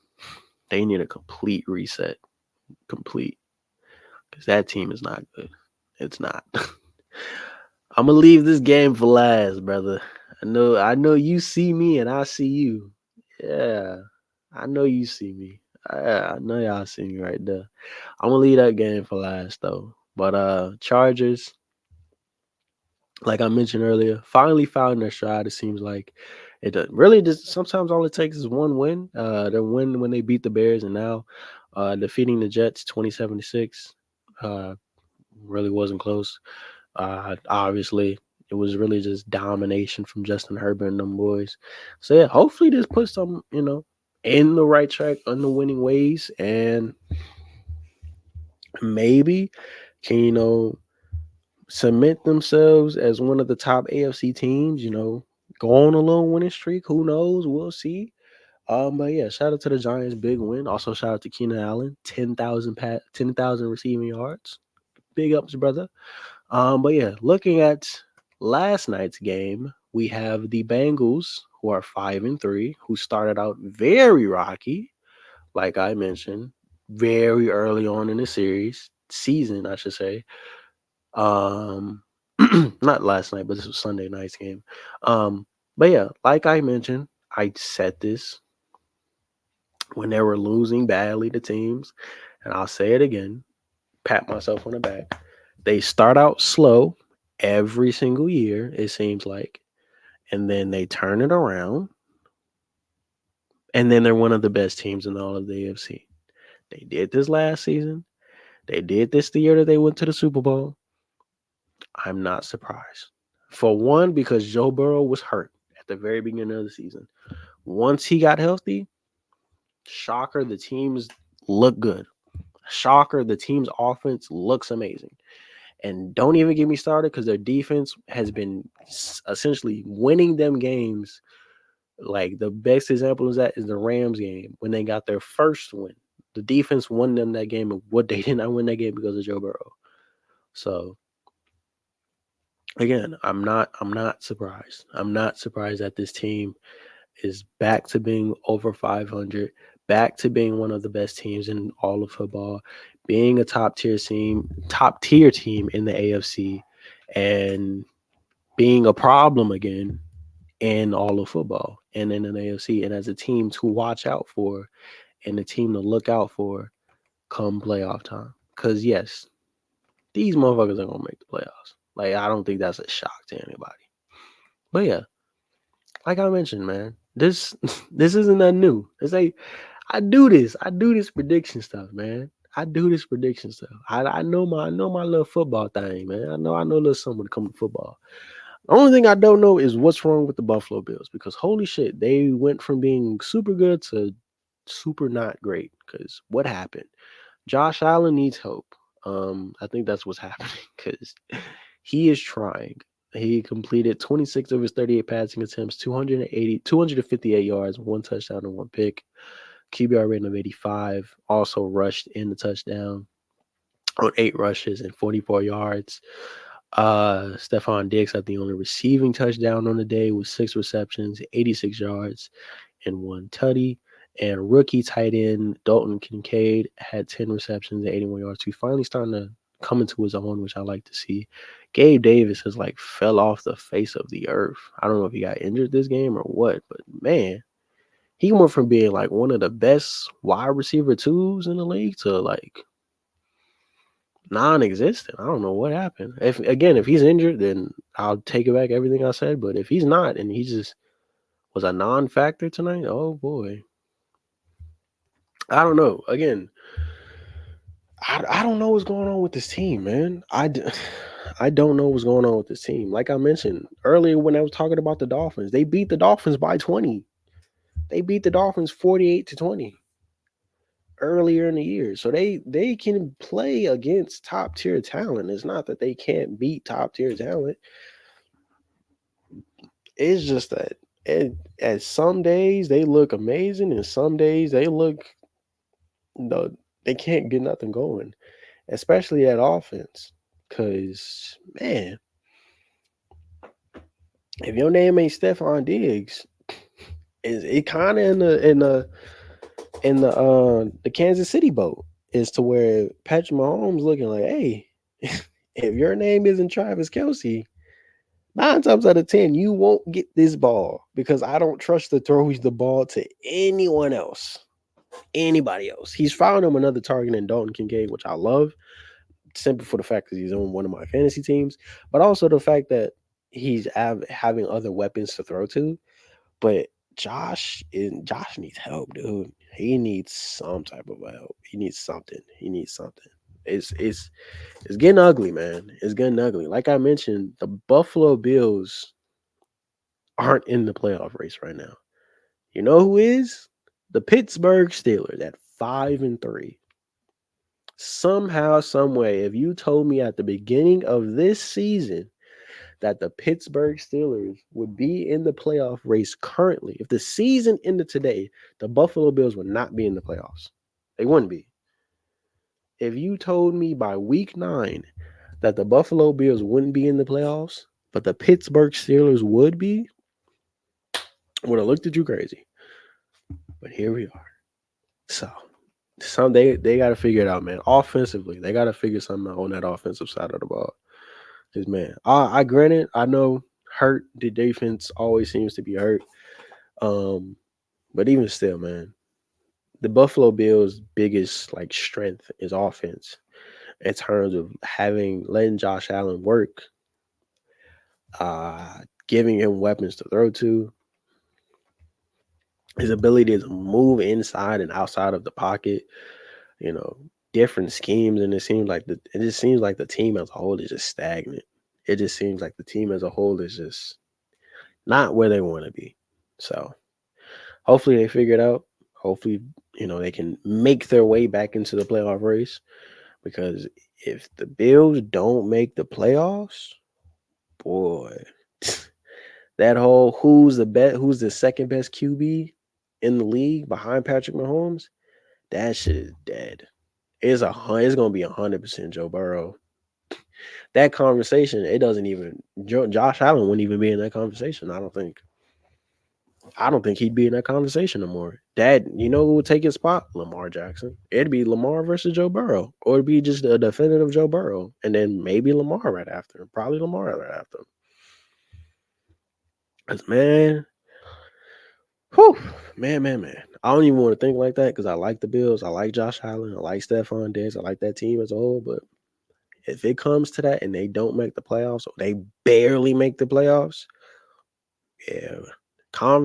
They need a complete reset. Complete. Because that team is not good. It's not. I'm gonna leave this game for last, brother. I know you see me and I see you. Yeah. I know you see me. I know y'all see me right there. I'm gonna leave that game for last though. But Chargers, like I mentioned earlier, finally found their stride. It seems like it does. Really just sometimes all it takes is one win. The win when they beat the Bears and now defeating the Jets 27-6. Really wasn't close. Obviously it was really just domination from Justin Herbert and them boys. So yeah, hopefully this puts them, in the right track, on the winning ways, and maybe can, cement themselves as one of the top AFC teams, go on a little winning streak. Who knows? We'll see. But yeah, shout out to the Giants, big win. Also, shout out to Keenan Allen, 10,000 receiving yards. Big ups, brother. But yeah, looking at last night's game, we have the Bengals, who are 5-3, who started out very rocky, like I mentioned, very early on in the season, I should say. Not last night, but this was Sunday night's game. But yeah, like I mentioned, I said this when they were losing badly to teams, and I'll say it again, pat myself on the back. They start out slow every single year, it seems like, and then they turn it around, and then they're one of the best teams in all of the AFC. They did this last season. They did this the year that they went to the Super Bowl. I'm not surprised. For one, because Joe Burrow was hurt at the very beginning of the season. Once he got healthy, shocker, the teams look good. Shocker, the team's offense looks amazing. And don't even get me started because their defense has been essentially winning them games. Like the best example of that is the Rams game when they got their first win. The defense won them that game, and what they did not win that game because of Joe Burrow. So again, I'm not surprised. I'm not surprised that this team is back to being over 500, back to being one of the best teams in all of football, being a top tier team in the AFC, and being a problem again in all of football and in the AFC, and as a team to watch out for and a team to look out for come playoff time. Because yes, these motherfuckers are gonna make the playoffs. Like, I don't think that's a shock to anybody. But yeah, like I mentioned, man, this isn't that new. It's like I do this prediction stuff, man. I do this prediction stuff. I know my little football thing, man. I know a little something when it comes to football. The only thing I don't know is what's wrong with the Buffalo Bills, because holy shit, they went from being super good to super not great. Because what happened? Josh Allen needs help. I think that's what's happening because he is trying. He completed 26 of his 38 passing attempts, 258 yards, 1 touchdown and 1 pick. QBR rating of 85. Also rushed in the touchdown on 8 rushes and 44 yards. Stephon Diggs had the only receiving touchdown on the day with 6 receptions, 86 yards, and 1 tutty. And rookie tight end Dalton Kincaid had 10 receptions and 81 yards. He's finally starting to come into his own, which I like to see. Gabe Davis has like fell off the face of the earth. I don't know if he got injured this game or what, but man, he went from being like one of the best wide receiver 2s in the league to like non-existent. I don't know what happened. If he's injured, then I'll take it back everything I said. But if he's not and he just was a non-factor tonight, oh boy. I don't know. Again, I don't know what's going on with this team, man. I don't know what's going on with this team. Like I mentioned earlier when I was talking about the Dolphins, they beat the Dolphins by 20. They beat the Dolphins 48-20 earlier in the year. So they can play against top tier talent. It's not that they can't beat top tier talent. It's just that at some days they look amazing and some days they look they can't get nothing going, especially that offense. Cause man, if your name ain't Stephon Diggs, it kind of in the Kansas City boat is to where Patrick Mahomes looking like, hey, if your name isn't Travis Kelce, 9 times out of 10 you won't get this ball because I don't trust to throw the ball to anyone else. Anybody else. He's found him another target in Dalton Kincaid, which I love, simply for the fact that he's on one of my fantasy teams, but also the fact that he's having other weapons to throw to. But Josh needs help, dude. He needs some type of help. He needs something. It's getting ugly, man. It's getting ugly. Like I mentioned, the Buffalo Bills aren't in the playoff race right now. You know who is? The Pittsburgh Steelers at 5-3. Somehow, some way, if you told me at the beginning of this season that the Pittsburgh Steelers would be in the playoff race currently, if the season ended today, the Buffalo Bills would not be in the playoffs. They wouldn't be. If you told me by week 9 that the Buffalo Bills wouldn't be in the playoffs, but the Pittsburgh Steelers would be, I would have looked at you crazy. But here we are. So they got to figure it out, man. Offensively, they got to figure something out on that offensive side of the ball. Because, man, I granted, I know hurt, the defense always seems to be hurt. But even still, man, the Buffalo Bills' biggest like strength is offense in terms of letting Josh Allen work, giving him weapons to throw to, his ability to move inside and outside of the pocket, different schemes, and it just seems like the team as a whole is just stagnant. It just seems like the team as a whole is just not where they want to be. So hopefully they figure it out. Hopefully, they can make their way back into the playoff race, because if the Bills don't make the playoffs, boy, that whole who's the second best QB in the league behind Patrick Mahomes, that shit is dead. It's gonna be 100% Joe Burrow. That conversation, it doesn't even Josh Allen wouldn't even be in that conversation. I don't think he'd be in that conversation no more. Who would take his spot? Lamar Jackson. It'd be Lamar versus Joe Burrow, or it'd be just a definitive Joe Burrow, and then maybe Lamar right after. Probably Lamar right after. Cause man, whew, man. I don't even want to think like that, because I like the Bills. I like Josh Allen. I like Stephon Diggs. I like that team as a whole. But if it comes to that and they don't make the playoffs, or they barely make the playoffs, yeah,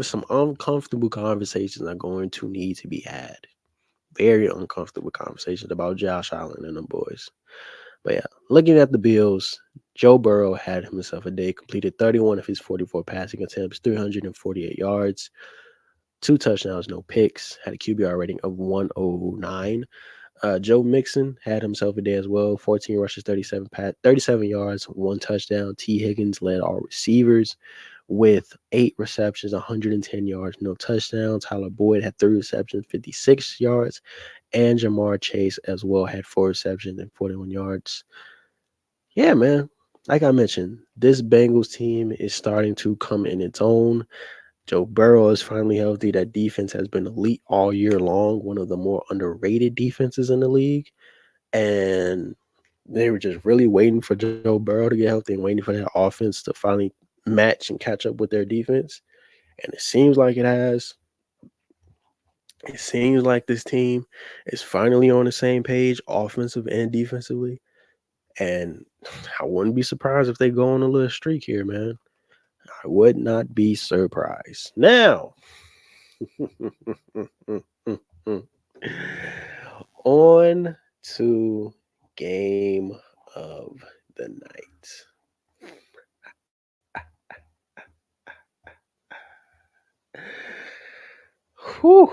some uncomfortable conversations are going to need to be had. Very uncomfortable conversations about Josh Allen and them boys. But yeah, looking at the Bills, Joe Burrow had himself a day, completed 31 of his 44 passing attempts, 348 yards, 2 touchdowns, no picks, had a QBR rating of 109. Joe Mixon had himself a day as well, 14 rushes, 37 yards, 1 touchdown. T. Higgins led all receivers with 8 receptions, 110 yards, no touchdowns. Tyler Boyd had 3 receptions, 56 yards. And Jamar Chase as well had 4 receptions and 41 yards. Yeah, man. Like I mentioned, this Bengals team is starting to come in its own. Joe Burrow is finally healthy. That defense has been elite all year long, one of the more underrated defenses in the league. And they were just really waiting for Joe Burrow to get healthy and waiting for that offense to finally match and catch up with their defense. And it seems like it has. It seems like this team is finally on the same page, offensive and defensively. And I wouldn't be surprised if they go on a little streak here, man. I would not be surprised. Now, on to game of the night. Whew.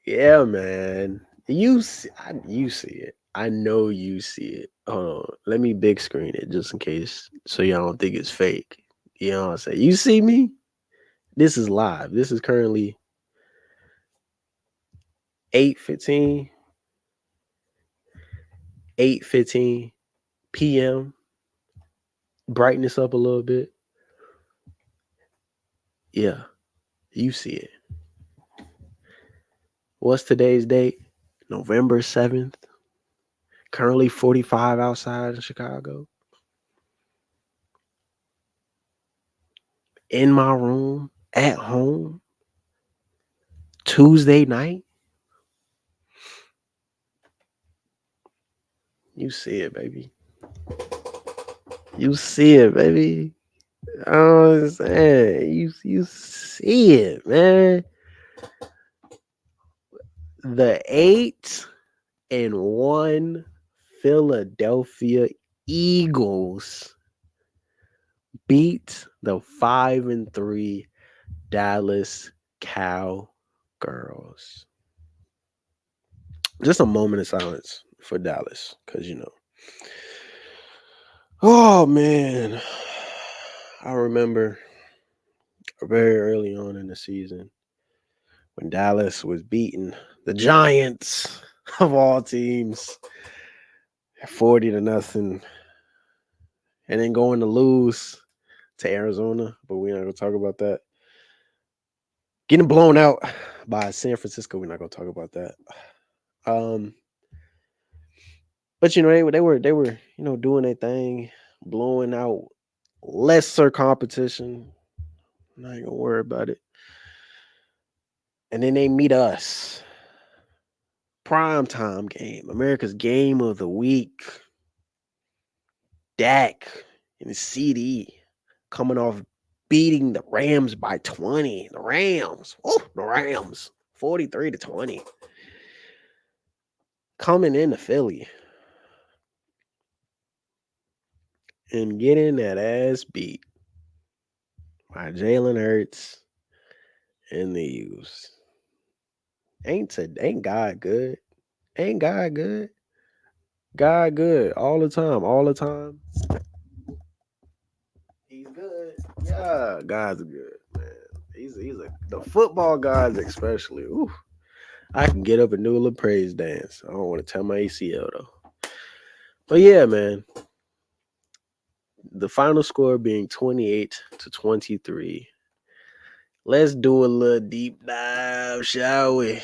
Yeah, man. You see it. I know you see it. Let me big screen it just in case, so y'all don't think it's fake. You know what I'm saying? You see me? This is live. This is currently 8:15 p.m. Brightness up a little bit. Yeah, you see it. What's today's date? November 7th. Currently 45 outside in Chicago. In my room, at home, Tuesday night. You see it, baby. You see it, baby. I don't understand. You see it, man. The 8-1 Philadelphia Eagles beat the 5-3 Dallas Cowgirls. Just a moment of silence for Dallas, because oh man, I remember very early on in the season when Dallas was beating the Giants of all teams 40-0, and then going to lose to Arizona, but we're not gonna talk about that. Getting blown out by San Francisco, we're not gonna talk about that. But they were doing their thing, blowing out lesser competition. I'm not gonna worry about it. And then they meet us. Primetime game, America's game of the week. Dak and the CD coming off beating the Rams by 20. The Rams, 43-20. Coming into Philly and getting that ass beat My Jalen Hurts and the Eagles. Ain't God good? Ain't God good? God good all the time, all the time. He's good. Yeah, God's good, man. The football gods especially. Ooh, I can get up and do a little praise dance. I don't want to tell my ACL though. But yeah, man. The final score being 28-23. Let's do a little deep dive, shall we?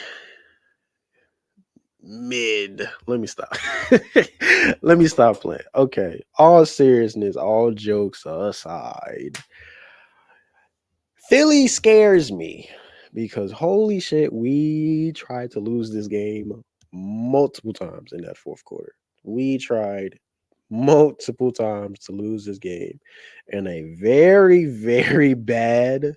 Let me stop. Let me stop playing. Okay. All seriousness, all jokes aside. Philly scares me because holy shit, we tried to lose this game multiple times in that fourth quarter. We tried multiple times to lose this game in a very, very bad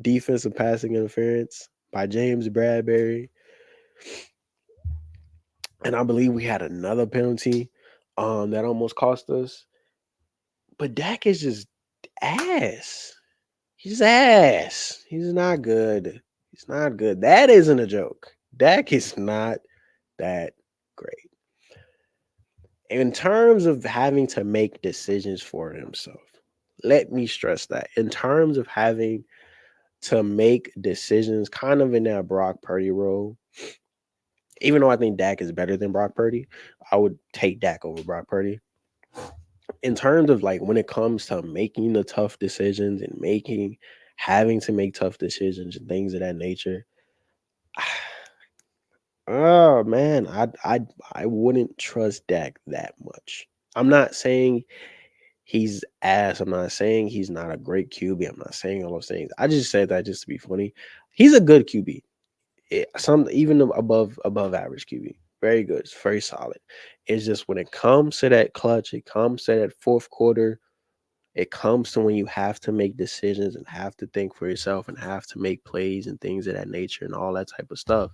defensive passing interference by James Bradbury. And I believe we had another penalty that almost cost us. But Dak is just ass. He's ass. He's not good. He's not good. That isn't a joke. Dak is not that great. In terms of having to make decisions for himself, let me stress that. In terms of having to make decisions kind of in that Brock Purdy role, even though I think Dak is better than Brock Purdy, I would take Dak over Brock Purdy. In terms of like when it comes to making the tough decisions and having to make tough decisions and things of that nature, oh man, I wouldn't trust Dak that much. I'm not saying he's ass. I'm not saying he's not a great QB. I'm not saying all those things. I just said that just to be funny. He's a good QB. Some even above average QB. Very good. It's very solid. It's just when it comes to that clutch, it comes to that fourth quarter, it comes to when you have to make decisions and have to think for yourself and have to make plays and things of that nature and all that type of stuff.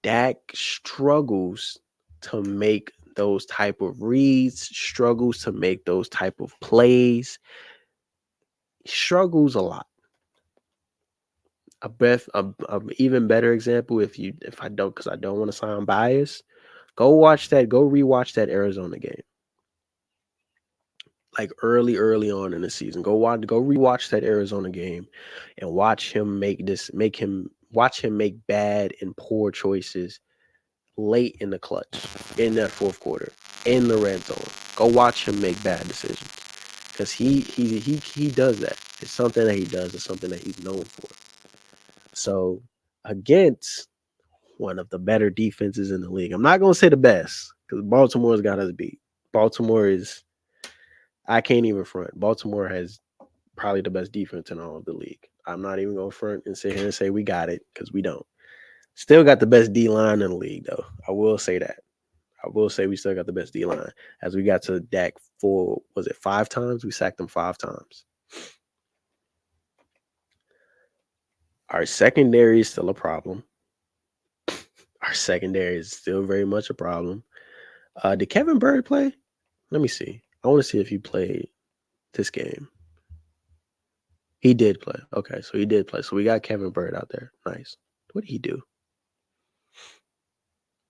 Dak struggles to make those type of reads, struggles to make those type of plays, struggles a lot. A even better example, if I don't, because I don't want to sound biased, go rewatch that Arizona game. Like early on in the season. Go rewatch that Arizona game and watch him make bad and poor choices late in the clutch, in that fourth quarter, in the red zone. Go watch him make bad decisions. Because he does that. It's something that he does, it's something that he's known for. So against one of the better defenses in the league. I'm not gonna say the best, because Baltimore's got us beat. I can't even front. Baltimore has probably the best defense in all of the league. I'm not even going to front and sit here and say we got it, because we don't. Still got the best D-line in the league, though. I will say that. I will say we still got the best D-line. As we got to Dak 5 times? We sacked him 5 times. Our secondary is still a problem. Our secondary is still very much a problem. Did Kevin Byrd play? Let me see. I want to see if he played this game. He did play. Okay, so he did play. So we got Kevin Byrd out there. Nice. What did he do?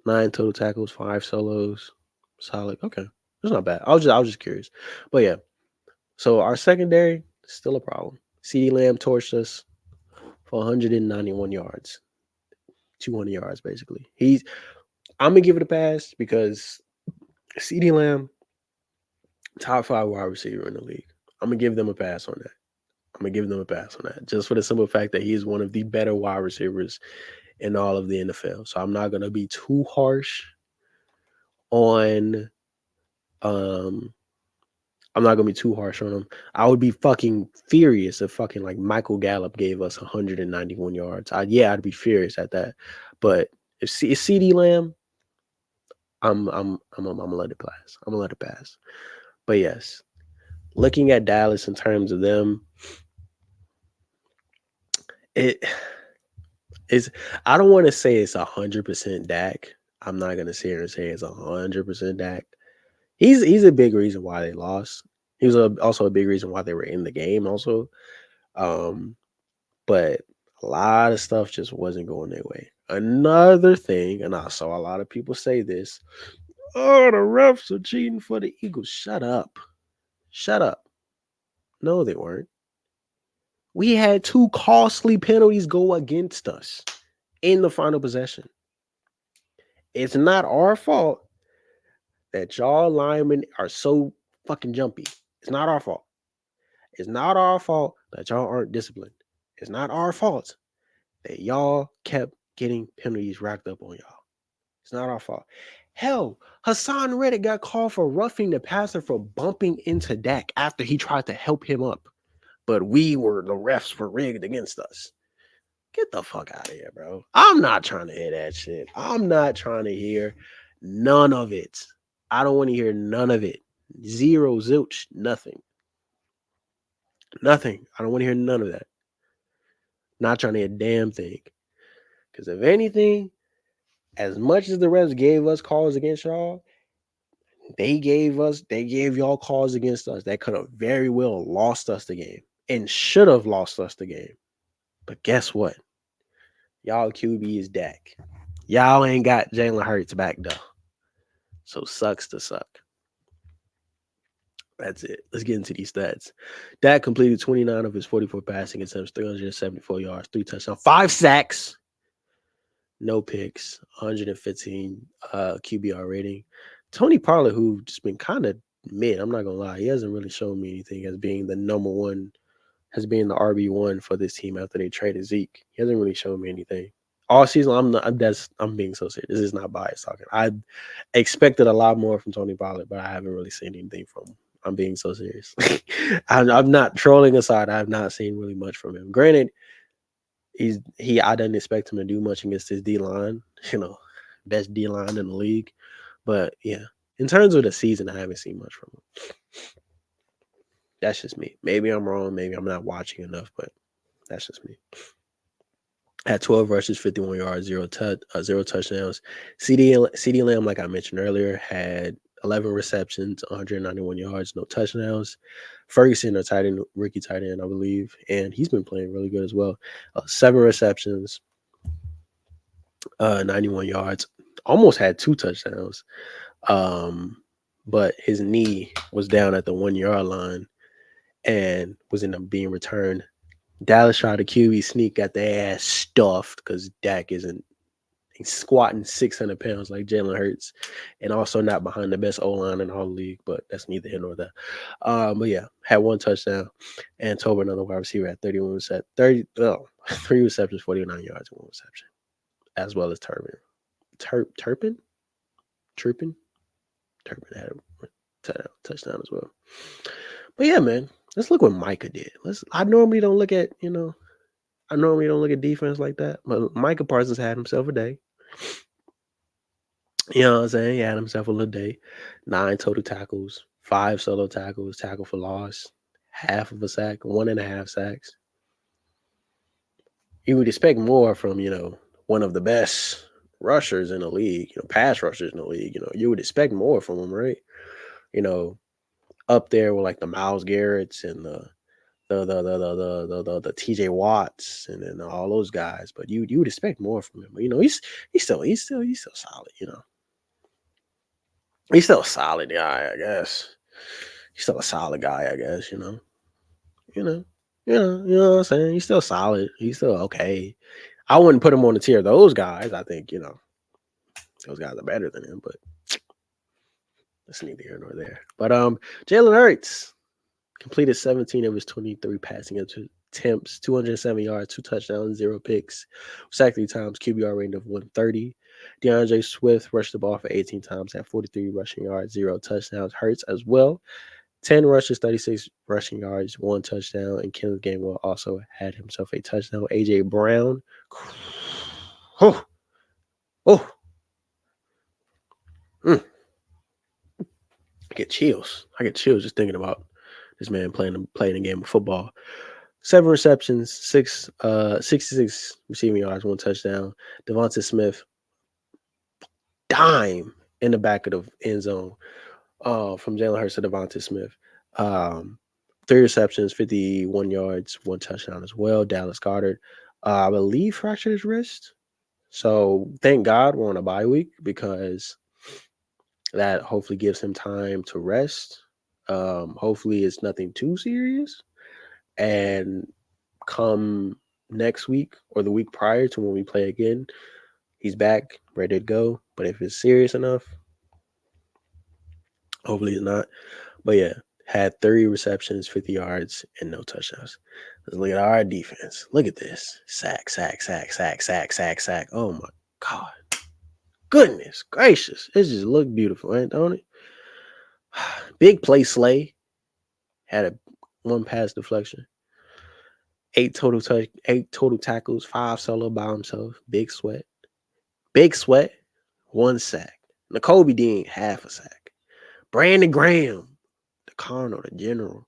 9 total tackles, 5 solos. Solid. Okay. That's not bad. I was just curious. But yeah. So our secondary, still a problem. CeeDee Lamb torched us for 191 yards. 200 yards, basically. I'm going to give it a pass because CeeDee Lamb, top 5 wide receiver in the league. I'm going to give them a pass on that. Just for the simple fact that he's one of the better wide receivers in all of the NFL. So I'm not going to be too harsh on him. I would be fucking furious if fucking like Michael Gallup gave us 191 yards. I'd be furious at that. But if CeeDee Lamb, I'm gonna let it pass. I'm gonna let it pass. But yes, looking at Dallas in terms of them, I don't want to say it's 100% Dak. I'm not gonna sit here and say it's 100% Dak. He's a big reason why they lost. He was also a big reason why they were in the game also. But a lot of stuff just wasn't going their way. Another thing, and I saw a lot of people say this, oh, the refs are cheating for the Eagles. Shut up. Shut up. No, they weren't. We had 2 costly penalties go against us in the final possession. It's not our fault that y'all linemen are so fucking jumpy. It's not our fault. It's not our fault that y'all aren't disciplined. It's not our fault that y'all kept getting penalties racked up on y'all. It's not our fault. Hell, Hassan Reddick got called for roughing the passer for bumping into Dak after he tried to help him up. But the refs were rigged against us. Get the fuck out of here, bro. I'm not trying to hear that shit. I'm not trying to hear none of it. I don't want to hear none of it. Zero, zilch, nothing. Nothing. I don't want to hear none of that. Not trying to hear a damn thing. Because if anything, as much as the refs gave us calls against y'all, they gave y'all calls against us that could have very well lost us the game and should have lost us the game. But guess what? Y'all QB is Dak. Y'all ain't got Jalen Hurts back though. So sucks to suck. That's it. Let's get into these stats. Dak completed 29 of his 44 passing attempts, 374 yards, 3 touchdowns, 5 sacks, no picks, 115 QBR rating. Tony Pollard, who just been kind of mid, I'm not gonna lie, he hasn't really shown me anything as being the number one, as being the RB1 for this team after they traded Zeke. He hasn't really shown me anything. All season, I'm being so serious. This is not biased talking. I expected a lot more from Tony Pollard, but I haven't really seen anything from him. I'm being so serious. I'm not trolling aside. I have not seen really much from him. Granted, I didn't expect him to do much against his D line. Best D line in the league. But yeah, in terms of the season, I haven't seen much from him. That's just me. Maybe I'm wrong. Maybe I'm not watching enough, but that's just me. Had 12 rushes, 51 yards, 0 touchdowns. CeeDee Lamb, like I mentioned earlier, had 11 receptions, 191 yards, no touchdowns. Ferguson, a rookie tight end, I believe, and he's been playing really good as well. 7 receptions, 91 yards, almost had 2 touchdowns. But his knee was down at the 1-yard line and was ended up being returned. Dallas tried a QB sneak, got their ass stuffed because Dak isn't squatting 600 pounds like Jalen Hurts, and also not behind the best O-line in the whole league, but that's neither here nor there. But yeah, had 1 touchdown, and Tobin, another wide receiver, had 3 receptions, 49 yards, 1 reception, as well as Turpin had a touchdown as well. But yeah, man, let's look what Micah did. I normally don't look at defense like that, but Micah Parsons had himself a day. You know what I'm saying? He had himself a little day. 9 total tackles, 5 solo tackles, tackle for loss, half of a sack, 1.5 sacks. You would expect more from, one of the best rushers in the league, pass rushers in the league. You would expect more from him, right? Up there with like the Myles Garretts and the TJ Watts and then all those guys, but you would expect more from him. But he's still solid. He's still a solid guy, I guess. He's still a solid guy, I guess. You know what I'm saying. He's still solid. He's still okay. I wouldn't put him on the tier of those guys. I think those guys are better than him, but that's neither here nor there. But Jalen Hurts completed 17 of his 23 passing attempts, 207 yards, 2 touchdowns, 0 picks, sacked 3 times, QBR rating of 130. DeAndre Swift rushed the ball for 18 times, had 43 rushing yards, 0 touchdowns. Hurts as well, 10 rushes, 36 rushing yards, 1 touchdown. And Kenneth Gainwell also had himself a touchdown. A.J. Brown. I get chills. Just thinking about this man playing a game of football. 7 receptions, 66 receiving yards, 1 touchdown. Devonta Smith, dime in the back of the end zone. from Jalen Hurts to Devontae Smith. Um, 3 receptions, 51 yards, 1 touchdown as well. Dallas Goedert, I believe, fractured his wrist. So thank God we're on a bye week because that hopefully gives him time to rest. Hopefully it's nothing too serious. And come next week or the week prior to when we play again, he's back, ready to go. But if it's serious enough, hopefully it's not. But yeah, had 30 receptions, 50 yards, and no touchdowns. Let's look at our defense. Look at this. Sack, sack, sack, sack, sack, sack, sack. Oh my God. Goodness gracious. It just looked beautiful, ain't don't it? Big play Slay. Had a 1 pass deflection. 8 total tackles, 5 solo by himself. Big sweat. 1 sack. N'Kobe Dean, half a sack. Brandon Graham, the Cardinal, the General,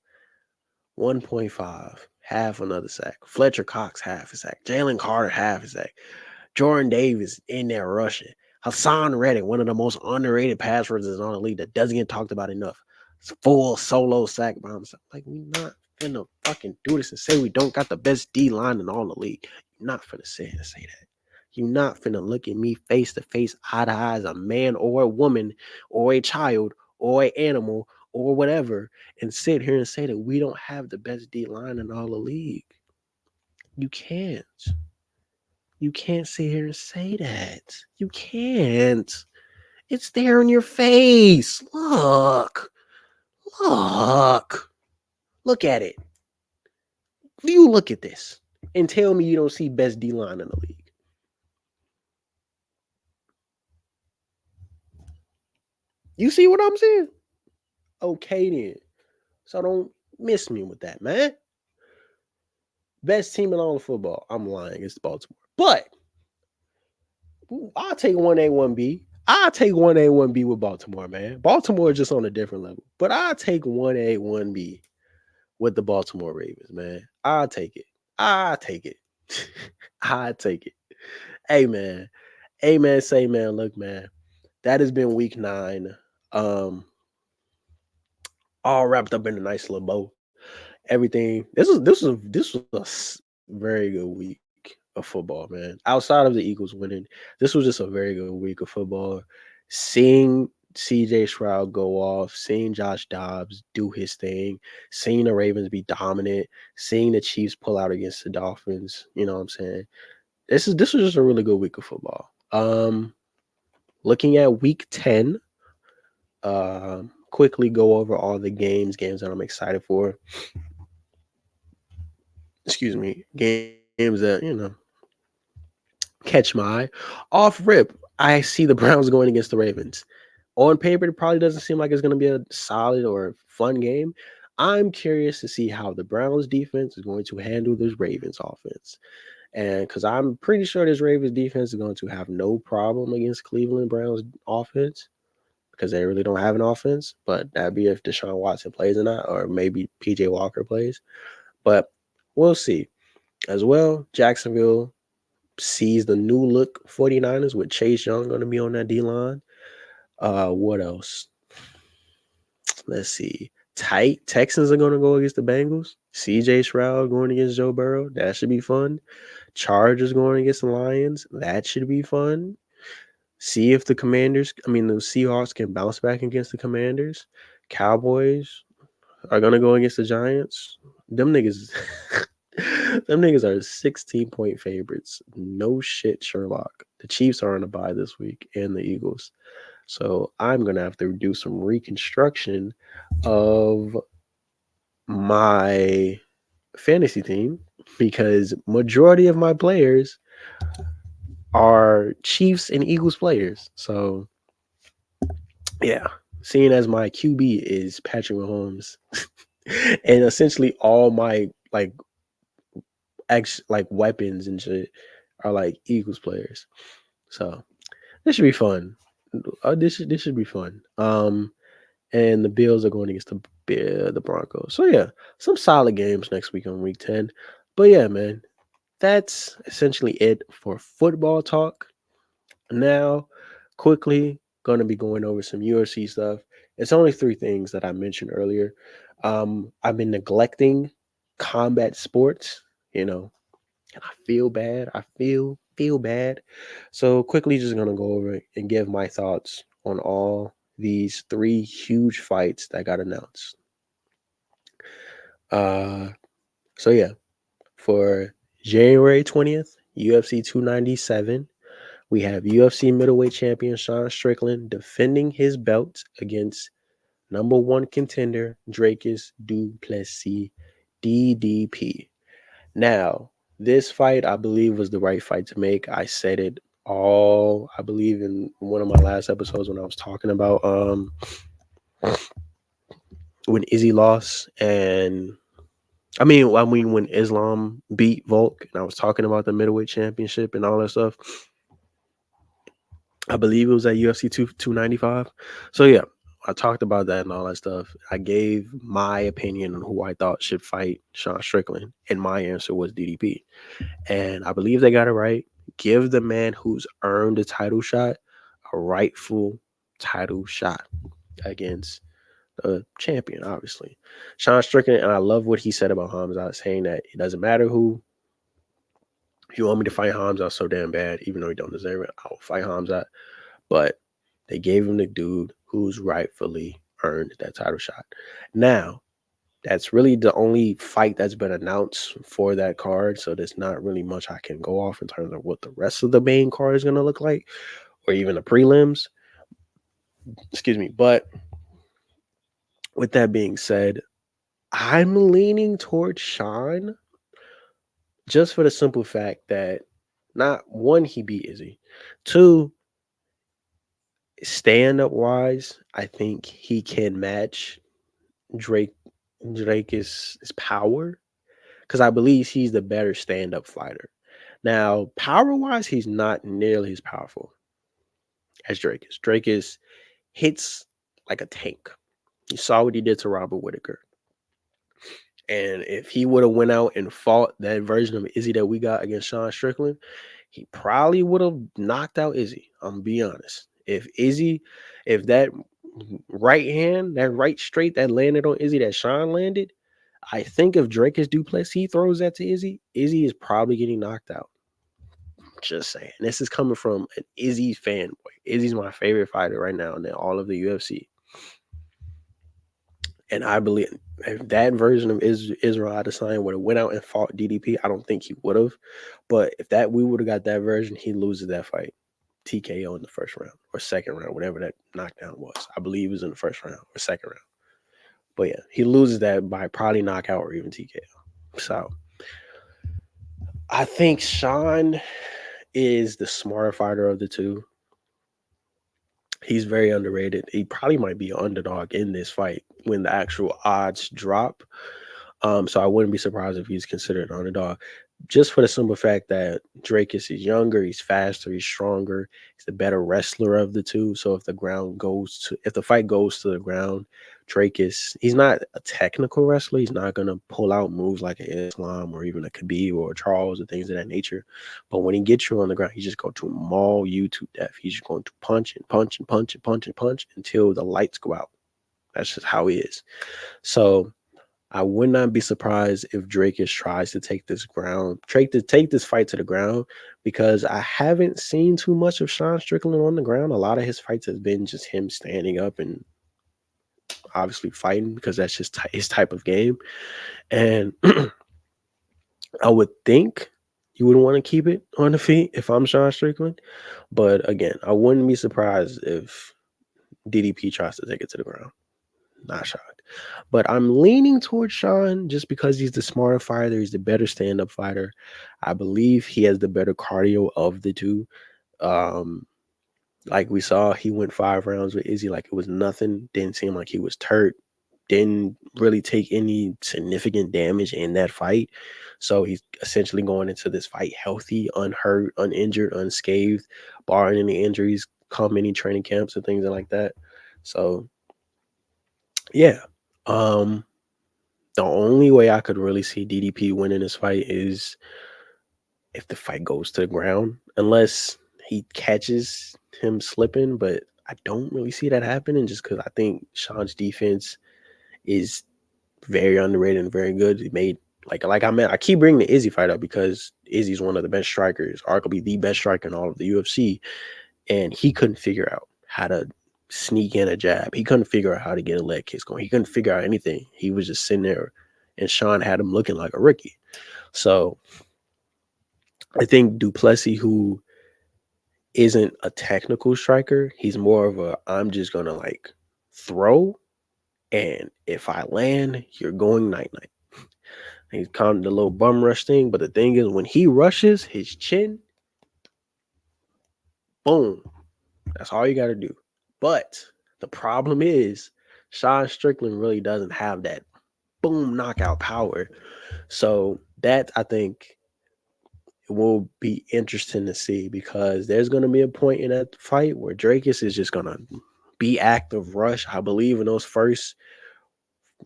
1.5, half another sack. Fletcher Cox, half a sack. Jalen Carter, half a sack. Jordan Davis in there rushing. Hassan Reddick, one of the most underrated pass rushers in the league that doesn't get talked about enough. Full solo sack by himself. Like, we not finna fucking do this and say we don't got the best D line in all the league. You're not finna say that. You're not finna look at me face to face, eye to eye as a man or a woman or a child or an animal or whatever and sit here and say that we don't have the best D line in all the league. You can't. You can't sit here and say that. You can't. It's there in your face. Look. Look at it. You look at this and tell me you don't see best D line in the league. You see what I'm saying? Okay, then. So don't miss me with that, man. Best team in all of football. I'm lying. It's Baltimore. But I'll take 1A, 1B. I'll take 1A, 1B with Baltimore, man. Baltimore is just on a different level. But I'll take 1A, 1B with the Baltimore Ravens, man. I'll take it. I take it. Hey, man. Say, man. Look, man. That has been week 9. All wrapped up in a nice little bow. Everything. This was a very good week of football, man. Outside of the Eagles winning, this was just a very good week of football. Seeing CJ Stroud go off, seeing Josh Dobbs do his thing, seeing the Ravens be dominant, seeing the Chiefs pull out against the Dolphins. You know what I'm saying? This was just a really good week of football. Looking at week 10, quickly go over all the games that I'm excited for. Excuse me, games that, catch my eye. Off rip, I see the Browns going against the Ravens. On paper, it probably doesn't seem like it's going to be a solid or fun game. I'm curious to see how the Browns defense is going to handle this Ravens offense. And because I'm pretty sure this Ravens defense is going to have no problem against Cleveland Browns offense because they really don't have an offense. But that'd be if Deshaun Watson plays or not, or maybe PJ Walker plays. But we'll see. As well, Jacksonville sees the new look 49ers with Chase Young going to be on that D-line. What else? Let's see. Texans are going to go against the Bengals. CJ Stroud going against Joe Burrow. That should be fun. Chargers going against the Lions. That should be fun. See if the Seahawks can bounce back against the Commanders. Cowboys are going to go against the Giants. Them niggas are 16-point favorites. No shit, Sherlock. The Chiefs are on a bye this week and the Eagles. So I'm going to have to do some reconstruction of my fantasy team because majority of my players are Chiefs and Eagles players. So, yeah, seeing as my QB is Patrick Mahomes and essentially all my weapons and shit are like Eagles players. So this should be fun. This should be fun. And the Bills are going against the Broncos. So yeah, some solid games next week on week 10. But yeah, man, that's essentially it for football talk. Now, quickly going to be going over some UFC stuff. It's only three things that I mentioned earlier. I've been neglecting combat sports, you know, and I feel bad. I feel bad. So quickly just gonna go over it and give my thoughts on all these three huge fights that got announced. Uh so yeah, for January 20th, UFC 297, we have UFC middleweight champion Sean Strickland defending his belt against number one contender Dracus du Plessis, DDP. Now, this fight I believe was the right fight to make. I said it all, I believe, in one of my last episodes when I was talking about when Izzy lost, and I mean when Islam beat Volk, and I was talking about the middleweight championship and all that stuff. I believe it was at UFC 295. So yeah, I talked about that and all that stuff. I gave my opinion on who I thought should fight Sean Strickland, and my answer was DDP. And I believe they got it right. Give the man who's earned a title shot a rightful title shot against the champion, obviously. Sean Strickland, and I love what he said about Hamza, saying that it doesn't matter who. If you want me to fight Hamza so damn bad, even though he don't deserve it, I'll fight Hamza. But they gave him the dude who's rightfully earned that title shot. Now, that's really the only fight that's been announced for that card. So there's not really much I can go off in terms of what the rest of the main card is going to look like, or even the prelims. Excuse me. But with that being said, I'm leaning towards Sean just for the simple fact that not one, he beat Izzy. Two, stand up wise, I think he can match Drake's power, because I believe he's the better stand up fighter. Now, power wise, he's not nearly as powerful as Drake is. Drake hits like a tank. You saw what he did to Robert Whitaker. And if he would have went out and fought that version of Izzy that we got against Sean Strickland, he probably would have knocked out Izzy. I'm gonna be honest. If that right hand, that right straight that landed on Izzy that Sean landed, I think if Dracus du Plessis throws that to Izzy, Izzy is probably getting knocked out. Just saying. This is coming from an Izzy fanboy. Izzy's my favorite fighter right now in all of the UFC. And I believe if that version of Israel Adesanya would have went out and fought DDP, I don't think he would have. But if that we would have got that version, he loses that fight. TKO in the first round or second round, whatever that knockdown was. I believe it was in the first round or second round. But yeah, he loses that by probably knockout or even TKO. So I think Sean is the smarter fighter of the two. He's very underrated. He probably might be an underdog in this fight when the actual odds drop. So I wouldn't be surprised if he's considered an underdog, just for the simple fact that Dracus is younger, he's faster, he's stronger, he's the better wrestler of the two. So if the fight goes to the ground, Dracus, he's not a technical wrestler. He's not gonna pull out moves like an Islam or even a Khabib or a Charles or things of that nature. But when he gets you on the ground, he's just going to maul you to death. He's just going to punch and punch and punch and punch and punch until the lights go out. That's just how he is. So I would not be surprised if Dracus tries to take this fight to the ground, because I haven't seen too much of Sean Strickland on the ground. A lot of his fights has been just him standing up and obviously fighting, because that's just his type of game. And I would think you would want to keep it on the feet if I'm Sean Strickland. But again, I wouldn't be surprised if DDP tries to take it to the ground. Not shocked. But I'm leaning towards Sean just because he's the smarter fighter. He's the better stand-up fighter. I believe he has the better cardio of the two. Like we saw, he went 5 rounds with Izzy like it was nothing. Didn't seem like he was hurt. Didn't really take any significant damage in that fight. So he's essentially going into this fight healthy, unhurt, uninjured, unscathed, barring any injuries, come any training camps and things like that. So yeah. The only way I could really see DDP winning this fight is if the fight goes to the ground, unless he catches him slipping. But I don't really see that happening just because I think Sean's defense is very underrated and very good. He made I keep bringing the Izzy fight up because Izzy's one of the best strikers, arguably the best striker in all of the UFC, and he couldn't figure out how to sneak in a jab. He couldn't figure out how to get a leg kick going. He couldn't figure out anything. He was just sitting there, and Sean had him looking like a rookie. So I think Duplessis, who isn't a technical striker, he's more of a I'm just gonna like throw, and if I land, you're going night night. He's kind of the little bum rush thing, but the thing is, when he rushes his chin, boom, that's all you got to do. But the problem is, Sean Strickland really doesn't have that boom knockout power. So that, I think, it will be interesting to see, because there's going to be a point in that fight where Dracus is just going to be active rush. I believe in those first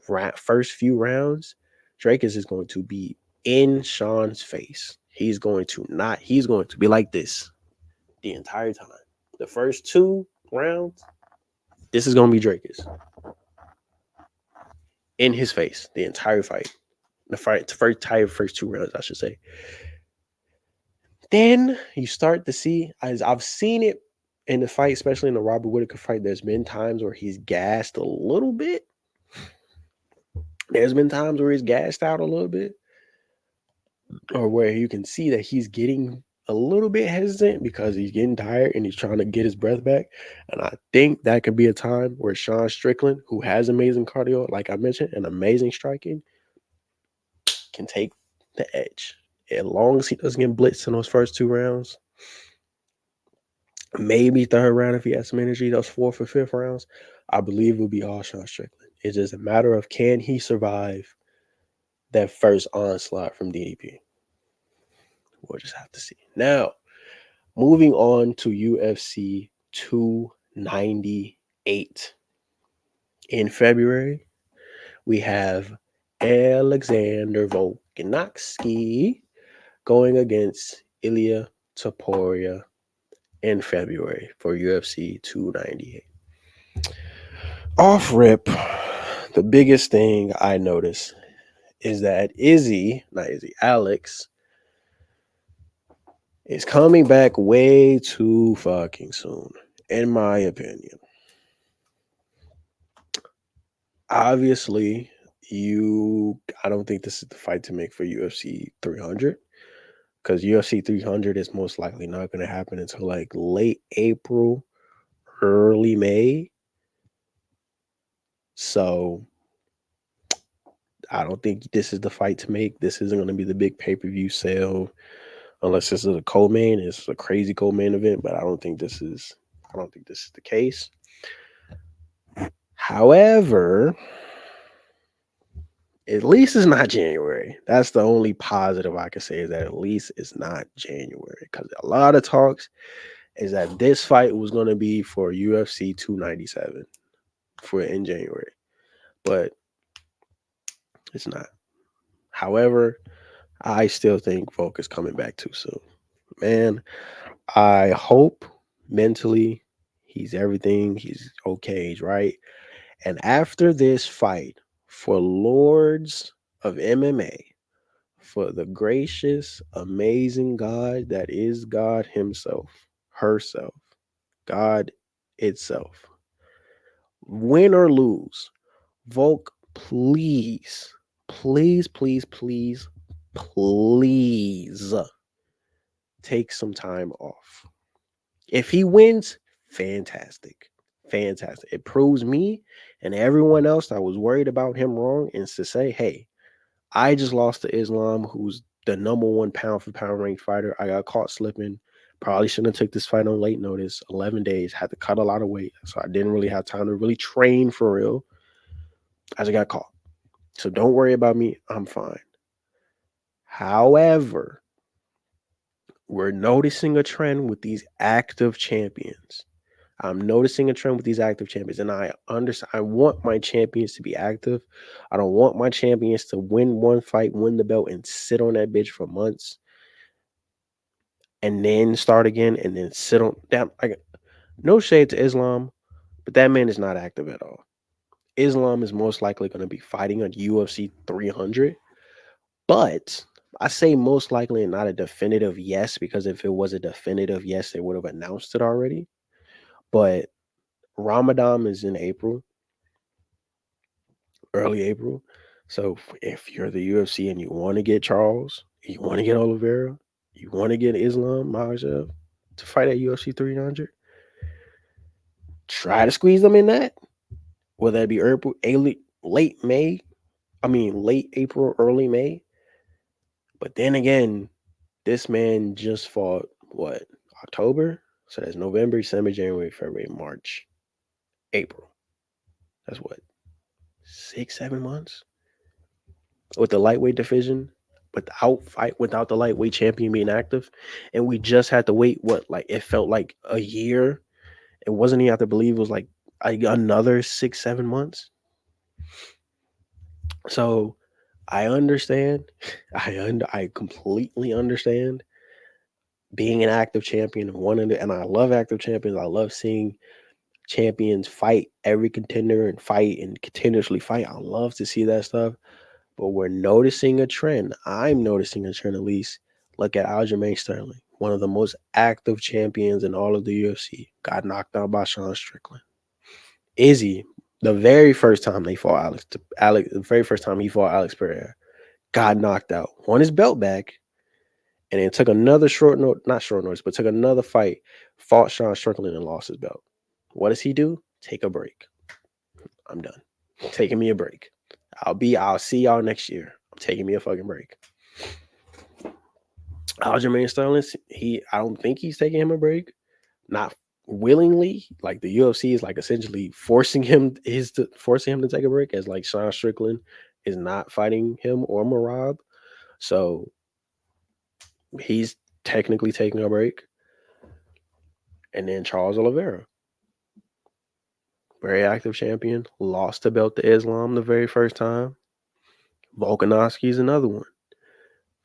few rounds, Dracus is going to be in Sean's face. He's going to be like this the entire time. The first 2 rounds, this is going to be Dracus in his face the entire fight. The first 2 rounds, I should say. Then you start to see, as I've seen it in the fight, especially in the Robert Whittaker fight, there's been times where he's gassed a little bit. There's been times where he's gassed out a little bit, or where you can see that he's getting a little bit hesitant because he's getting tired and he's trying to get his breath back. And I think that could be a time where Sean Strickland, who has amazing cardio, like I mentioned, and amazing striking, can take the edge. As long as he doesn't get blitzed in those first 2 rounds, maybe 3rd round if he has some energy, those 4th or 5th rounds, I believe it will be all Sean Strickland. It's just a matter of, can he survive that first onslaught from DDP? We'll just have to see. Now, moving on to UFC 298. In February, we have Alexander Volkanovski going against Ilia Topuria in February for UFC 298. Off rip, the biggest thing I noticed is that Alex is coming back way too fucking soon, in my opinion. Obviously, I don't think this is the fight to make for UFC 300, because UFC 300 is most likely not going to happen until like late April, early May. So I don't think this is the fight to make. This isn't going to be the big pay-per-view sale, unless this is a co-main. It's a crazy co-main event, but I don't think this is the case. However, at least it's not January. That's the only positive I can say, is that at least it's not January, because a lot of talks is that this fight was going to be for UFC 297 in January, but it's not. However, I still think Volk is coming back too soon. Man, I hope mentally he's everything. He's okay. He's right. And after this fight, for Lords of MMA, for the gracious, amazing God that is God himself, herself, God itself, win or lose, Volk, please, please, please, please, please take some time off. If he wins, fantastic. Fantastic. It proves me and everyone else that was worried about him wrong, and to say, hey, I just lost to Islam, who's the number 1 pound for pound ranked fighter. I got caught slipping. Probably shouldn't have took this fight on late notice. 11 days. Had to cut a lot of weight. So I didn't really have time to really train for real. I just got caught. So don't worry about me. I'm fine. However, we're noticing a trend with these active champions. I'm noticing a trend with these active champions, and I understand. I want my champions to be active. I don't want my champions to win one fight, win the belt, and sit on that bitch for months, and then start again, and then sit on down. No shade to Islam, but that man is not active at all. Islam is most likely going to be fighting on UFC 300, but I say most likely and not a definitive yes because if it was a definitive yes, they would have announced it already. But Ramadan is in April, early April. So if you're the UFC and you want to get Charles, you want to get Oliveira, you want to get Islam Makhachev to fight at UFC 300, try to squeeze them in that. Whether that be late May, late April, early May. But then again, this man just fought what, October? So that's November, December, January, February, March, April. That's what, 6, 7 months with the lightweight division, without the lightweight champion being active, and we just had to wait. What, like it felt like a year. It wasn't even. I have to believe it was like another 6, 7 months. So I understand. I completely understand being an active champion and wanting to, and I love active champions. I love seeing champions fight every contender and fight and continuously fight. I love to see that stuff. But we're noticing a trend. I'm noticing a trend at least. Look at Aljamain Sterling, one of the most active champions in all of the UFC. Got knocked out by Sean Strickland. Izzy, the very first time they fought the very first time he fought Alex Pereira, got knocked out, won his belt back, and then took another not short notice, but took another fight, fought Sean Strickland and lost his belt. What does he do? Take a break. I'm done. Taking me a break. I'll see y'all next year. I'm taking me a fucking break. Aljamain Sterling, I don't think he's taking him a break. Not willingly. Like the UFC is like essentially forcing him to take a break, as like Sean Strickland is not fighting him or Marab. So he's technically taking a break. And then Charles Oliveira, very active champion, lost the belt to Islam the very first time. Volkanovski is another one.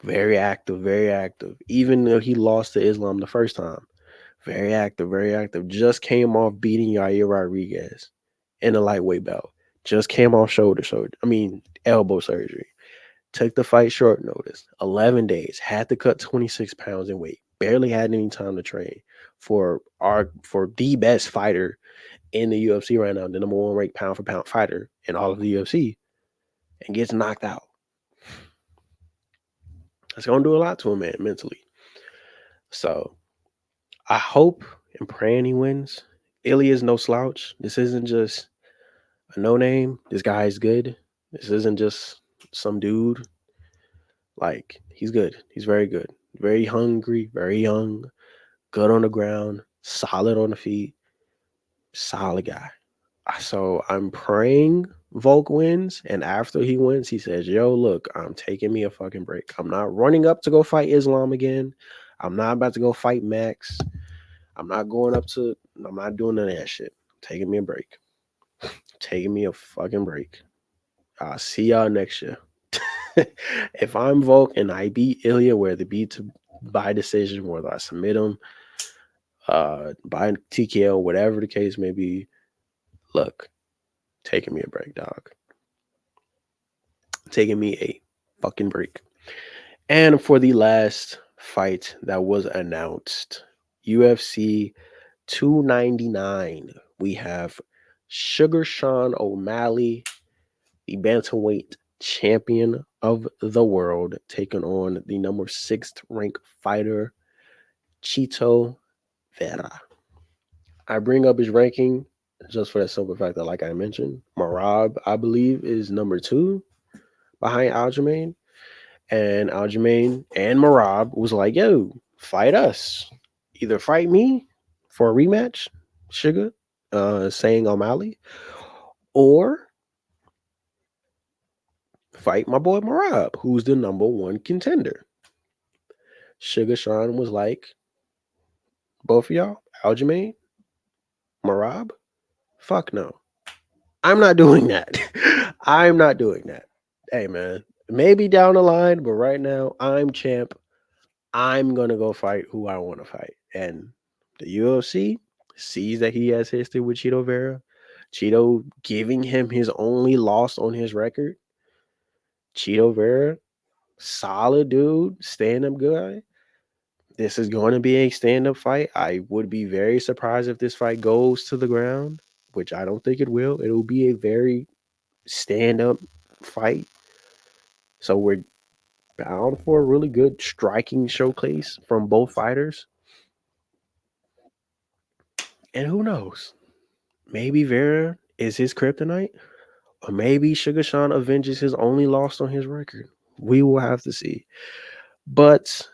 Very active, very active. Even though he lost to Islam the first time, very active, very active. Just came off beating Yair Rodriguez in a lightweight belt. Just came off elbow surgery. Took the fight short notice. 11 days. Had to cut 26 pounds in weight. Barely had any time to train for the best fighter in the UFC right now, the number one ranked pound for pound fighter in all of the UFC, and gets knocked out. That's going to do a lot to a man mentally. So I hope and praying he wins. Ilya is no slouch. This isn't just a no name. This guy is good. This isn't just some dude. Like, he's good. He's very good. Very hungry, very young, good on the ground, solid on the feet, solid guy. So I'm praying Volk wins, and after he wins, he says, yo, look, I'm taking me a fucking break. I'm not running up to go fight Islam again. I'm not about to go fight Max. I'm not doing none of that shit. I'm taking me a break. Taking me a fucking break. I'll see y'all next year. If I'm Volk and I beat Ilya, whether it be by decision, whether I submit him, by TKO, whatever the case may be, look, taking me a break, dog. Taking me a fucking break. And for the last fight that was announced, UFC 299, we have Sugar Sean O'Malley, the bantamweight champion of the world, taking on the number 6th ranked fighter, Chito Vera. I bring up his ranking just for the simple fact that, like I mentioned, Marab, I believe, is number 2 behind Aljamain. And Aljamain and Marab was like, yo, fight us. Either fight me for a rematch, Sugar, saying O'Malley, or fight my boy Marab, who's the number 1 contender. Sugar Sean was like, both of y'all, Aljamain, Marab, fuck no. I'm not doing that. I'm not doing that. Hey, man, maybe down the line, but right now, I'm champ. I'm going to go fight who I want to fight. And the UFC, sees that he has history with Cheeto Vera, Cheeto giving him his only loss on his record. Cheeto Vera, solid dude, stand up guy. This is going to be a stand up fight. I would be very surprised if this fight goes to the ground, which I don't think it will. It will be a very stand up fight. So we're bound for a really good striking showcase from both fighters. And who knows? Maybe Vera is his kryptonite, or maybe Sugar Sean avenges his only loss on his record. We will have to see. But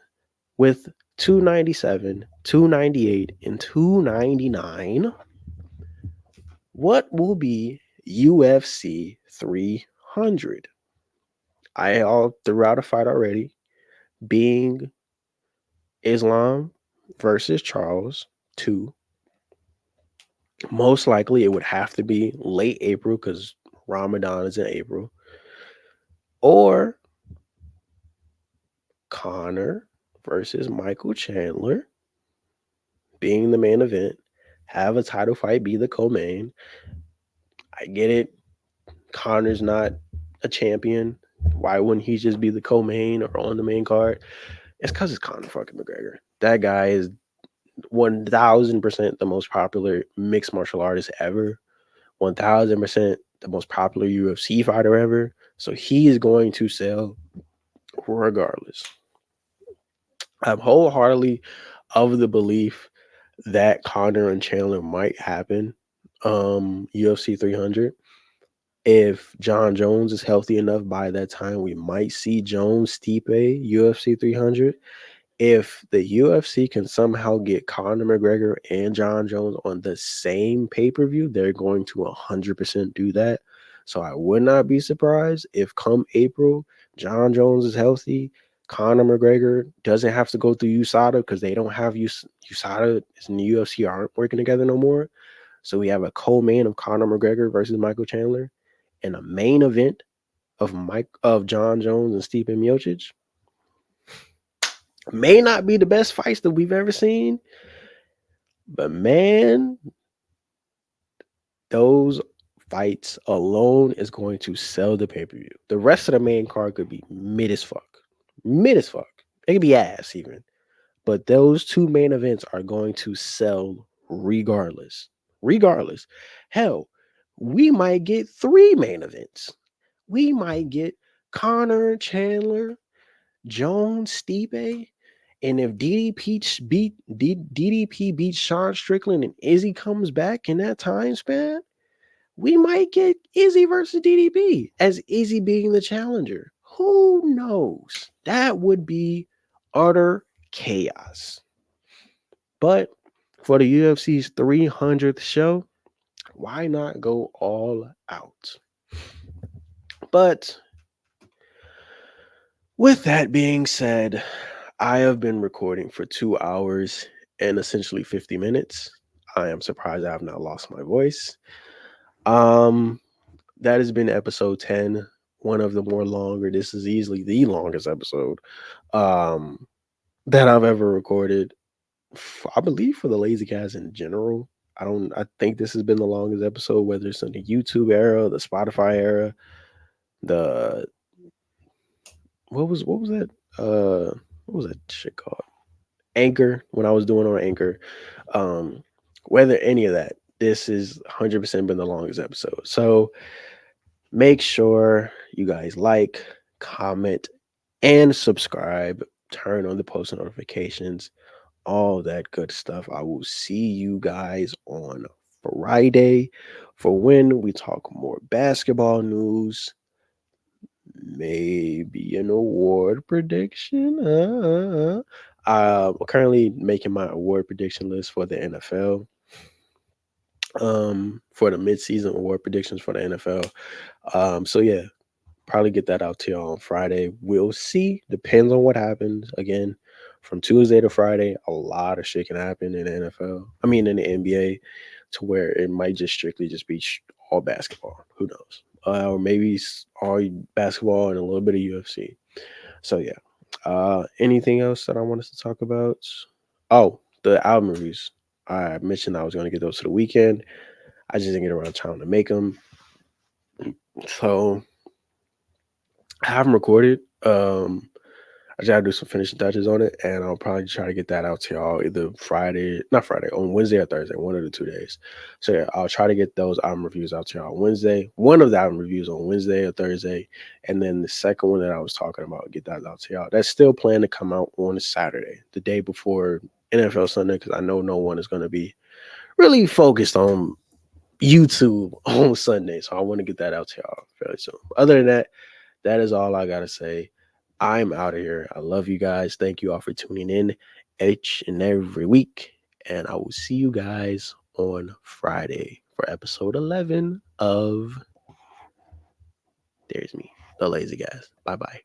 with 297, 298, and 299, what will be UFC 300? I all threw out a fight already, being Islam versus Charles 2. Most likely it would have to be late April because Ramadan is in April. Or Conor versus Michael Chandler being the main event. Have a title fight be the co-main. I get it. Conor's not a champion. Why wouldn't he just be the co-main or on the main card? It's because it's Conor fucking McGregor. That guy is 1000% the most popular mixed martial artist ever. 1000% the most popular UFC fighter ever. So he is going to sell regardless. I'm wholeheartedly of the belief that Conor and Chandler might happen. UFC 300. If John Jones is healthy enough by that time, we might see Jones Stipe UFC 300. If the UFC can somehow get Conor McGregor and John Jones on the same pay-per-view, they're going to 100% do that. So I would not be surprised if come April, John Jones is healthy, Conor McGregor doesn't have to go through USADA because they don't have USADA and the UFC aren't working together no more. So we have a co-main of Conor McGregor versus Michael Chandler and a main event of John Jones and Stipe Miocic. May not be the best fights that we've ever seen, but man, those fights alone is going to sell the pay-per-view. The rest of the main card could be mid as fuck. Mid as fuck. It could be ass even. But those two main events are going to sell regardless. Regardless. Hell, we might get 3 main events. We might get Conor, Chandler, Jones, Stipe. And if DDP beats Sean Strickland and Izzy comes back in that time span, we might get Izzy versus DDP as Izzy being the challenger. Who knows? That would be utter chaos. But for the UFC's 300th show, why not go all out? But with that being said, I have been recording for 2 hours and essentially 50 minutes. I am surprised I have not lost my voice. That has been episode 10, one of the more longer. This is easily the longest episode that I've ever recorded. I believe for the Lazy Guys in general. I think this has been the longest episode, whether it's in the YouTube era, the Spotify era, the what was that? What was that shit called? Anchor, when I was doing on Anchor. Whether any of that, this is 100% been the longest episode. So make sure you guys like, comment, and subscribe. Turn on the post notifications, all that good stuff. I will see you guys on Friday for when we talk more basketball news. Maybe an award prediction. I'm currently making my award prediction list for the NFL. For the midseason award predictions for the NFL. So yeah, probably get that out to y'all on Friday. We'll see. Depends on what happens. Again, from Tuesday to Friday, a lot of shit can happen in the NFL. I mean, in the NBA, to where it might just strictly just be all basketball. Who knows? Or maybe all basketball and a little bit of UFC. So yeah. Anything else that I want us to talk about? Oh, the album reviews. I mentioned I was going to get those to the weekend. I just didn't get around time to make them. So I haven't recorded. I just gotta do some finishing touches on it, and I'll probably try to get that out to y'all either on Wednesday or Thursday, one of the 2 days. So yeah, I'll try to get those album reviews out to y'all on Wednesday. One of the album reviews on Wednesday or Thursday, and then the second one that I was talking about, get that out to y'all. That's still planned to come out on a Saturday, the day before NFL Sunday, because I know no one is going to be really focused on YouTube on Sunday. So I want to get that out to y'all fairly soon. Other than that, that is all I gotta say. I'm out of here. I love you guys. Thank you all for tuning in each and every week. And I will see you guys on Friday for episode 11 of There's Me, the Lazy Guys. Bye-bye.